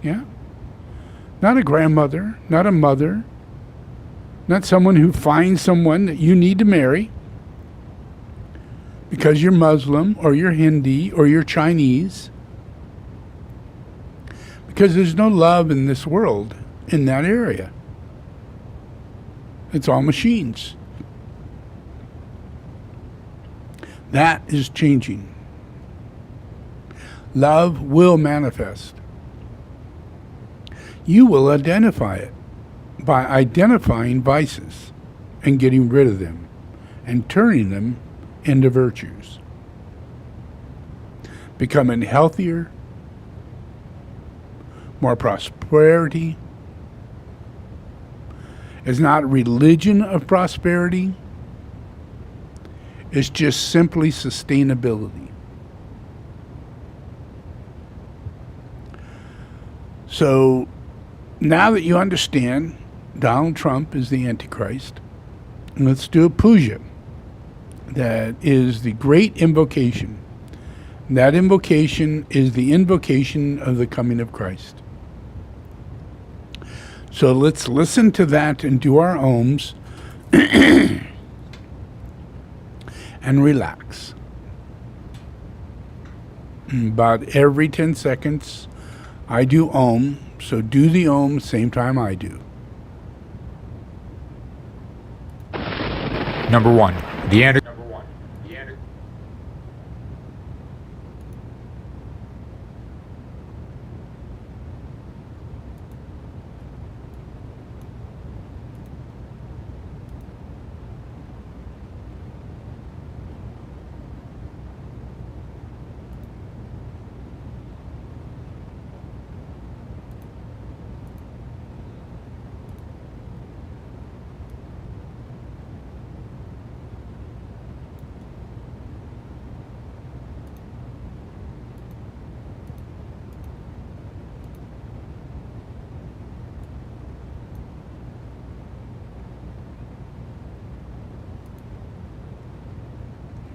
Yeah? Not a grandmother, not a mother, not someone who finds someone that you need to marry because you're Muslim or you're Hindi or you're Chinese. Because there's no love in this world in that area. It's all machines. That is changing. Love will manifest. You will identify it by identifying vices and getting rid of them and turning them into virtues. Becoming healthier, more prosperity. It's not religion of prosperity. It's just simply sustainability. So now that you understand Donald Trump is the Antichrist, let's do a puja. That is the great invocation. That invocation is the invocation of the coming of Christ. So let's listen to that and do our ohms and relax. About every 10 seconds, I do Om, so do the Om same time I do.
Number 1. The Antichrist.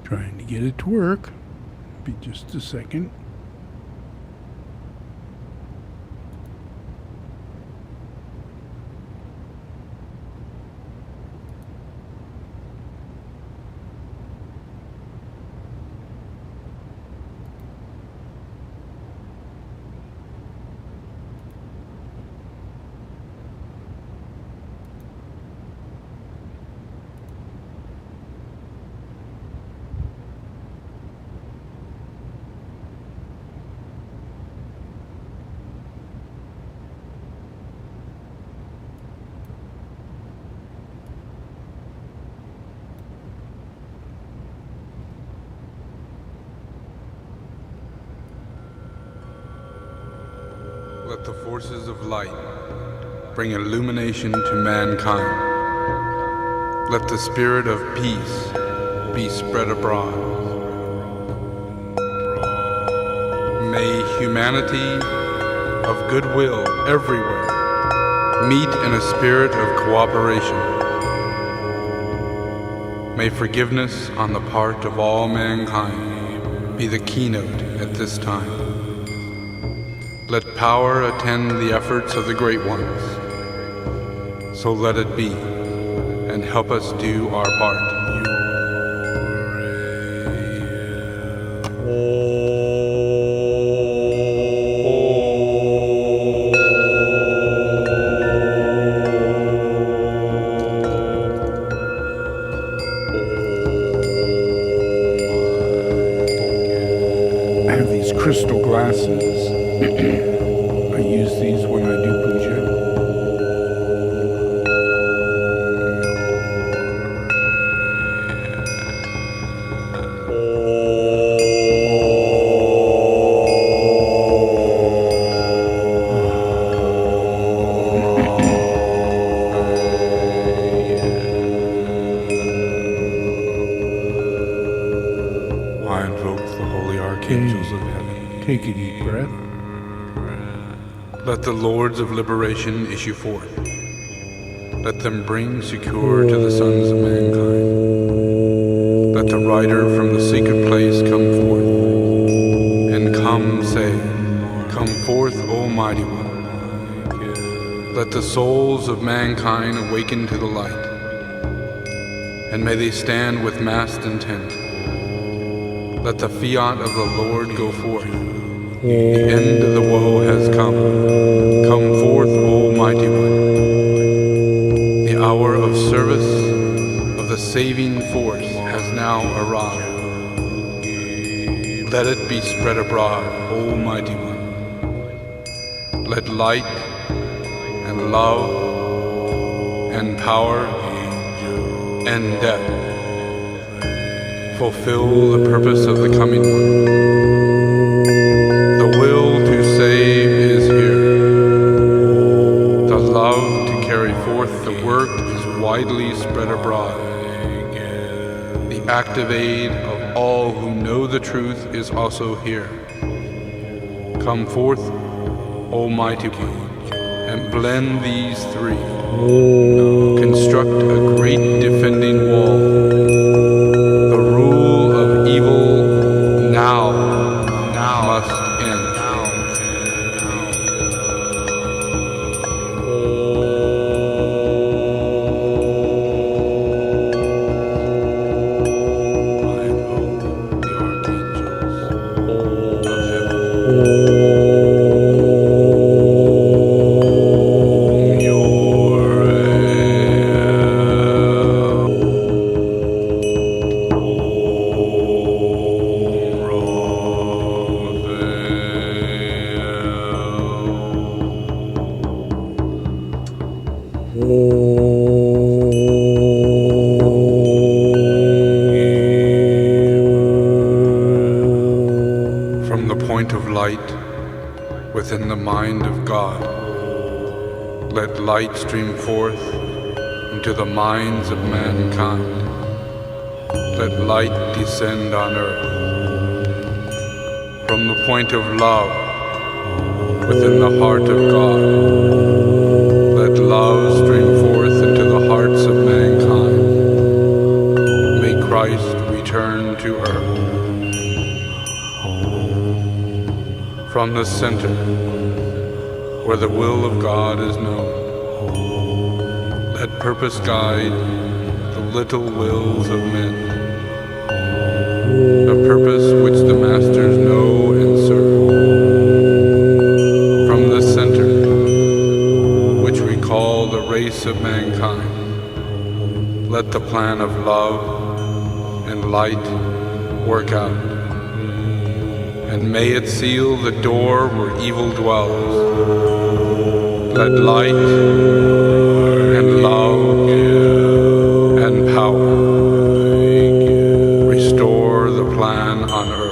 Trying to get it to work. Be just a second.
Let the forces of light bring illumination to mankind. Let the spirit of peace be spread abroad. May humanity of goodwill everywhere meet in a spirit of cooperation. May forgiveness on the part of all mankind be the keynote at this time. Let power attend the efforts of the great ones. So let it be, and help us do our part.
I have these crystal glasses. I use these when I do puja.
I invoke the holy archangels of heaven.
Take a deep breath.
Let the lords of liberation issue forth. Let them bring succor to the sons of mankind. Let the rider from the secret place come forth. And come, say, come forth, O mighty one. Let the souls of mankind awaken to the light. And may they stand with massed intent. Let the fiat of the Lord go forth. The end of the woe has come. Come forth, O mighty one. The hour of service of the saving force has now arrived. Let it be spread abroad, O mighty one. Let light and love and power and death fulfill the purpose of the coming one. The will to save is here. The love to carry forth the work is widely spread abroad. The active aid of all who know the truth is also here. Come forth, O mighty one, and blend these three. Construct a great defending wall. The rule of evil now must end. From the point of light within the mind of God, let light stream forth into the minds of mankind. Let light descend on earth. From the point of love within the heart of God, let love stream forth into the hearts of mankind. May Christ return to earth. From the center, where the will of God is known, let purpose guide the little wills of men. A purpose which the masters know and serve. From the center, which we call the race of mankind, let the plan of love and light work out. And may it seal the door where evil dwells. Let light and love and power restore the plan on earth.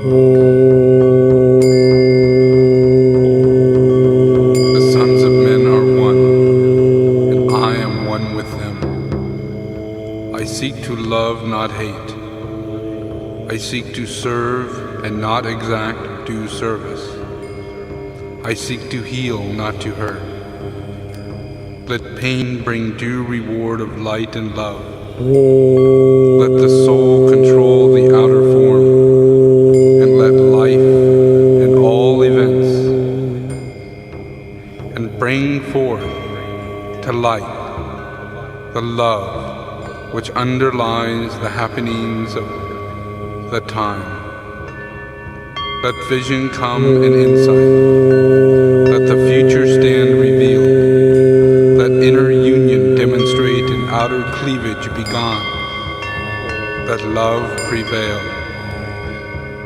The sons of men are one, and I am one with them. I seek to love, not hate. I seek to serve and not exact due service. I seek to heal, not to hurt. Let pain bring due reward of light and love. Let the soul control the outer form, and let life and all events, and bring forth to light the love which underlies the happenings of the time. Let vision come and insight. Let the future stand revealed. Let inner union demonstrate and outer cleavage be gone. Let love prevail.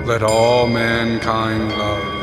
Let all mankind love.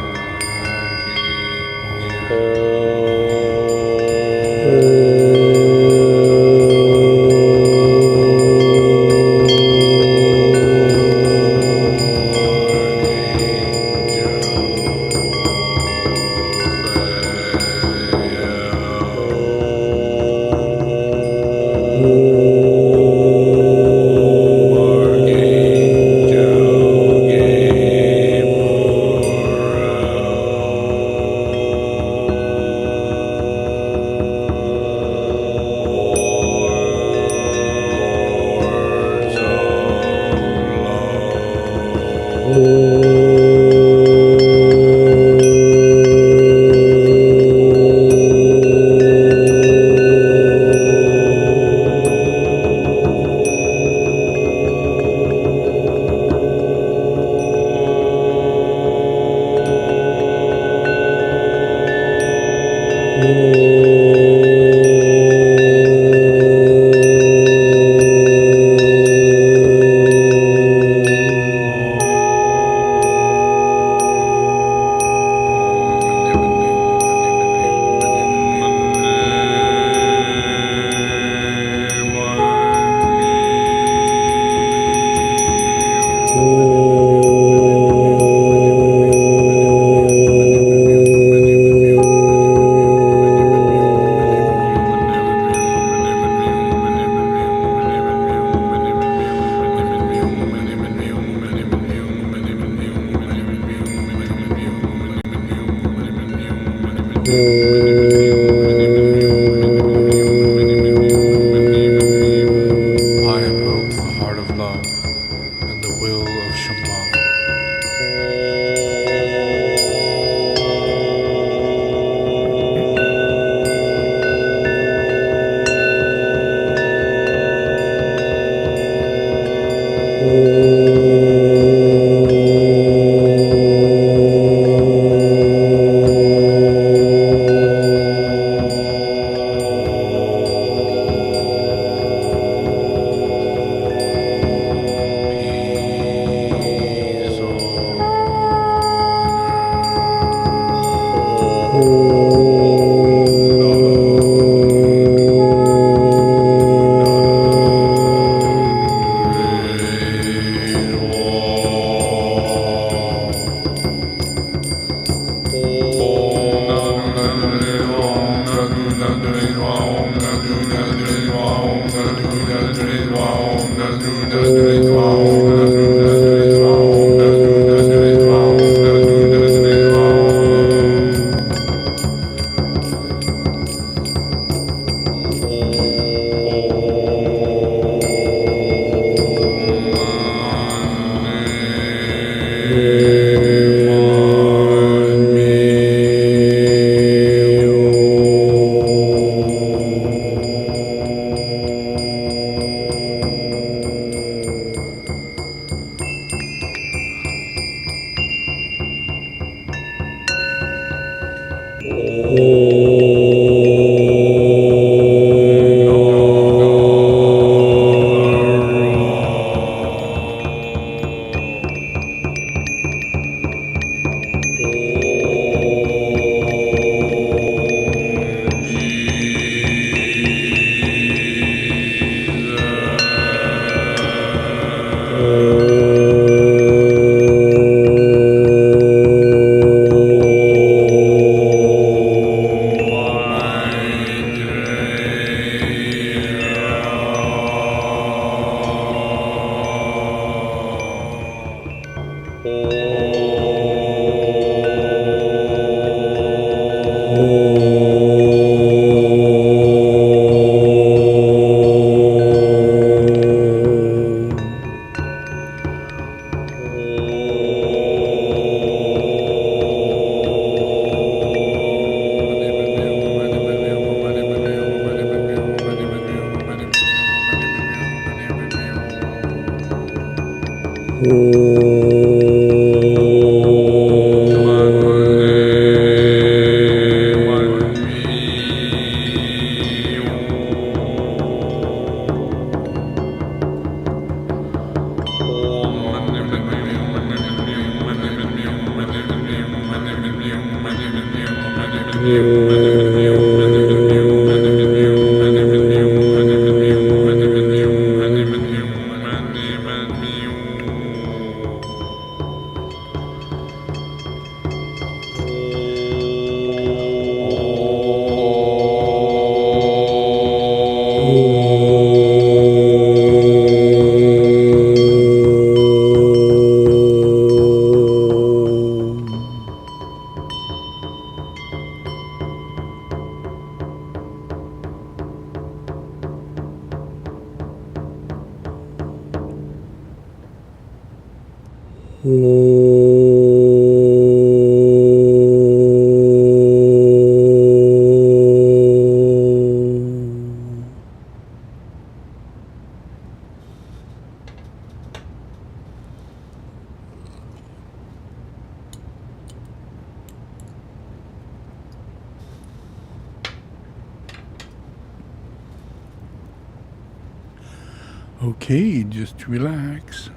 Okay, just relax.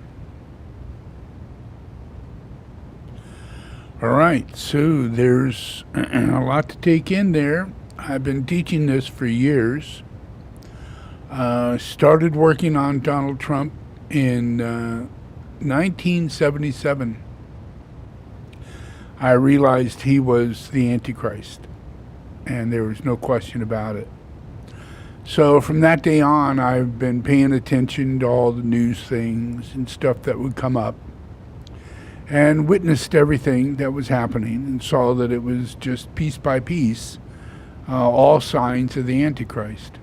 All right, so there's a lot to take in there. I've been teaching this for years. Started working on Donald Trump in 1977. I realized he was the Antichrist, and there was no question about it. So from that day on, I've been paying attention to all the news things and stuff that would come up, and witnessed everything that was happening and saw that it was just piece by piece, all signs of the Antichrist.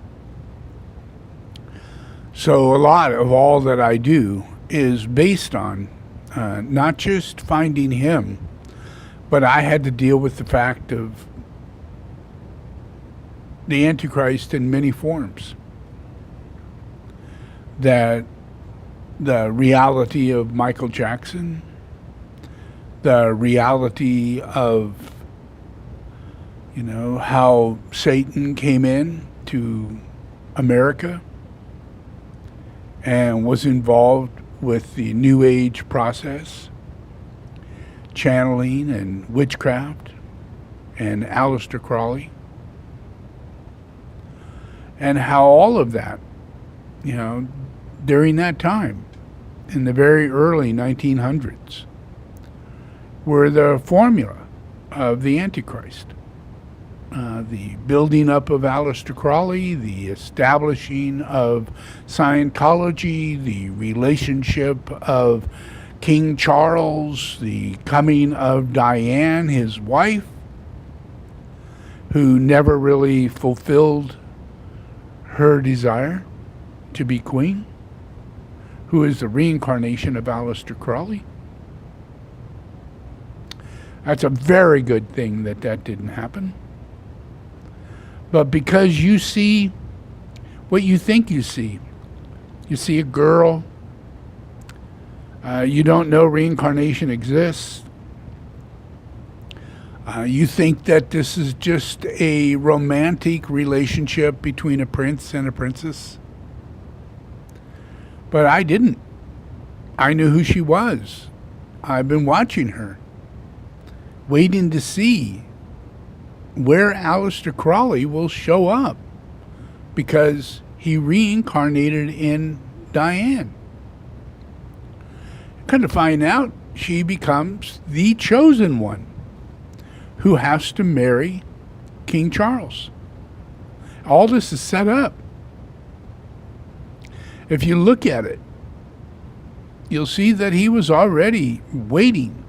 So a lot of all that I do is based on not just finding him, but I had to deal with the fact of the Antichrist in many forms. That the reality of Michael Jackson, the reality of, you know, how Satan came in to America and was involved with the New Age process, channeling and witchcraft, and Aleister Crowley. And how all of that, you know, during that time, in the very early 1900s, were the formula of the Antichrist. The building up of Aleister Crowley, the establishing of Scientology, the relationship of King Charles, the coming of Diane, his wife, who never really fulfilled her desire to be queen, who is the reincarnation of Aleister Crowley. That's a very good thing that that didn't happen. But because you see what you think you see a girl, you don't know reincarnation exists. You think that this is just a romantic relationship between a prince and a princess. But I didn't. I knew who she was. I've been watching her, waiting to see where Aleister Crowley will show up, because he reincarnated in Diane. Come to find out, she becomes the chosen one who has to marry King Charles. All this is set up. If you look at it, you'll see that he was already waiting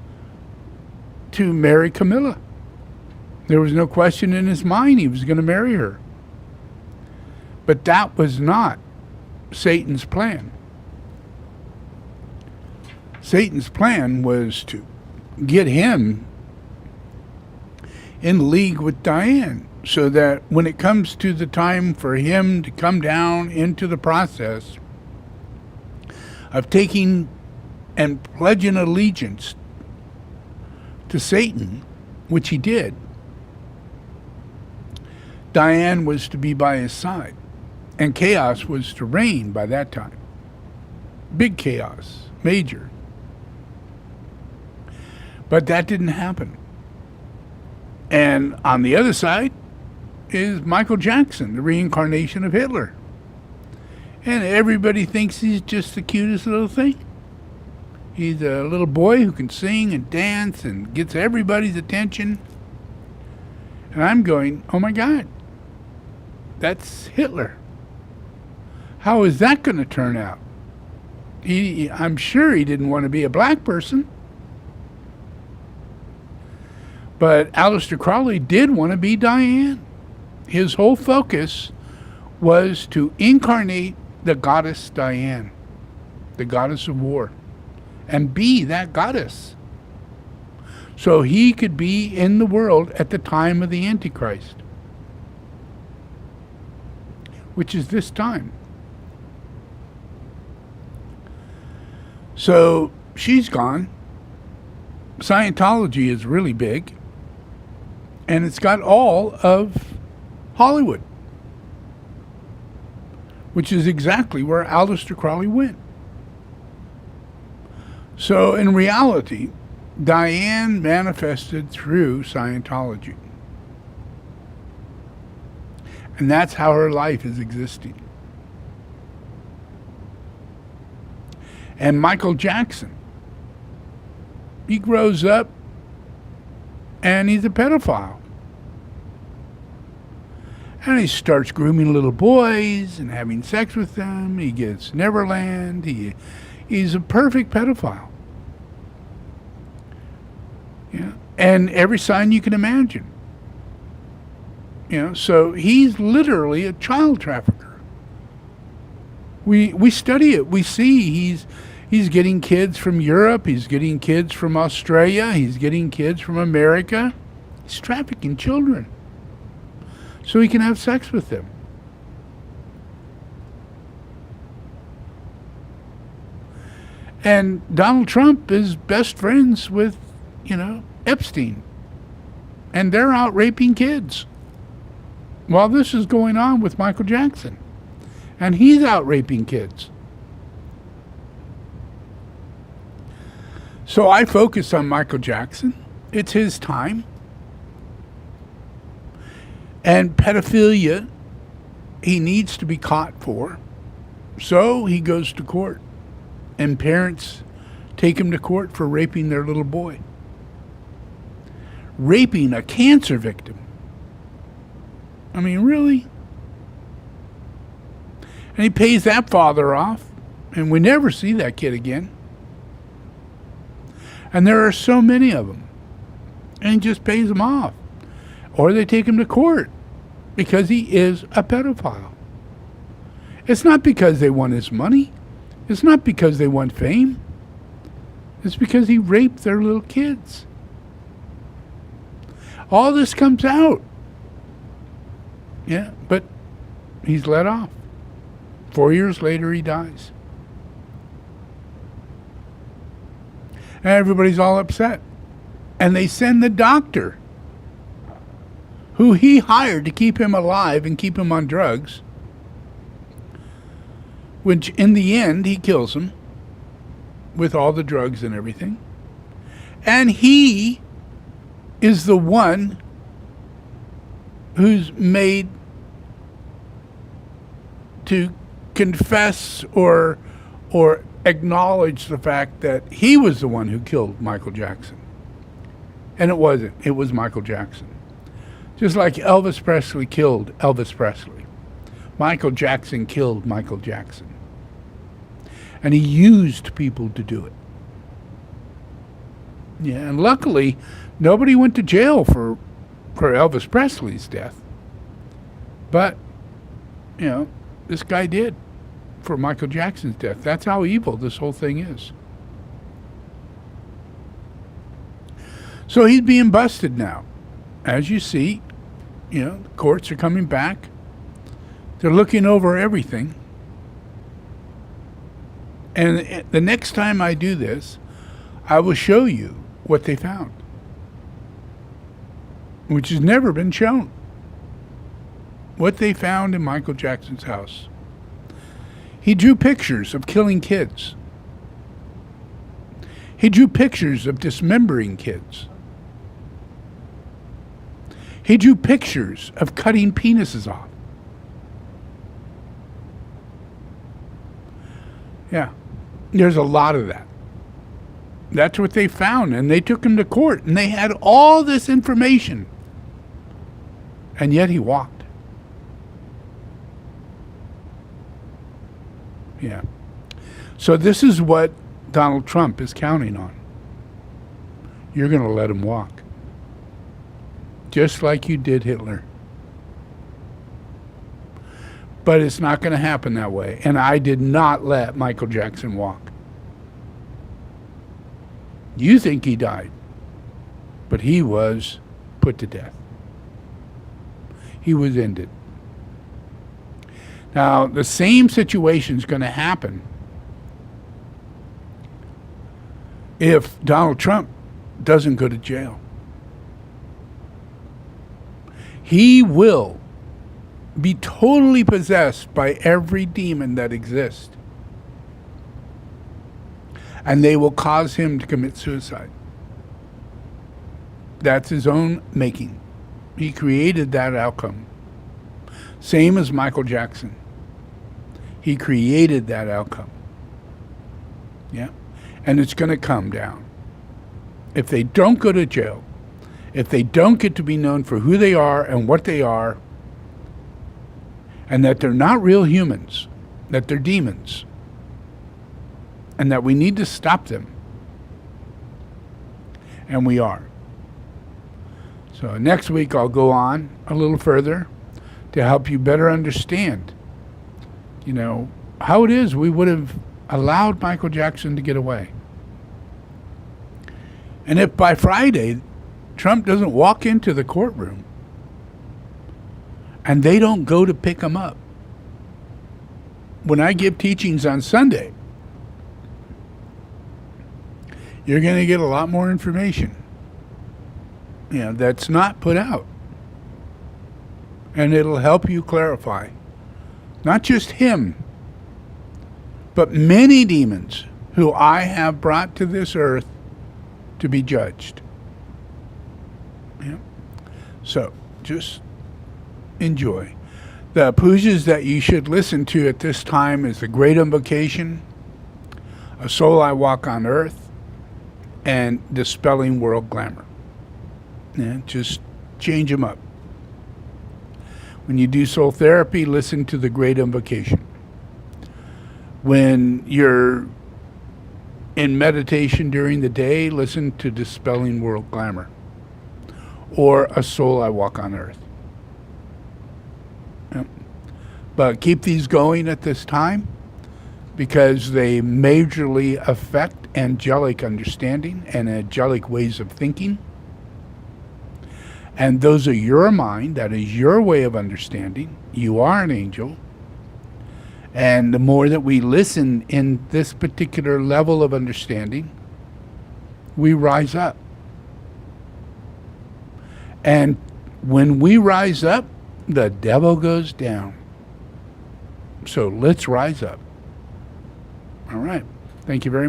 to marry Camilla. There was no question in his mind he was going to marry her. But that was not Satan's plan. Satan's plan was to get him in league with Diane, so that when it comes to the time for him to come down into the process of taking and pledging allegiance to Satan, which he did, Diane was to be by his side, and chaos was to reign by that time. Big chaos, major. But that didn't happen. And on the other side is Michael Jackson, the reincarnation of Hitler. And everybody thinks he's just the cutest little thing. He's a little boy who can sing and dance and gets everybody's attention. And I'm going, oh my God, that's Hitler. How is that going to turn out? I'm sure he didn't want to be a black person. But Aleister Crowley did want to be Diane. His whole focus was to incarnate the goddess Diane, the goddess of war, and be that goddess. So he could be in the world at the time of the Antichrist, which is this time. So she's gone. Scientology is really big. And it's got all of Hollywood, which is exactly where Aleister Crowley went. So in reality, Diane manifested through Scientology. And that's how her life is existing. And Michael Jackson, he grows up and he's a pedophile. And he starts grooming little boys and having sex with them. He gets Neverland. He's a perfect pedophile. Yeah. And every sign you can imagine. So he's literally a child trafficker. We study it. We see he's getting kids from Europe. He's getting kids from Australia. He's getting kids from America. He's trafficking children so he can have sex with them. And Donald Trump is best friends with, Epstein. And they're out raping kids while this is going on with Michael Jackson. And he's out raping kids. So I focus on Michael Jackson. It's his time. And pedophilia, he needs to be caught for. So he goes to court. And parents take him to court for raping their little boy. Raping a cancer victim. I mean, really? And he pays that father off. And we never see that kid again. And there are so many of them. And he just pays them off. Or they take him to court because he is a pedophile. It's not because they want his money. It's not because they want fame. It's because he raped their little kids. All this comes out. Yeah, but he's let off. 4 years later, he dies. And everybody's all upset. And they send the doctor who he hired to keep him alive and keep him on drugs, which in the end, he kills him with all the drugs and everything. And he is the one who's made to confess or acknowledge the fact that he was the one who killed Michael Jackson. And it wasn't. It was Michael Jackson. Just like Elvis Presley killed Elvis Presley. Michael Jackson killed Michael Jackson. And he used people to do it. Yeah, and luckily, nobody went to jail for Elvis Presley's death. But, this guy did for Michael Jackson's death. That's how evil this whole thing is. So he's being busted now. As you see, the courts are coming back. They're looking over everything. And the next time I do this, I will show you what they found, which has never been shown. What they found in Michael Jackson's house. He drew pictures of killing kids. He drew pictures of dismembering kids. He drew pictures of cutting penises off. Yeah, there's a lot of that. That's what they found, and they took him to court, and they had all this information. And yet he walked. Yeah. So this is what Donald Trump is counting on. You're going to let him walk. Just like you did Hitler. But it's not going to happen that way. And I did not let Michael Jackson walk. You think he died, but he was put to death. He was ended. Now, the same situation is going to happen if Donald Trump doesn't go to jail. He will be totally possessed by every demon that exists. And they will cause him to commit suicide. That's his own making. He created that outcome. Same as Michael Jackson. He created that outcome. Yeah? And it's going to come down. If they don't go to jail, if they don't get to be known for who they are and what they are, and that they're not real humans, that they're demons, and that we need to stop them. And we are. So next week I'll go on a little further to help you better understand, you know, how it is we would have allowed Michael Jackson to get away. And if by Friday Trump doesn't walk into the courtroom and they don't go to pick him up, when I give teachings on Sunday, you're going to get a lot more information, you know, that's not put out. And it'll help you clarify not just him, but many demons who I have brought to this earth to be judged. Yeah. So just enjoy. The pujas that you should listen to at this time is the Great Invocation, A Soul I Walk on Earth, and Dispelling World Glamour. Yeah, just change them up. When you do soul therapy, listen to the Great Invocation. When you're in meditation during the day, listen to Dispelling World Glamour or A Soul I Walk on Earth. Yep. But keep these going at this time because they majorly affect angelic understanding and angelic ways of thinking. And those are your mind. That is your way of understanding. You are an angel. And the more that we listen in this particular level of understanding, we rise up. And when we rise up, the devil goes down. So let's rise up. All right. Thank you very much.